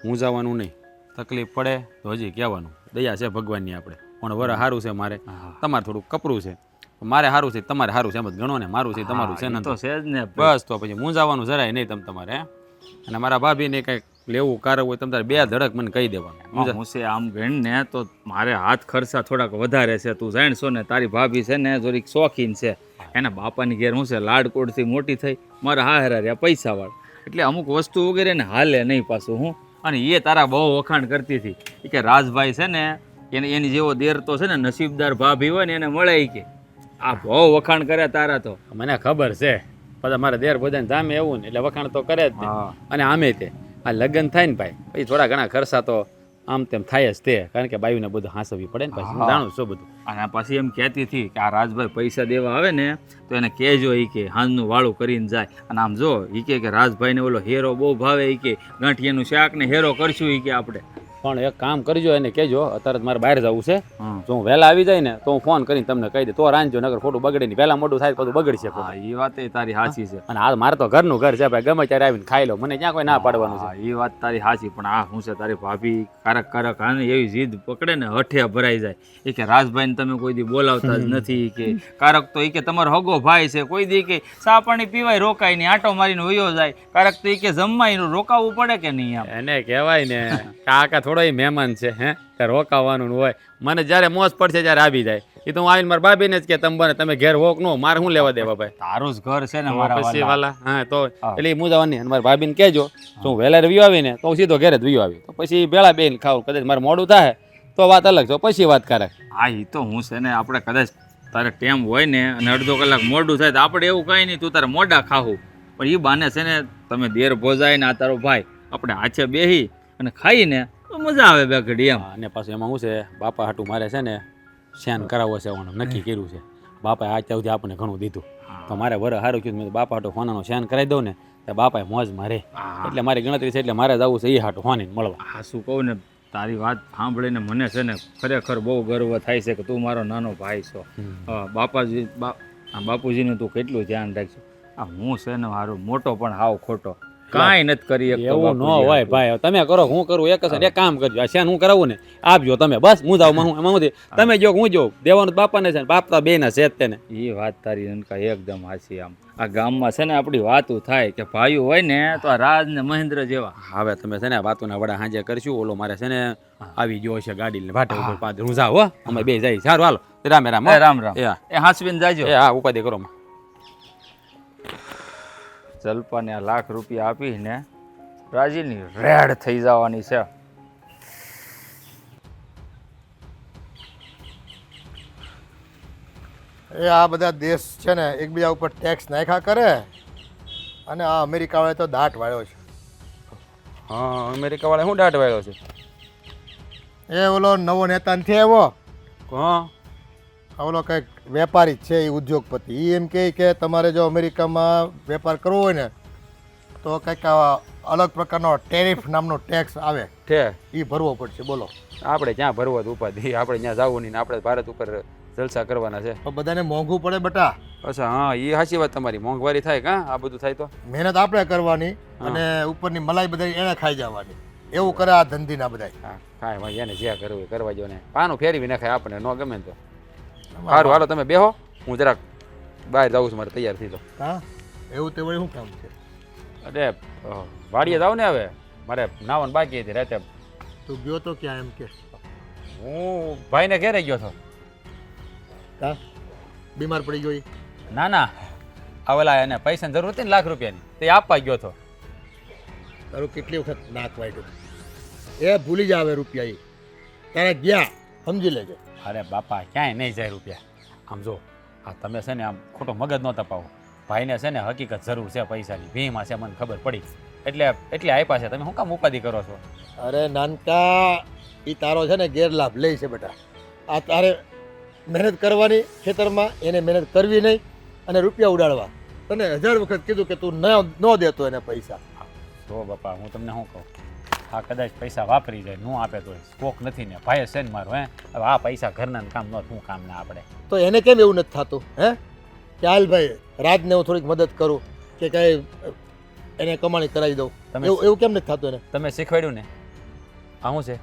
હું જવાનું નહીં, તકલીફ પડે તો હજી કહેવાનું. દયા છે ભગવાનની આપણે, પણ વર સારું છે મારે, તમારે થોડું કપરું છે. મારે સારું છે તમારે સારું છે એમ જ ગણો ને, મારું છે તમારું છે ને તો છે જ ને. બસ તો પછી હું જવાનું જરાય નહીં તમારે. હે, અને મારા ભાભીને કંઈક લેવું કારવું હોય તમારે બે ધડક મને કહી દેવાનું. હું છે આમ ગણ ને તો મારે હાથ ખર્ચા થોડાક વધારે છે. તું જાણશો ને તારી ભાભી છે ને થોડીક શોખીન છે. એના બાપાની ઘેર હું છે લાડકોડથી મોટી થઈ, મારા હારા રહ્યા પૈસાવાળા, એટલે અમુક વસ્તુ વગેરે ને હાલે નહીં પાછું હું. અને એ તારા બહુ વખાણ કરતી હતી કે રાજભાઈ છે ને એની જેવો દેર તો છે ને નસીબદાર ભાભી હોય ને એને મળે કે. આ બહુ વખાણ કરે તારા તો. મને ખબર છે, બધા મારા દેર બધાને જામે એવું ને એટલે વખાણ તો કરે જ ને. અને આમે તે આ લગ્ન થાય ને ભાઈ પછી થોડા ઘણા ખર્ચા તો આમ તેમ થાય જ તે, કારણ કે બાયુને બધું હાંસવી પડે ને. પછી હું જાણું છું બધું. અને પછી એમ કહેતી હતી કે આ રાજભાઈ પૈસા દેવા આવે ને તો એને કહેજો એ કે હાંજનું વાળું કરીને જાય. અને આમ જો એ કે રાજભાઈને ઓલો હેરો બહુ ભાવે, એ કે ગાંઠિયાનું શાક ને હેરો કરશું એ કે આપણે. પણ એક કામ કરજો, એને કહેજો અત્યારે મારે બહાર જવું છે, જો હું વહેલા આવી જાય ને તો હું ફોન કરીને તમને કહી દે તો રાંધજો, નગર ખોટું બગડે નહીં. વહેલા મોડું થાય બધું બગડશે. હા, એ વાત તારી સાચી છે. અને આ મારે તો ઘરનું ઘર છે ભાઈ, ગમે ત્યારે આવીને ખાઈ લો, મને ક્યાં કોઈ ના પાડવાનું છે. એ વાત તારી સાચી, પણ આ શું છે તારી ભાભી કારક હા ને એવી જીદ પકડે ને હઠે ભરાઈ જાય. એ કે રાજભાઈને તમે કોઈ દી બોલાવતા જ નથી કે કારક તો એ કે તમારો હગો ભાઈ છે, કોઈ દી કે ચા પાણી પીવાય રોકાય નહીં, આટો મારીને વયો જાય. કારક તો એ કે જમવાય રોકાવવું પડે કે નહીં. આમ એને કહેવાય ને કાકા થોડો એ મહેમાન છે, હે ત્યારે રોકાવાનું હોય. મને જ્યારે મોજ પડશે ત્યારે આવી જાય. એ તો હું આવીને મારા ભાભીને જ કે તમે ઘેર હોક નો, મારે શું લેવા દેવા ભાઈ, તારું જ ઘર છે ને મારા પછી વાલા. હા, તો એટલે હું જવાની અને મારા ભાભીને કહેજો શું વહેલા વ્યુ આવીને તો હું સીધો ઘેર જ વ્યુ આવી, તો પછી ભેળા બેન ખાવું. કદાચ મારે મોડું થાય તો વાત અલગ છે, પછી વાત કરે. હા, એ તો હું છે ને આપણે કદાચ તારે ટેમ હોય ને અને અડધો કલાક મોડું થાય તો આપણે એવું કાંઈ નહીં, તું તારે મોડા ખાવું. પણ એ બાને છે ને તમે દેર ભોજાય ને આ તારો ભાઈ આપણે હાથે બેસી અને ખાઈને તો મજા આવે બે ઘડી એમ. અને પાછું એમાં શું છે, બાપા હાટું મારે છે ને શેન કરાવવો છે, નક્કી કર્યું છે. બાપાએ આજ સુધી આપણને ઘણું દીધું, તો મારે વર સારું કીધું મેં બાપા હાટું હોનાનું શેન કરાવી દઉં ને તો બાપાએ મોજ મારે. એટલે મારી ગણતરી છે, એટલે મારે જવું છે એ હાટું હોનીને મળવા. હા, શું કહું ને તારી વાત સાંભળીને મને છે ને ખરેખર બહુ ગર્વ થાય છે કે તું મારો નાનો ભાઈ છો. બાપુજીનું તું કેટલું ધ્યાન રાખજો. આ હું છે ને મારો મોટો પણ હાવ ખોટો કાંઈ નથી કરી શકતો. એવું ન હોય ભાઈ, તમે કરો હું કરું એક જ. એક કામ કરજો, આ શેન હું કરાવું ને આપજો તમે, બસ હું જાઉં. એમાં હું તમે જો હું જો દેવાનું બાપાને છે ને બાપ તો બે ના છે જ તેને. એ વાત તારી નનકા એકદમ હાચી. આમ આ ગામમાં છે ને આપણી વાતું થાય કે ભાઈઓ હોય ને તો આ રાજ ને મહેન્દ્ર જેવા. હવે તમે છે ને વાતોના વડા સાંજે કરશું. ઓલો મારે છે ને આવી ગયો છે ગાડી ને વાટે ઉપર પાદર હું જાઉં. હો અમે બે જાય. સારું હાલો, રામે રામ. રામ રામ. એ હાંસવીને જાજો. હા, ઉપાધિ કરો. જલ્પાને આ લાખ રૂપિયા આપીને રાજીની રેડ થઈ જવાની છે. એ આ બધા દેશ છે ને એકબીજા ઉપર ટેક્સ નાખ્યા કરે અને આ અમેરિકા વાળા તો દાટ વાળ્યો છે. હા, અમેરિકા વાળા શું દાટ વાળ્યો છે? એ ઓલો નવો નેતા નથી આવ્યો, હા, ઓલો કંઈક વેપારી જ છે, એ ઉદ્યોગપતિ. એ એમ કહે કે તમારે જો અમેરિકામાં વેપાર કરવો હોય ને તો કંઈક અલગ પ્રકારનો ટેરિફ નામનો ટેક્સ આવે, એ ભરવો પડશે. બોલો આપણે ક્યાં ભરવો ઉપાધિ, આપણે ત્યાં જવું નહીં ને આપણે ભારત ઉપર જલસા કરવાના છે. તો બધાને મોંઘું પડે બેટા. અચ્છા, હા, એ સાચી વાત તમારી. મોંઘવારી થાય કાં આ બધું થાય તો મહેનત આપણે કરવાની અને ઉપરની મલાઈ બધી એને ખાઈ જવાની. એવું કરે આ ધંધીના બધા. હા, કાંઈ ભાઈ એને જે કરવું એ કરવા જો ને, પાનું ફેરવી નાખાય આપણે, ન ગમે ને તો. સારું હાલો, તમે બેહો, હું જરાક બહાર જાઉં છું, મારે તૈયાર થઈ જાઉં. હા, એવું તે વળી શું કામ છે? અરે વાડીએ જાઉં ને, હવે મારે નાવાનું બાકી હતી રાતે. તું ગયો તો ક્યાં એમ કે? હું ભાઈને ઘેરે ગયો હતો. હા, બીમાર પડી ગયો? ના ના, આવેલા એને પૈસાની જરૂર હતી ને લાખ રૂપિયાની, તે આપવા ગયો હતો. તારું કેટલી વખત નાક વાગ્યું? એ ભૂલી જ આવે રૂપિયા. ત્યારે ગયા સમજી લેજે. અરે બાપા ક્યાંય નહીં જાય રૂપિયા. આમ જો આ તમે છે ને આમ ખોટો મગજ ન તપાવો. ભાઈને છે ને હકીકત જરૂર છે પૈસાની, ભીમાં છે, મને ખબર પડી એટલે આપ્યા છે. તમે શું કામ ઉપાધિ કરો છો? અરે નાનકા, એ તારો છે ને ગેરલાભ લે છે બેટા. આ તારે મહેનત કરવાની ખેતરમાં, એને મહેનત કરવી નહીં અને રૂપિયા ઉડાડવા. તને 1000 વખત કીધું કે તું ન દેતો એને પૈસા. જો બાપા હું તમને શું કહું, આ કદાચ પૈસા વાપરી જાય, ન આપે તો શોખ નથી ને, ભાઈ છે ને મારો. હવે આ પૈસા ઘરના કામ ન, શું કામ ના આપણે? તો એને કેમ એવું નથી થતું હે કે હાલ ભાઈ રાજને હું થોડીક મદદ કરું કે કઈ એને કમાણી કરાવી દઉં? એવું કેમ નથી થતું એને? તમે શીખવાડ્યું ને આ શું છે?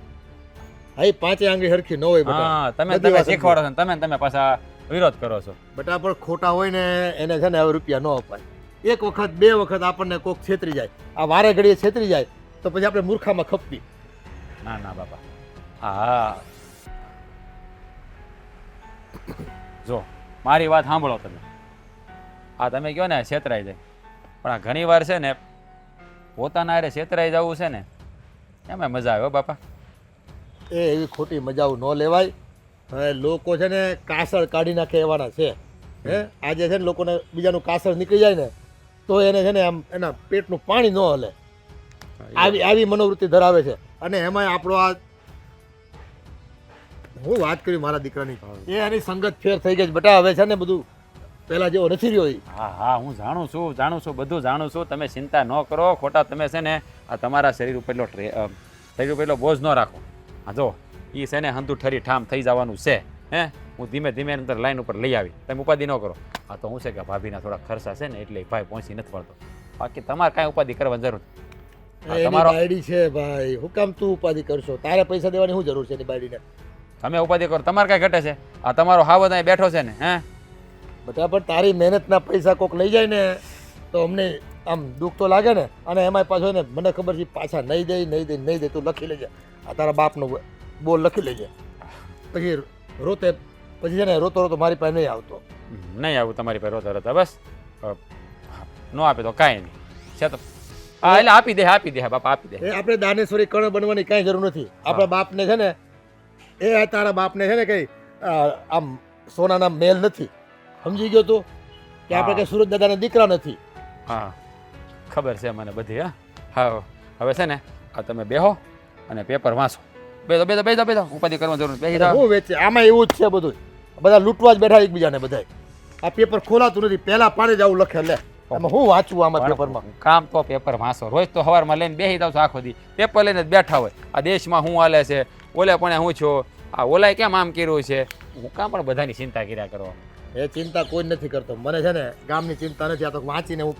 હા, એ 5 આંગળી હરખી ન હોય બેટા. હા, તમે બધી વાત શીખવાડો છો ને તમે પાછા વિરોધ કરો છો. બેટા પણ ખોટા હોય ને એને છે ને હવે રૂપિયા ન અપાય. 1 વખત 2 વખત આપણને કોક છેતરી જાય, આ વારે ઘડીએ છેતરી જાય તો પછી આપણે મૂર્ખામાં ખપતી. ના ના બાપા, હા જો મારી વાત સાંભળો તમે. આ તમે કહો ને છેતરાઈ જાય, પણ આ ઘણી વાર છે ને પોતાના હારે છેતરાઈ જવું છે ને એમાં મજા આવે હો બાપા. એવી ખોટી મજાઓ ન લેવાય. હવે લોકો છે ને કાસળ કાઢી નાખે એવાના છે. હે આજે છે ને લોકોને બીજાનું કાસળ નીકળી જાય ને તો એને છે ને આમ એના પેટનું પાણી ન હલે. આવી મનોવૃત્તિ ધરાવે છે. અને એમાંય આપણો આ હું વાત કરી મારા દીકરાની, એ એની સંગત ફેર થઈ ગઈ બેટા. હવે છે ને બધું પહેલા જેવો નથી રહ્યો. હા હા, હું જાણું છું, બધું જાણું છું. તમે ચિંતા ન કરો. ખોટા તમે છે ને આ તમારા શરીર ઉપર એટલો બોજ ન રાખો. હા જો એ છે ને હંધુ ઠરી ઠામ થઈ જવાનું છે. હે હું ધીમે ધીમે અંદર લાઈન ઉપર લઈ આવી, તમે ઉપાધિ ન કરો. આ તો હું છે કે ભાભીના થોડા ખર્ચા છે ને એટલે ભાઈ પહોંચી નથી વળતો. બાકી તમારે કાંઈ ઉપાધિ કરવાની જરૂર નથી. તમારો બાયડી છે ભાઈ, હું કામ તું ઉપાધિ કરશો? તારે પૈસા દેવાની શું જરૂર છે એની બાયડીને? તમે ઉપાધિ કરો, તમારે કાંઈ ઘટે છે? આ તમારો હાવત અહીં બેઠો છે ને. હે બધા પણ તારી મહેનતના પૈસા કોક લઈ જાય ને તો અમને આમ દુઃખ તો લાગે ને. અને એમાંય પાછો ને મને ખબર છે પાછા નહીં દે. તું લખી લેજે, આ તારા બાપનો બોલ લખી લેજે. પછી પછી છે ને રોતો મારી પાસે નહીં આવતો. નહીં આવું તમારી પાસે રોતા બસ. ન આપે તો કાંઈ નહીં છે તો હા, એટલે આપી દે બાપા, આપી દે. એ આપણે દાનેશ્વરી કણ બનવાની કાંઈ જરૂર નથી. આપણા બાપને છે ને એ તારા બાપને છે ને કઈ આમ સોનાના મેલ નથી. સમજી ગયો તું કે આપણે કઈ સુરત દાદાના દીકરા નથી. હા ખબર છે મને બધી. હા હવે છે ને આ તમે બેહો અને પેપર વાંચો. બેસો ઉપાધિ કરવાની જરૂર બેસી જાઓ. હું વેચે આમાં એવું જ છે બધું. બધા લૂંટવા જ બેઠા એકબીજાને બધા. આ પેપર ખોલાતું નથી, પહેલા પાણી જ આવું લખે. લે આમાં હું વાંચવું આમાં પેપરમાં? કામ તો પેપર વાંચો. રોજ તો સવારમાં લઈને બેસી જાવ છો આખો દી પેપર લઈને જ બેઠા હોય. આ દેશમાં શું હાલે છે, ઓલે પણ હું છો, આ ઓલાય કેમ આમ કર્યું છે, હું કામ પણ બધાની ચિંતા કર્યા કરો. એ ચિંતા કોઈ નથી કરતો. મને છે ને ગામની ચિંતા નથી. આ તો વાંચીને હું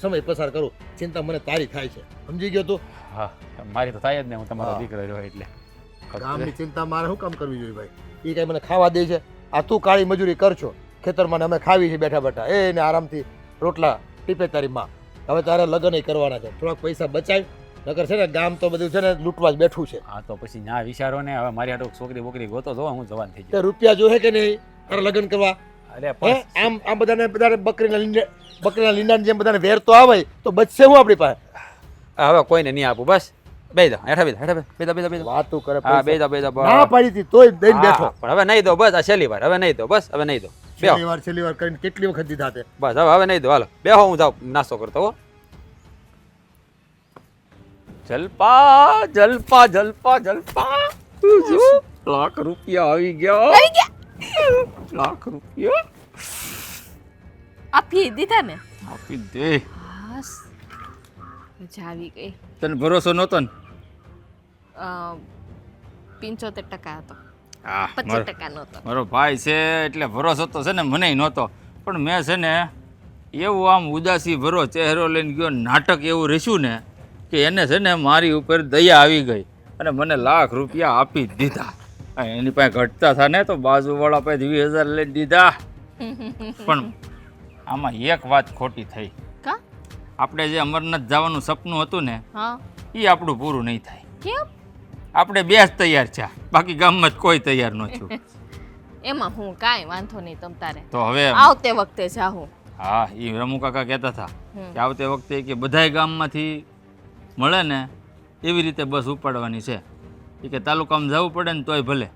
સમય પસાર કરું. ચિંતા મને તારી થાય છે. સમજી ગયો તું? હા મારી તો થાય જ ને, હું તમારો દીકરો રહ્યો એટલે. ગામની ચિંતા મારે શું કામ કરવી જોઈએ ભાઈ? એ કઈ મને ખાવા દે છે? આ તું કાળી મજૂરી કરશો ખેતરમાં, અમે ખાવી છે બેઠા બેઠા. એને આરામથી રોટલા ટીપે તારી માં. હવે તારે લગ્ન કરવાના છે, થોડાક પૈસા બચાવ. નકર છે ને ગામ તો બધું છે ને લૂંટવા જ બેઠું છે. હા તો પછી ના વિચારો ને. હવે મારી આટલું છોકરી બોકરી ગોતો જો, હું જવાન થઈ તે રૂપિયા જોહે કે નહીં તારે લગ્ન કરવા? અરે આમ બધાને બકરીના લીંડાની જેમ બધાને વેર તો આવે તો બચશે હું આપણી પાસે? હવે કોઈને નહીં આપું. બસ બેસી જાઓ, હેઠા વાતું કરે. હા બેસી ના પાડી હતી તોય દઈને બેઠો. પણ હવે નહીં દો બસ. આ છેલ્લી વાર, હવે નહીં દો બસ. હવે નહીં દો. છેલ્લી વાર કરીને કેટલી વખત દીધા તે? બસ હવે નહીં દો. હાલો બેહો, હું જાઉં નાસ્તો કરતો હો. જલપા જલપા જલપા જલપા, લાખ રૂપિયા આવી ગયા. લાખ રૂપિયા આપી દીધા ને? આપી દે. બસ મજા આવી ગઈ. તને ભરોસો નહોતો ને? 75% હતો, હા 25% નહોતો. મારો ભાઈ છે એટલે ભરોસો તો છે ને મને નહોતો. પણ મેં છે ને એવું આમ ઉદાસી ભરો ચહેરો લઈને ગયો, નાટક એવું રહીશું ને કે એને છે ને મારી ઉપર દયા આવી ગઈ અને મને લાખ રૂપિયા આપી દીધા. એની પાસે ઘટતા થા ને તો બાજુવાળા પાસે 20,000 લઈ દીધા. પણ આમાં એક વાત ખોટી થઈ. કા? આપણે જે અમરનાથ જવાનું સપનું હતું ને હા એ આપણું પૂરું નહીં થાય. કેમ? આપણે બે જ તૈયાર છે, બાકી ગામમાં જ કોઈ તૈયાર ન છું. એમાં હું કાંઈ વાંધો નહીં તમ તારે. તો હવે આવતે વખતે જાહું. હા એ રમુ કાકા કહેતા હતા કે આવતે વખતે કે બધાય ગામમાંથી મળે ને એવી રીતે બસ ઉપાડવાની છે. એ કે તાલુકામાં જવું પડે ને તોય ભલે.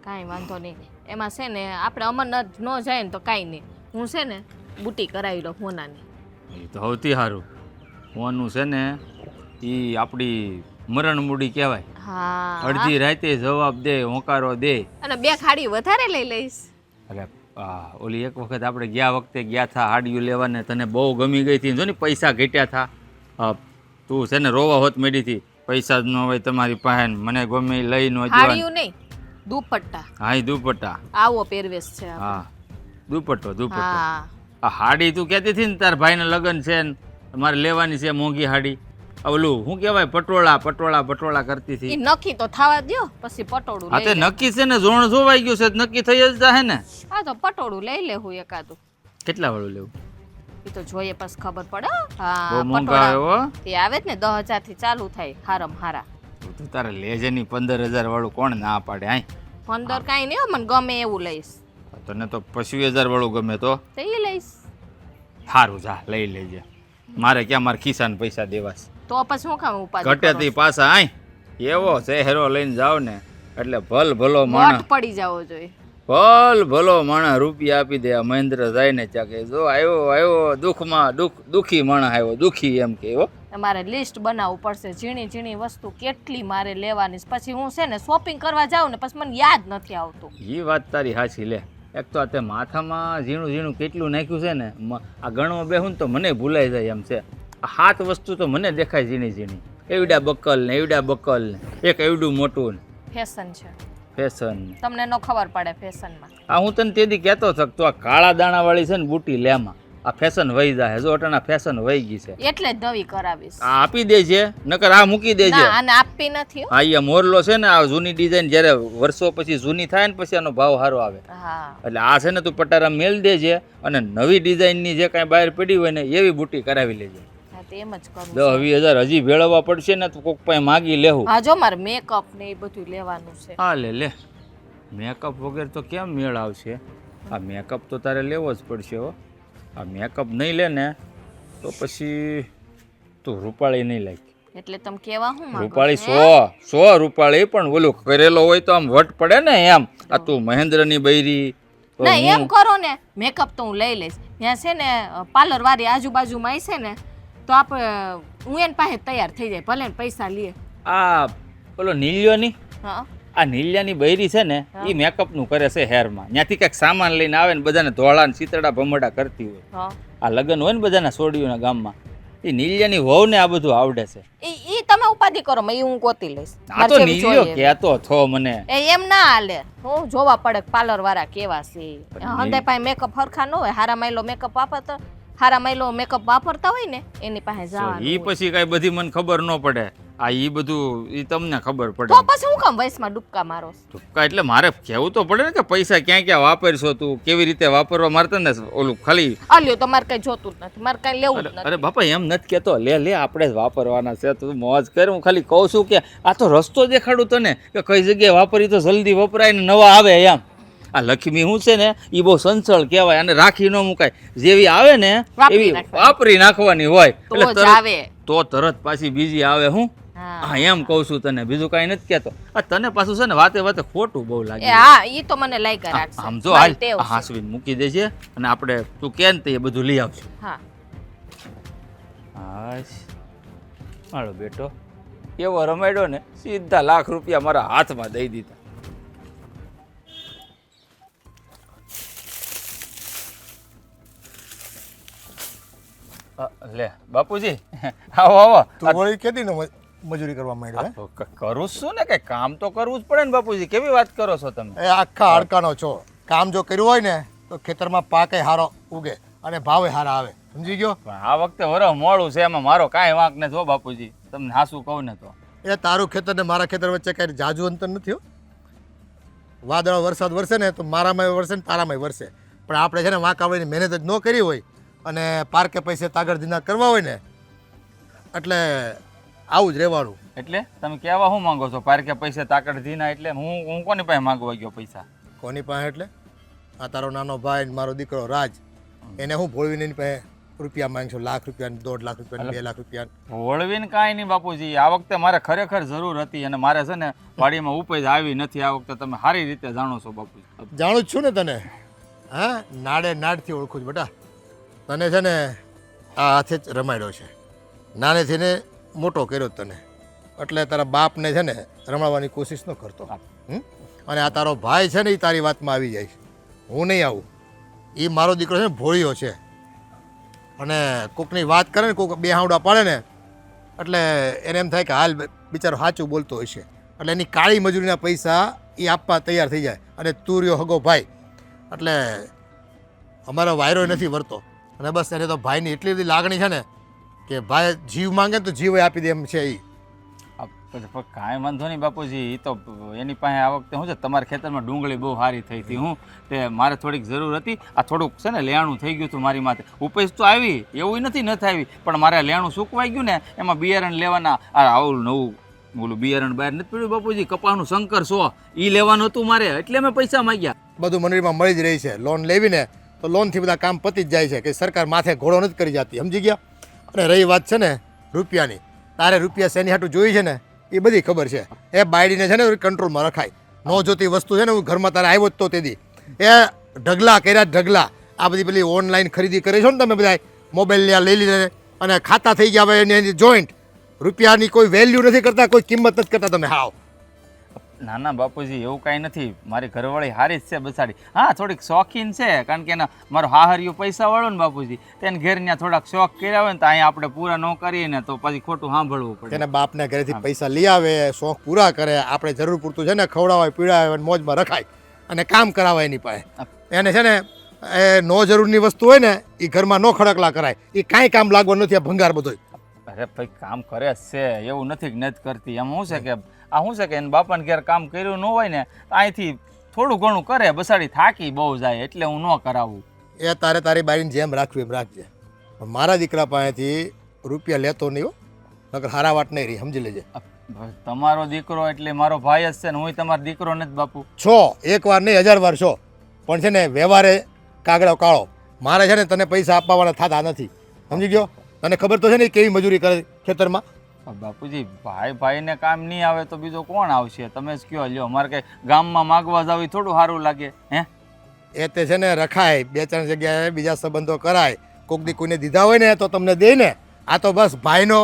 કાંઈ વાંધો નહીં. એમાં છે ને આપણે અમરનાથ ન જાય ને તો કાંઈ નહીં. હું છે ને બુટી કરાવી લઉં હોનાની. એ તો સૌથી સારું. ફોનનું છે ને એ આપણી મરણ મૂડી કહેવાય. હા. અડધી રાતે જવાબ દે, હોંકારો દે. અને 2 ખાડી વધારે લઈ લઈશ. અરે ઓલી એક વખત આપણે ગયા વખતે ગયા થા હાડિયું લેવાને, તને બહુ ગમી ગઈ હતી. જો ને પૈસા ઘટ્યા થા, તું છે ને રોવા હોત મેળી હતી. પૈસા જ ન હોય તમારી પાસે, મને ગમે લઈ ન હાડિયું નહીં, દુપટ્ટા. હા એ દુપટ્ટા. આવો પહેરવેશ છે આપણો. હા દુપટ્ટો દુપટ્ટો. હા. આ હાડી તું કહેતી હતી ને તાર ભાઈને લગ્ન છે ને મારે લેવાની છે મોંઘી હાડી. ઓલું શું કહેવાય પટોળા પટોળા પટોળા કરતી ઈ હતી. નક્કી તો થવા દ્યો, પછી પટોળું હા લઈ તે લે. નક્કી છે ને, જોણ જોવાઈ ગયું છે, નક્કી થઈ જ જાહે ને. હા તો પટોળું લઈ લેવું એકાદું. કેટલા વાળું લેવું? ઈ તો જોઈએ પછી ખબર પડે. હા બહુ મોંઘા આવે પટોળા હો. તે આવે જ ને 10,000 થી ચાલુ થાય હારમ હારા. તું તારે લેજે ની 15,000 વાળું કોણ ના પાડે? આય 15 કાંઈ નહીં હો, મને ગમે એવું લઈશ. તને તો 25,000 વાળું ગમે તો તો ઈ લઈશ. સારું, જા લઈ લેજે. મારે ક્યાં મારા ખિસ્સાને પૈસા દેવાસ? તો પછી હું કામ ઉપાધિ ઘટે કરો તી છો? પાછા આય એવો શહેરો લઈને જાવ ને એટલે ભલ ભલો માણસ, મોટ પડી જાવો જોઈએ. ભલ ભલો માણસ રૂપિયા આપી દે. આ મહેન્દ્ર જાય ને ત્યાં કે જો આવ્યો આવ્યો દુઃખમાં દુઃખી માણસ આવ્યો, દુઃખી એમ કે હો. મારે લિસ્ટ બનાવવું પડશે, ઝીણી ઝીણી વસ્તુ કેટલી મારે લેવાની છે. પછી હું છે ને શોપિંગ કરવા જાઉં ને પછી મને યાદ નથી આવતું. એ વાત તારી સાચી લે. એક તો આ તે માથામાં ઝીણું ઝીણું કેટલું નાખ્યું છે ને, આ ગણવા બેહું ને તો મને ભૂલાઈ જાય એમ છે. આ 7 વસ્તુ તો મને દેખાય ઝીણી ઝીણી. એવડા બકલ ને એવડા બકલ ને એક એવડું મોટું ને ફેશન છે, ફેશન. તમને ન ખબર પડે ફેશનમાં. આ હું તને તેથી કહેતો થક તો આ કાળા દાણાવાળી છે ને બુટી લેમાં આ ફેશન વહી જાય. જો અટાણા ફેશન વહી ગઈ છે. એટલે જ નવી કરાવીશ. આ આપી દેજે, નકર આ મૂકી દેજે. ના આને આપવી નથી હો. હા એ મોરલો છે ને, આ જૂની ડિઝાઇન જ્યારે વર્ષો પછી જૂની થાય ને પછી આનો ભાવ સારો આવે. હા એટલે આ છે ને તું પટારા મેલ દેજે અને નવી ડિઝાઇનની જે કાંઈ બહાર પડી હોય ને એવી બુટી કરાવી લેજે. હા, તો એમ જ કરું. 10-20 હજી ભેળવવા પડશે ને તો કોક પાસે માગી લેવું. હા જો મારે મેકઅપ ને એ બધું લેવાનું છે. હા લે મેકઅપ વગેરે તો કેમ મેળ આવશે? આ મેકઅપ તો તારે લેવો જ પડશે હો. આ મેકઅપ નહીં લે ને તો પછી તું રૂપાળી નહીં લાગી. એટલે તમે કેવા હું માંગો રૂપાળી છો, 100 રૂપાળી પણ ઓલું કરેલો હોય તો આમ વટ પડે ને એમ. આ તું મહેન્દ્રની બૈરી તો ના હું- એમ કરો ને, મેકઅપ તો હું લઈ લઈશ. ત્યાં છે ને પાર્લર વાળી આજુબાજુમાં છે ને તો આપણે હું એની પાસે તૈયાર થઈ જાય, ભલે ને પૈસા લે. આ ઓલો નીલિયોની હા આ નીલિયાની બૈરી છે ને એ મેકઅપનું કરે છે હેરમાં. ત્યાંથી કંઈક સામાન લઈને આવે ને બધાને ધોળા ને શીતળા ભમરડા કરતી હોય. હા આ લગ્ન હોય ને બધાના સોડિયોના ગામમાં, એ નીલિયાની વહુને આ બધું આવડે છે. ઈ તમે ઉપાધિ કરો, મેં હું ગોતી લઈશ. આ મારે તો જેવી નીલિયો જોઈએ. કહેતો થો મને. એમ ના હાલે. હું જોવા પડે પાર્લર વાળા કેવા છે. હંધે પાસે મેકઅપ હરખા ન હોય, હારા માયલો મેકઅપ વાપરતા, હારા માયલો મેકઅપ વાપરતા હોય ને એની પાસે ઈ જવાનું. પછી કઈ બધી મને ખબર ન પડે. આ ઈ બધું ઈ તમને ખબર પડે. તો પછી હું કામ વયસમાં ડૂબકા મારો? ટૂંકા એટલે મારે કહેવું તો પડે ને કે પૈસા ક્યાં ક્યાં વાપરશો તું, કેવી રીતે વાપરવા. મારે તને ઓલું ખાલી અલ્યો તમારે કઈ જોતું જ નથી, મારે કઈ લેવું જ નથી. અરે બાપા એમ નથી કહેતો, લે આપણે જ વાપરવાના છે. તું મોજ કર. હું ખાલી કહું છું કે આ તો રસ્તો દેખાડું તને કે કઈ જગ્યાએ વાપરી તો જલ્દી વપરાય ને નવા આવે એમ. આ લક્ષ્મી શું છે ને એ બહુ સંચળ કહેવાય અને રાખી ન મુકાય. જેવી આવે ને વાપરી એવી નાખવાની. વાપરી નાખવાની હોય તો જ તરત- આવે. તો તરત પાછી બીજી આવે. હું હા. હા એમ કહું છું તને, બીજું કાંઈ નથી કહેતો. આ તને પાછું છે ને વાતે વાતે ખોટું બહુ લાગે. એ હા ઈ તો મને લાગ્યા રાખશે. આમ જો મારી હાલ ટેવ છે. હાસવીને મૂકી દેજે અને આપણે તું કે ને તે એ બધું લઈ આવશું. હા હાશ મારો બેટો એવો રમાડ્યો ને સીધા લાખ રૂપિયા મારા હાથમાં દઈ દીધા. લે બાપુજી આવો આવો. તું વળી કેદી ને મજૂરી કરવા માંડ્યો હે? કરું જ છું ને કે કામ તો કરવું જ પડે ને બાપુજી. કેવી વાત કરો છો તમે? એ આખા હાડકાનો છો. કામ જો કર્યું હોય ને તો ખેતરમાં પાકે હારો ઉગે અને ભાવે હારા આવે. સમજી ગયો? પણ આ વખતે વરસ મોડું છે, એમાં મારો કાંઈ વાંક નથી હો બાપુજી. તમને હાસું કહું ને તો એ તારું ખેતર ને મારા ખેતર વચ્ચે કઈ જાજુ અંતર નથી હો. વાદળો વરસાદ વરસે ને તો મારામાં વરસે ને તારામાં વરસે, પણ આપણે છે ને વાંકાવળીની મહેનત જ ન કરી હોય અને પાર્કે પૈસે તાગડ ધીના કરવા હોય ને એટલે આવું જ રહેવાનું. એટલે તમે કહેવા શું માંગો છો? પારકે પૈસા તાકડ ધીના એટલે હું કોની પાસે માંગવા ગયો પૈસા? કોની પાસે એટલે આ તારો નાનો ભાઈ ને મારો દીકરો રાજ, એને હું ભોળવીને એની પાસે રૂપિયા માંગશો? લાખ રૂપિયા, 1.5 લાખ રૂપિયા, 2 લાખ રૂપિયા? વળવીને કાંઈ નહીં બાપુજી, આ વખતે મારે ખરેખર જરૂર હતી અને મારે છે ને વાડીમાં ઉપજ આવી નથી આ વખતે. તમે સારી રીતે જાણો છો બાપુજી. જાણું જ છું ને તને. હા, નાડે નાડથી ઓળખું છું બેટા. તને છે ને આ હાથે જ રમાડ્યો છે, નાનેથી ને મોટો કર્યો તને, એટલે તારા બાપને છે ને રમાડવાની કોશિશ ન કરતો. અને આ તારો ભાઈ છે ને એ તારી વાતમાં આવી જાય છે, હું નહીં આવું. એ મારો દીકરો છે ને ભોળિયો છે, અને કોકની વાત કરે ને, કોક બે હાવડા પાડે ને એટલે એને એમ થાય કે હાલ બિચારો સાચું બોલતો હશે, એટલે એની કાળી મજૂરીના પૈસા એ આપવા તૈયાર થઈ જાય. અને તું રહ્યો હગો ભાઈ, એટલે અમારો વાયરો નથી વરતો. અને બસ એને તો ભાઈની એટલી બધી લાગણી છે ને કે ભાઈ જીવ માંગે તો જીવ આપી દે એમ છે એ. કાંઈ વાંધો નહીં બાપુજી, એ તો એની પાસે આ વખતે શું છે, તમારા ખેતરમાં ડુંગળી બહુ સારી થઈ હતી. હું તે મારે થોડીક જરૂર હતી. આ થોડુંક છે ને લેણું થઈ ગયું હતું મારી માથે. ઉપજ તો આવી, એવું નથી નથી આવી, પણ મારે લેણું સૂકવાઈ ગયું ને, એમાં બિયારણ લેવાના. આ આવું નવું ઓલું બિયારણ બહાર નથી પડ્યું બાપુજી, કપાસનું શંકર 100 એ લેવાનું હતું મારે, એટલે મેં પૈસા માંગ્યા. બધું મંડળીમાં મળી જ રહી છે. લોન લેવી ને તો લોનથી બધા કામ પતી જ જાય છે, કે સરકાર માથે ઘોડો નથી કરી જતી, સમજી ગયા? અને રહી વાત છે ને રૂપિયાની, તારે રૂપિયા શેની હાટું જોઈ છે ને એ બધી ખબર છે. એ બાયડીને છે ને કંટ્રોલમાં રખાય. ન જોતી વસ્તુ છે ને હું ઘરમાં તારે આવ્યો જ તો તેદી એ ઢગલા કર્યા, ઢગલા. આ બધી પેલી ઓનલાઈન ખરીદી કરી છો ને તમે બધા, મોબાઈલ લઈ લઈને અને ખાતા થઈ ગયા હવે એની જોઈન્ટ. રૂપિયાની કોઈ વેલ્યુ નથી કરતા, કોઈ કિંમત નથી કરતા તમે. હાવ ના ના બાપુજી, એવું કાંઈ નથી. મારી ઘરવાળી હારી જ છે બસાડી. હા, થોડીક શોખીન છે, કારણ કે એના મારો હાહરિયો પૈસા વાળો ને બાપુજી, તેને ઘેર ત્યાં થોડાક શોખ કર્યા હોય ને તો અહીંયા આપણે પૂરા ન કરીએ ને તો પછી ખોટું સાંભળવું પડે. એના બાપના ઘરેથી પૈસા લઈ આવે, શોખ પૂરા કરે, આપણે જરૂર પૂરતું છે ને ખવડાવાય, પીડાવાય, મોજમાં રખાય અને કામ કરાવાય એની પાસે. એને છે ને એ નો જરૂરની વસ્તુ હોય ને એ ઘરમાં નો ખડકલા કરાય, એ કાંઈ કામ લાગવાનું નથી. આ ભંગાર બધોય. અરે ભાઈ, કામ કરે જ છે, એવું નથી કે નથી કરતી. એમ શું છે કે આ શું છે કે એને બાપાને ઘેર કામ કર્યું ન હોય ને તો અહીંથી થોડું ઘણું કરે, બસાડી થાકી બહુ જાય, એટલે હું ન કરાવું. એ તારે તારી બારીને જેમ રાખવી એમ રાખજે, પણ મારા દીકરા પાસેથી રૂપિયા લેતો નહીં હો, નકર હારા વાટ નહીં રહી, સમજી લેજે. તમારો દીકરો એટલે મારો ભાઈ જ છે ને, હું તમારો દીકરો નથી બાપુ. છો એક વાર નહીં 1000 વાર છો, પણ છે ને વ્યવહારે કાગડો કાળો. મારે છે ને તને પૈસા આપવાના થતા નથી, સમજી ગયો? તને ખબર તો છે ને કેવી મજૂરી કરે ખેતરમાં. બાપુજી, ભાઈ ભાઈને કામ નહીં આવે તો બીજો કોણ આવશે? તમે જ કયો. લ્યો, મારે કઈ ગામમાં માગવા જાવ થોડું સારું લાગે? હે, એ તે છે ને રખાય, 2-3 જગ્યાએ બીજા સંબંધો કરાય. કોક દી કોઈને દીધા હોય ને તો તમને દે ને. આ તો બસ ભાઈનો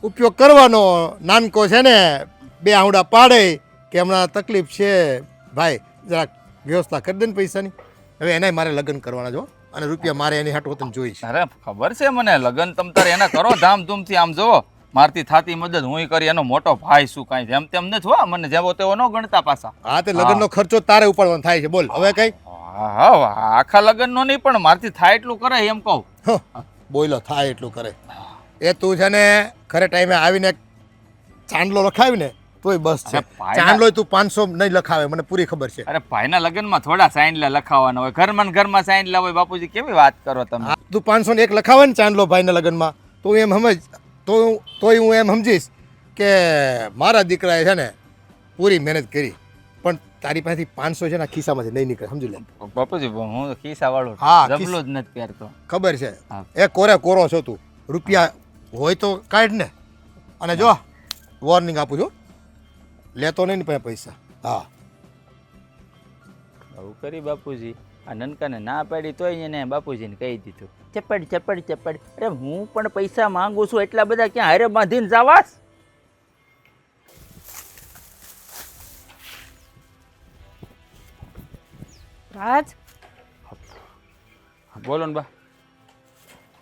ઉપયોગ કરવાનો. નાનકો છે ને બે આંવડા પાડે કે હમણાં તકલીફ છે ભાઈ, જરાક વ્યવસ્થા કરી દે ને પૈસાની. હવે એનાય મારે લગ્ન કરવાના જો, અને રૂપિયા મારે એની હાટું તમે જોઈશ. અરે ખબર છે મને, લગ્ન તમ તારે એના કરો ધામધૂમથી. આમ જોવો, મારથી થાતી મદદ હું કરી, એનો મોટો ભાઈ શું કાંઈ જેમ તેમ નથી હો, મને જેવો તેવો ન ગણતા પાછા. હા, તે લગ્નનો ખર્ચો તારે ઉપાડવાનો થાય છે. બોલ હવે કઈ? હા, આખા લગ્નનો નહીં, પણ મારથી થાય એટલું કરે એમ કહું. બોલો, થાય એટલું કરે. એ તું છે ને ખરે ટાઈમે આવીને ચાંદલો લખાવી ને તોય બસ છે. ચાંદલો તું 500 નહીં લખાવે, મને પૂરી ખબર છે. અરે ભાઈના લગ્નમાં થોડા સાઈનલા લખાવાના હોય, ઘરમાં ને ઘરમાં સાઈનલા હોય. બાપુજી, કેવી વાત કરો તમે? તું 501 લખાવે ને ચાંદલો ભાઈના લગ્નમાં, તો એમ સમજ, તોય હું એમ સમજીશ કે મારા દીકરાએ છે ને પૂરી મહેનત કરી, પણ તારી પાસેથી 500 છે ને ખિસ્સામાંથી નહીં નીકળે, સમજી લે. બાપુજી, હું ખિસ્સા વાળો જબલો જ નથી પહેરતો, ખબર છે. એ કોરે કોરો છો તું. રૂપિયા હોય તો કાઢ ને. અને જો વોર્નિંગ આપું છું, લેતો નહીં ને પૈસા. હા, આવું કરી બાપુજી. આ નનકાને ના પાડી તોય એને બાપુજીને કહી દીધું, ચપડ ચપડ ચપડ. અરે હું પણ પૈસા માંગુ છું, એટલા બધા ક્યાં હારે બાંધીને જવાસ? રાજ, બોલો ને બા.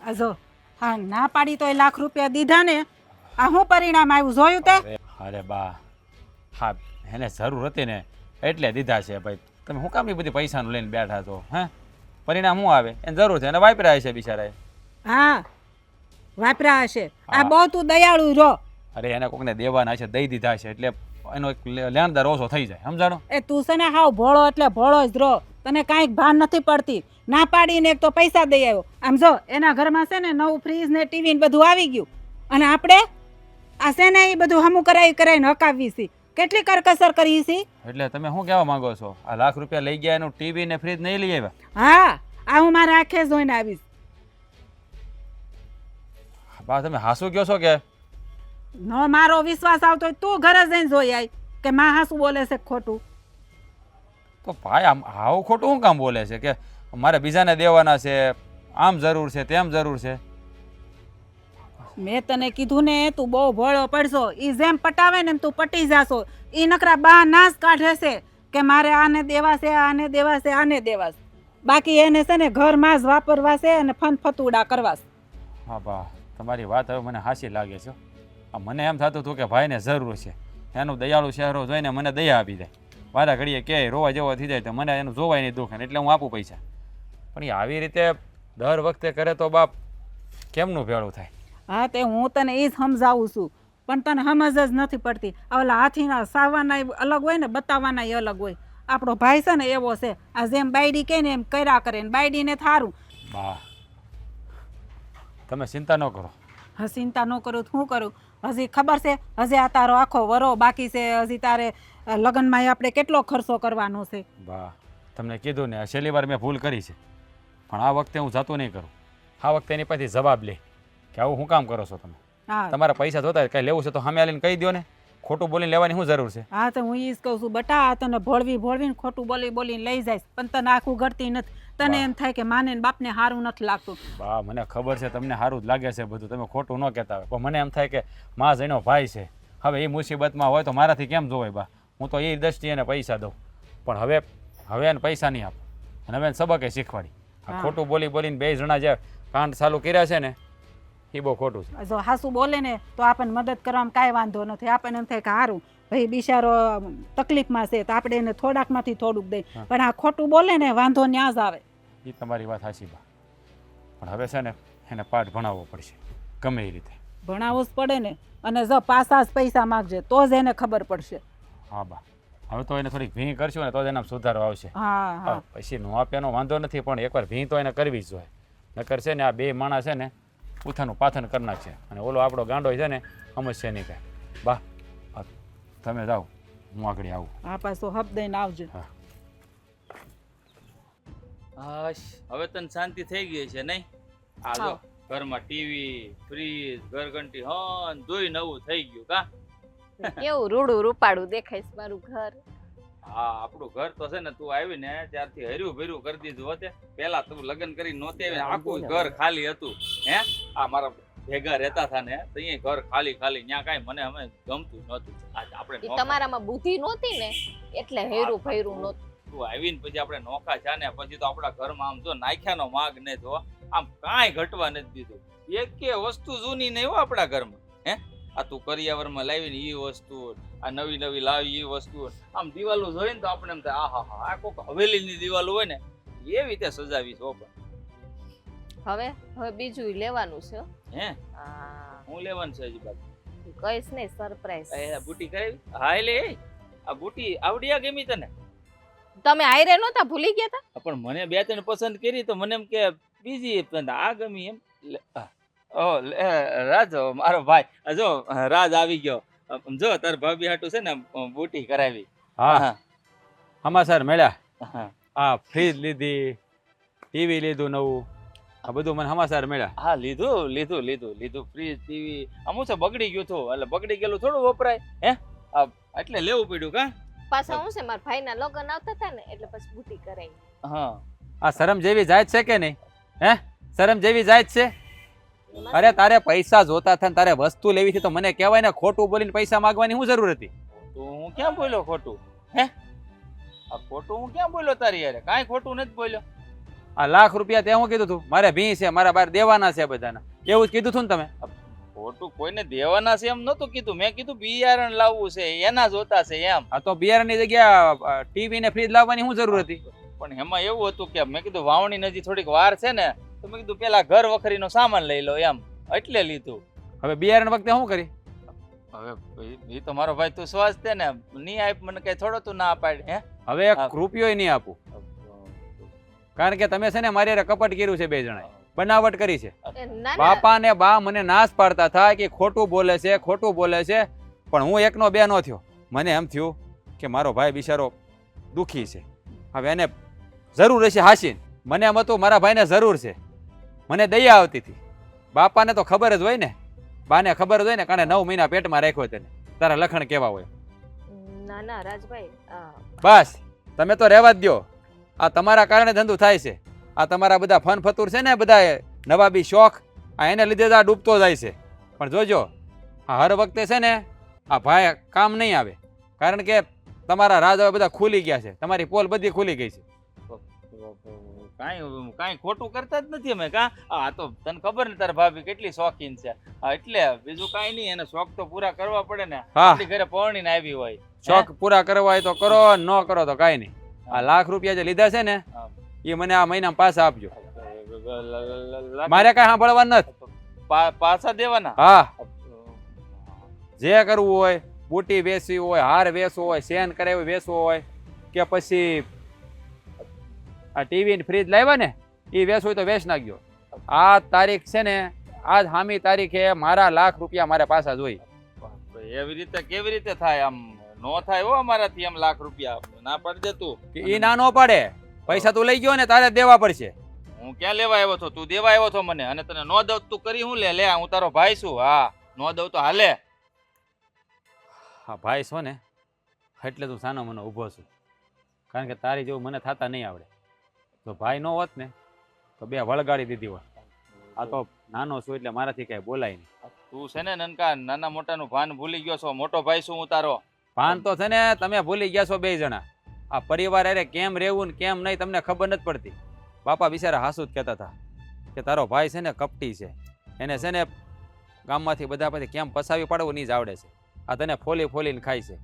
આ જો, હા ના પાડી તોય લાખ રૂપિયા દીધા ને, આ શું પરિણામ આવ્યું જોયું તે? અરે બા, હા એને જરૂર હતી ને એટલે દીધા છે ભાઈ. તમે શું કામ એ બધી પૈસાનું લઈને બેઠા છો? હે, પરિણામ શું આવે? એને જરૂર છે, એને વાપરાય છે બિચારાએ. હા, વાપરા હશે. આ બહુ તું દયાળુ રહો. અરે એને કોકને દેવાના છે, દઈ દીધા છે, એટલે એનો એક લેણદાર ઓછો થઈ જાય, સમજાણો? એ તું છે ને હાવ ભોળો એટલે ભોળો જ રહો, તને કાંઈક ભાન નથી પડતી. ના પાડીને એક તો પૈસા દઈ આવ્યો. આમ જો, એના ઘરમાં છે ને નવું ફ્રીજ ને ટીવી ને બધું આવી ગયું, અને આપણે આ છે ને એ બધું હમું કરાવીને હકાવી છે. કેટલી કરકસર કરી છે. એટલે તમે શું કહેવા માંગો છો? આ લાખ રૂપિયા લઈ ગયા એનું ટીવી ને ફ્રીજ નહીં લઈ આવ્યા? હા, આ હું મારા આંખે જોઈને આવીશ. બા તમે હાસુ કહો છો કે ન મારો વિશ્વાસ આવતો હોય તું ઘરે જઈને જોઈ આય કે માં હાસું બોલે છે ખોટું. તો ભાઈ આમ આવું ખોટું શું કામ બોલે છે કે મારે બીજાને દેવાના છે, આમ જરૂર છે તેમ જરૂર છે? મેં તને કીધું ને તું બહુ ભોળો પડશો. ઈ જેમ પટાવે ને એમ તું પટી જાશો. ઈ નકરા બા નાશ કાઢે છે કે મારે આને દેવા છે, આને દેવા છે, આને દેવા છે. બાકી એને છે ને ઘરમાં જ વાપરવા છે અને ફનફતુડા કરવા છે. હા બા તમારી વાત હવે મને હાસી લાગે છે. આ મને એમ થતું હતું કે ભાઈને જરૂર છે, એનું દયાળુ ચહેરો જોઈને મને દયા આપી જાય. વારા ઘડીએ કે રોવા જેવો થઈ જાય તો મને એનું જોવાય નહીં દુઃખ એટલે હું આપું પૈસા. પણ એ આવી રીતે દર વખતે કરે તો બાપ કેમનું ભેળું થાય? હા તે હું તને એ જ સમજાવું છું પણ તને સમજ જ નથી પડતી. ઓલા હાથીના સાવવાના અલગ હોય ને બતાવવાના અલગ હોય. આપણો ભાઈ છે ને એવો છે, આ જેમ બાયડી કહે ને એમ કર્યા કરે ને બાયડીને થારું. બા તમે ચિંતા ન કરો. હા ચિંતા ન કરું તો શું કરું? હજી ખબર છે હજી આ તારો આખો વરો બાકી છે. હજી તારે લગ્નમાં આપણે કેટલો ખર્ચો કરવાનો છે. બા તમને કીધું ને છેલ્લી વાર મેં ભૂલ કરી છે પણ આ વખતે હું જતું નહીં કરું. આ વખતે એની પાસેથી જવાબ લે કે આવું શું કામ કરો છો તમે? હા તમારા પૈસા જોતા કંઈ લેવું છે તો સામે આવીને કહી દો ને. ખોટું બોલીને લેવાની શું જરૂર છે? હા તો હું એ જ કહું છું બટા આ તને ભોળવીને ખોટું બોલીને લઈ જાય પણ તને આખું ગળતી નથી. તને એમ થાય કે માને ને બાપને સારું નથી લાગતું. બા મને ખબર છે તમને સારું જ લાગે છે બધું, તમે ખોટું ન કહેતા હોય, પણ મને એમ થાય કે માં જઈનો ભાઈ છે. હવે એ મુસીબતમાં હોય તો મારાથી કેમ જોવાય બા? હું તો એ દ્રષ્ટિએ એને પૈસા દઉં પણ હવે એને પૈસા નહીં આપો અને હવે એને સબકે શીખવાડી. આ ખોટું બોલીને બે જણા જે કાંડ ચાલુ કર્યા છે ને એ બહુ ખોટું છે. જો હાસુ બોલે ને તો આપણને મદદ કરવામાં કાંઈ વાંધો નથી. આપણને એમ થાય કે સારું ભાઈ બિચારો તકલીફમાં છે તો આપણે એને થોડાકમાંથી થોડુંક દઈએ. પણ આ ખોટું બોલે ને વાંધો ન્યા જ આવે. એ તમારી વાત સાચી બા પણ હવે છે ને એને પાઠ ભણાવવો પડશે ગમે એ રીતે. ભણાવવું જ પડે ને. અને જો પાછા જ પૈસા માગજે તો જ એને ખબર પડશે. હા બા હવે તો એને થોડીક ભીં કરશું ને તો જ એના સુધારો આવશે. હા હા પછી નો આપ્યાનો વાંધો નથી પણ એકવાર ભીં તો એને કરવી જ જોઈએ. નકર છે ને આ બે માણસ છે ને ઉથાનું પાથન કરી નાખશે અને ઓલો આપણો ગાંડો છે ને સમજશે નહીં કાંઈ. બા તમે જાઓ હું આગળ આવું. આ પાછો હબ દઈને આવજો. હાશ હવે તને શાંતિ થઈ ગઈ છે નહીં? આ જો ઘરમાં ટીવી, ફ્રીજ, ઘરઘંટી હન જોઈ નવું થઈ ગયું કા? કેવું રૂડું રૂપાડું દેખાય છે મારું ઘર. હા આપણું ઘર તો છે ને તું આવી ને ત્યારથી હર્યું ભર્યું કરી દીધું હોતે. પેલા તું લગ્ન કરી નહોતી આવી આખું ઘર ખાલી હતું. હે આ મારા ભેગા રહેતા હતા ને તો અહીંયા ઘર ખાલી ત્યાં કાંઈ મને અમે ગમતું નહોતું. આપણે તમારામાં બુદ્ધિ નહોતી ને એટલે હેરું ભૈરું નહોતું. તું આવીને પછી આપણે નોખા છે ને પછી તો આપણા ઘરમાં આમ જો નાખ્યાનો માગ ને જો આમ કાંઈ ઘટવા નથી દીધું. એકે વસ્તુ જૂની નહીં હો આપણા ઘરમાં. હે આ તું કરિયાવરમાં લાવીને એ વસ્તુ, આ નવી લાવી એ વસ્તુ, આમ દિવાલો જોઈને તો આપણે એમ થાય આહા હા આ કોક હવેલીની દિવાલો હોય ને એવી રીતે સજાવી છો. હવે બીજું લેવાનું છે. હે હા હું લેવાનું છે હજી બાકી? કઈશ નહીં સરપ્રાઈઝ. બુટી કરાવી? હા એટલે આ બુટી આવડી ગમી તને? તમે આયરે નહોતા ભૂલી ગયા હતા? પણ મને બે ત્રણ પસંદ કરી તો મને એમ કે બીજી આ ગમી એમ. રાજ મારો ભાઈ જો રાજ આવી ગયો. જો તાર ભાભી હાટું છે ને બુટી કરાવી. હા સમાચાર મળ્યા. હા આ ફ્રીજ લીધી, ટીવી લીધું નવું, આ બધું મને સમાચાર મળ્યા. હા લીધું ફ્રીજ, ટીવી. અમુક છે બગડી ગયું હતું એટલે બગડી ગયેલું થોડું વપરાય. હે એટલે લેવું પડ્યું કા? પાછા હું છે મારા ભાઈના લગ્ન આવતા હતા ને એટલે પછી બુટી કરાવી. હા આ શરમ જેવી જાત છે કે નહીં? હે શરમ જેવી જાત છે? અરે તારે પૈસા જોતા હતા તારે વસ્તુ લેવી હતી તો મને કહેવાય ને. ખોટું બોલીને પૈસા માંગવાની શું જરૂર હતી? તો હું ક્યાં બોલ્યો ખોટું? હે આ ખોટું હું ક્યાં બોલ્યો તારી યાર? કાંઈ ખોટું નથી બોલ્યો. આ લાખ રૂપિયા તે હું કીધું તું મારે ભી છે મારા બાર દેવાના છે બધાના એવું જ કીધું હતું ને તમે? ખોટું કોઈને દેવાના છે એમ નતું કીધું. મેં કીધું બિયારણ લાવવું છે એના જોતા છે એમ. આ તો બિયારણની જગ્યા ટીવી ને ફ્રીજ લાવવાની શું જરૂર હતી? પણ એમાં એવું હતું કે મેં કીધું વાવણી નજી થોડીક વાર છે ને તો મેં કીધું પેલા ઘર વખરીનો સામાન લઈ લો એમ એટલે લીધું. હવે બિયારણ વખતે શું કરી? હવે એ તો મારો ભાઈ તું સ્વાસ તે ને નહીં આપ મને કઈ થોડો તું ના પાડ. હે હવે એક રૂપિયો નહીં આપું કારણ કે તમે છે ને મારી કપટ કર્યું છે. બે જણાએ બનાવટ કરી છે. બાપા ને બા મને નાશ પાડતા થાય કે ખોટું બોલે છે પણ હું એકનો બે નો થયો. મને એમ થયું કે મારો ભાઈ બિચારો દુખી છે, હવે એને જરૂર હશે હાસીન. મને એમ હતું મારા ભાઈને જરૂર છે, મને દયા આવતી હતી. બાપાને તો ખબર જ હોય ને, બાને ખબર જ હોય ને, કારણે 9 મહિના પેટમાં રાખ્યો તેને. તારા લખણ કેવા હોય. ના ના રાજભાઈ બસ તમે તો રહેવા જ દો. આ તમારા કારણે ધંધો થાય છે. આ તમારા બધા ફન ફતુર છે ને, બધા નવાબી શોખ, આ એને લીધે જ આ ડૂબતો જાય છે. પણ જોજો, આ હર વખતે છે ને આ ભાઈ કામ નહીં આવે, કારણ કે તમારા રાજ હવે બધા ખુલી ગયા છે, તમારી પોલ બધી ખુલી ગઈ છે. કાંઈ ખોટું કરતા જ નથી અમે. આ તો તને ખબર ને તાર ભાભી કેટલી શોખીન છે. એટલે બીજું કાંઈ નહીં, એને શોખ તો પૂરા કરવા પડે ને. હા. આપણી ઘરે પરણીને આવી હોય. શોખ પૂરા કરવા હોય તો કરો, ન કરો તો કાંઈ નહીં. આ લાખ રૂપિયા જે લીધા છે ને એ મને આ મહિનામાં પાછા આપજો. મારે કાંઈ સાંભળવાનું નથી. પાછા દેવાના? હા, જે કરવું હોય, બુટી વેચવી હોય, હાર વેચવો હોય, સેન કરાવી વેચવો હોય, કે પછી આ ટીવી ને ફ્રીજ લાવ્યા ને એ વેચવું હોય તો વેચ નાખજો. આ તારીખ છે ને, આજ હામી તારીખે મારા લાખ રૂપિયા મારે પાછા જોઈએ. એવી રીતે કેવી રીતે થાય? આમ નો થાય હો અમારાથી એમ લાખ રૂપિયા. ના પાડી દે તું. એ ના નો પડે. પૈસા તું લઈ ગયો ને, તારે દેવા પડશે. હું ક્યાં લેવા આવ્યો છો? તું દેવા આવ્યો છો મને, અને તને નો દઉં તું કરી હું લે? લે, હું તારો ભાઈ છું. હા, નો દઉં તો હાલે. હા ભાઈ છો ને, એટલે તું સાનો મને ઊભો છું, કારણ કે તારી જેવું મને થતા નહીં આવડે. તો ભાઈ નો હોત ને તો બે વળગાડી દીધી હોત. આ તો નાનો છું એટલે મારાથી કાંઈ બોલાય નહીં. તું છે ને નનકા, નાના મોટાનું ભાન ભૂલી ગયો છો. મોટો ભાઈ છું હું તારો. ભાન તો છે ને તમે ભૂલી ગયા છો બે જણા. આ પરિવાર અરે કેમ રહેવું ને કેમ નહીં તમને ખબર નથી પડતી. બાપા બિચારા હાસુ જ કહેતા હતા કે તારો ભાઈ છે ને કપટી છે, એને છે ને ગામમાંથી બધા પછી કેમ પસાવી પાડવું નહીં જ આવડે છે. આ તને ફોલી ફોલીને ખાય છે.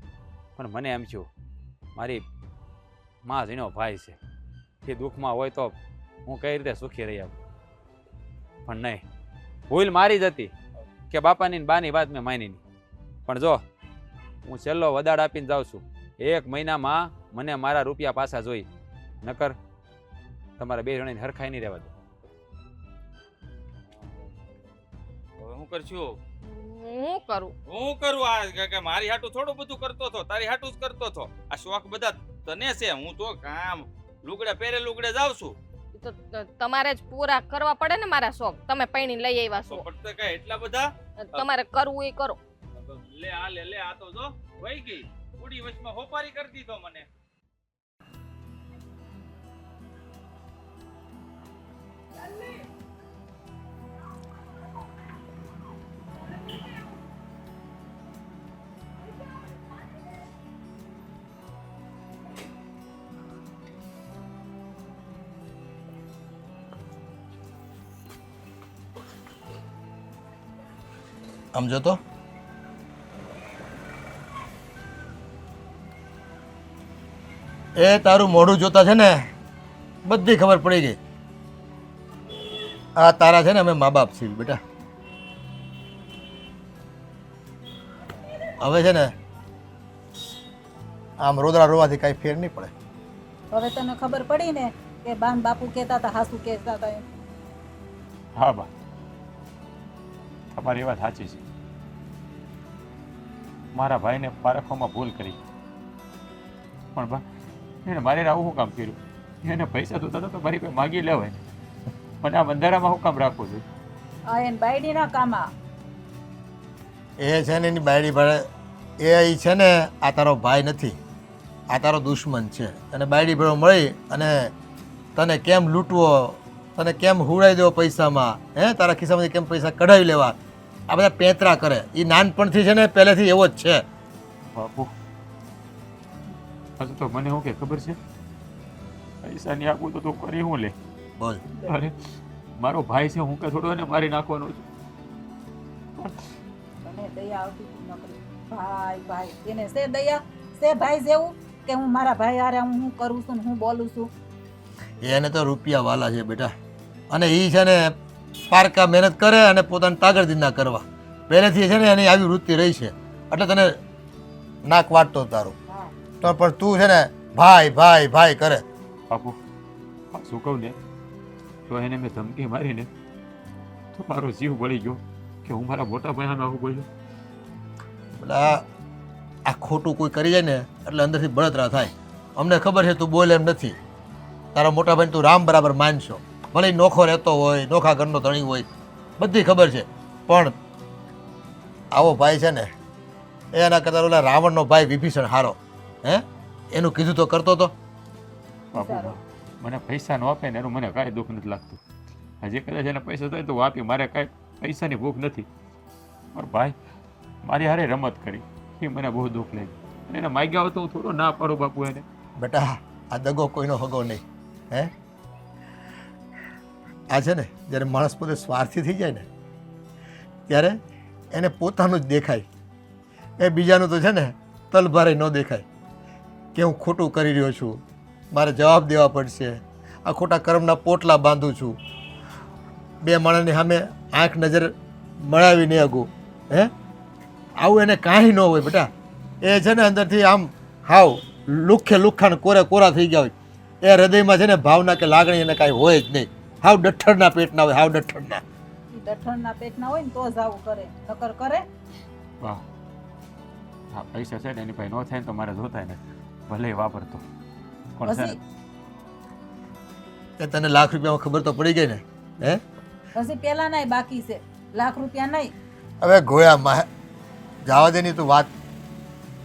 પણ મને એમ છું મારી માં જીનો ભાઈ છે, એ દુઃખમાં હોય તો હું કઈ રીતે સુખી રહી આવું. પણ નહીં, ભૂલ મારી જ હતી કે બાપાની ને બાની વાત મેં માની નહીં. પણ જો હું છેલ્લો વદાડ આપીને જાઉં છું, 1 મહિનામાં મને મારા રૂપિયા પાછા જોઈ, નકર તમારા બે જણાને હરખાઈ નહીં રહેવા દો. હવે હું કરશું? હું કરું? હું કરું? આ કે મારી હાટું થોડું બધું કરતો હતો, તારી હાટું જ કરતો હતો. આ શોખ બધા તને છે. હું તો કામ લુગડે પહેરે લુગડે જાઉં છું. તો તમારે જ પૂરા કરવા પડે ને મારા શોખ. તમે પૈણી લઈ આવ્યા છો, પડતા કઈ એટલા બધા? તમારે કરવું એ કરો. લે આ લે લે, આ તો જો વહી ગઈ ઉડી વચમાં હોપારી કરી દીધો મને. આમ જો તો એ તારું મોઢું જોતા છે ને બધી ખબર પડી ગઈ. આ તારા છે ને અમે મા બાપ છીએ બેટા. હવે છે ને આમ રોદડા રોવાથી કાંઈ ફેર નહીં પડે. હવે તને ખબર પડી ને કે બાન બાપુ કહેતા હતા, હાસુ કહેતા હતા એમ. હા બા, તમારી વાત સાચી છે. મારા ભાઈને પારખવામાં ભૂલ કરી, પણ બા એને મારે આવું શું કામ કર્યું? એને પૈસા તો દાદા તો મારી કોઈ માગી લેવાય ને, પણ આ બંધારામાં શું કામ રાખવું જોઈએ? આ એને બાયડીના કામા. એ છે ને એની બાયડી ભાડે એ છે ને આ તારો ભાઈ નથી, આ તારો દુશ્મન છે. અને બાયડી ભેળો મળી અને તને કેમ લૂંટવો, તને કેમ હુડાઈ દેવો પૈસામાં, તારા ખિસ્સામાંથી કેમ પૈસા કઢાવી લેવા, આ બધા પેંતરા કરે. એ નાનપણથી છે ને પહેલેથી એવો જ છે. બાપુ હજુ તો મને શું કે ખબર છે, પૈસા નહીં આપું તો તું કરી હું લે? બોલ. અરે મારો ભાઈ છે, હું કે થોડો એને મારી નાખવાનો છું. તને દયા આવતી નકરી ભાઈ ભાઈ એને સે દયા સે ભાઈ જેવું કે હું મારા ભાઈ હારે હું કરું છું ને હું બોલું છું. એને તો રૂપિયા વાલા છે બેટા. અને એ છે ને પારકા મહેનત કરે અને પોતાની તાગડદી ના કરવા પહેલેથી છે ને એની આવી વૃત્તિ રહી છે. એટલે તને નાક વાટતો તારું, તો પણ તું છે ને ભાઈ ભાઈ ભાઈ કરે. બાપુ શું કહું ને, તો એને મેં ધમકી મારીને તો મારો જીવ બળી ગયો કે હું મારા મોટા ભાઈ સામે આવું બોલ્યો. એટલે આ ખોટું કોઈ કરી જાય ને એટલે અંદરથી બળતરા થાય. અમને ખબર છે તું બોલે એમ નથી. તારા મોટા ભાઈને તું રામ બરાબર માનશો, ભલે નોખો રહેતો હોય, નોખા ઘરનો ધણી હોય, બધી ખબર છે. પણ આવો ભાઈ છે ને એના કરતાં ઓલા રાવણનો ભાઈ વિભીષણ હારો. હે એનું કીધું તો કરતો તો. બાપુ મને પૈસા ન આપે ને એનું મને કાંઈ દુઃખ નથી લાગતું. હજી કદાચ એને પૈસા થાય તો હું આપી, મારે કાંઈ પૈસાની ભૂખ નથી. પણ ભાઈ મારી હારે રમત કરી એ મને બહુ દુઃખ લાગ્યું. અને એને માગ્યા હોય તો હું થોડો ના પાડું બાપુ એને. બેટા આ દગો કોઈનો હગો નહીં. હે આ છે ને જ્યારે માણસ પોતે સ્વાર્થી થઈ જાય ને ત્યારે એને પોતાનું જ દેખાય. એ બીજાનું તો છે ને તલભારે ન દેખાય કે હું ખોટું કરી રહ્યો છું, મારે જવાબ દેવા પડશે, આ ખોટા કર્મના પોટલા બાંધું છું, બે માણસની સામે આંખ નજર મળાવી નહીં અગું. હે આવું એને કાંઈ ન હોય બેટા. એ છે ને અંદરથી આમ હાવ લુખ્ખે લુખ્ખાને કોરે કોરા થઈ ગયા હોય. એ હૃદયમાં છે ને ભાવના કે લાગણી એને કાંઈ હોય જ નહીં. હાવ ડઠ્ઠરના પેટના હોય, હાવ ડઠ્ઠરના. દઠણના પેટના હોય ને તો જ આવું કરે, નકર કરે. વાહ, હા પૈસા છે ને એની પાસે ન થાય ને તો મારે જોતાય ને ભલે એ વાપરતો પણ છે ને હજી એ તને લાખ રૂપિયામાં ખબર તો પડી ગઈ ને. હે હજી પેલા નાય બાકી છે, લાખ રૂપિયા નહીં. હવે ગોયામાં જવા દે ની તું વાત.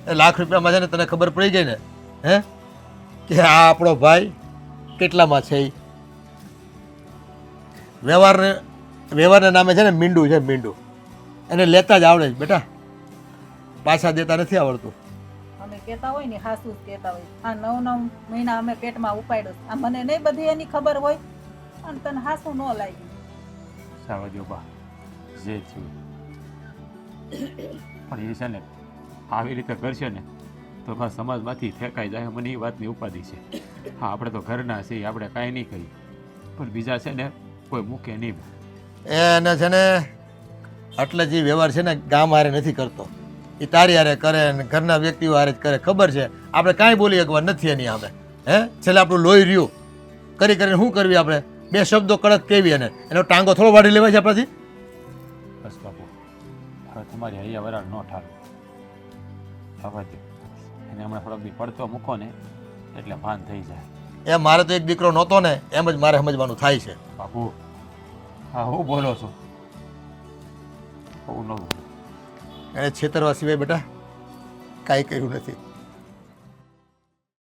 એ લાખ રૂપિયામાં છે ને તને ખબર પડી ગઈ ને. હે કે આ આપણો ભાઈ કેટલામાં છે. ઈ વ્યવહારના નામે છે ને મીંડું છે, મીંડું. એને લેતા જ આવડે છે બેટા, પાછા દેતા નથી આવડતું. અમે કહેતા હોય ને હાસુ જ કહેતા હોય, આ 9 મહિના અમે પેટમાં ઉપાડ્યો. આ મને નહીં બધી એની ખબર હોય અને તને હાસુ ન લાગ્યું. સાવા દો બા, જે થયું પણ એ છે ને આવી રીતે કરશે ને તો બસ સમાજમાંથી ફેંકાઈ જાય. મને એ વાતની ઉપાધિ છે. હા આપણે તો ઘરના છીએ, આપણે કાંઈ નહીં કહીએ, પણ બીજા છે ને કોઈ મૂકે નહીં. એને છે ને એટલે જે વ્યવહાર છે ને ગામ હારે નથી કરતો, એ તારી હારે કરે ને ઘરના વ્યક્તિઓ હારે જ કરે. ખબર છે આપણે કાંઈ બોલી શકવા નથી એની સામે. હે છેલ્લે આપણું લોહી રહ્યું કરી કરીને શું કરવી આપણે? બે શબ્દો કડક કેવી એને એનો ટાંગો થોડો વાળી લેવાય છે આપણાથી? બસ બાપુ હવે તમારી હૈયા વરાળ ન ઠારો. થવા દો એને હમણાં થોડોક બી પડતો મૂકો ને એટલે ભાન થઈ જાય. એ મારે તો એક દીકરો નહોતો ને એમ જ મારે સમજવાનું થાય છે. બાપુ હા હું બોલો છો? હું ન એણે છેતરવા સિવાય બેટા કાંઈ કર્યું નથી.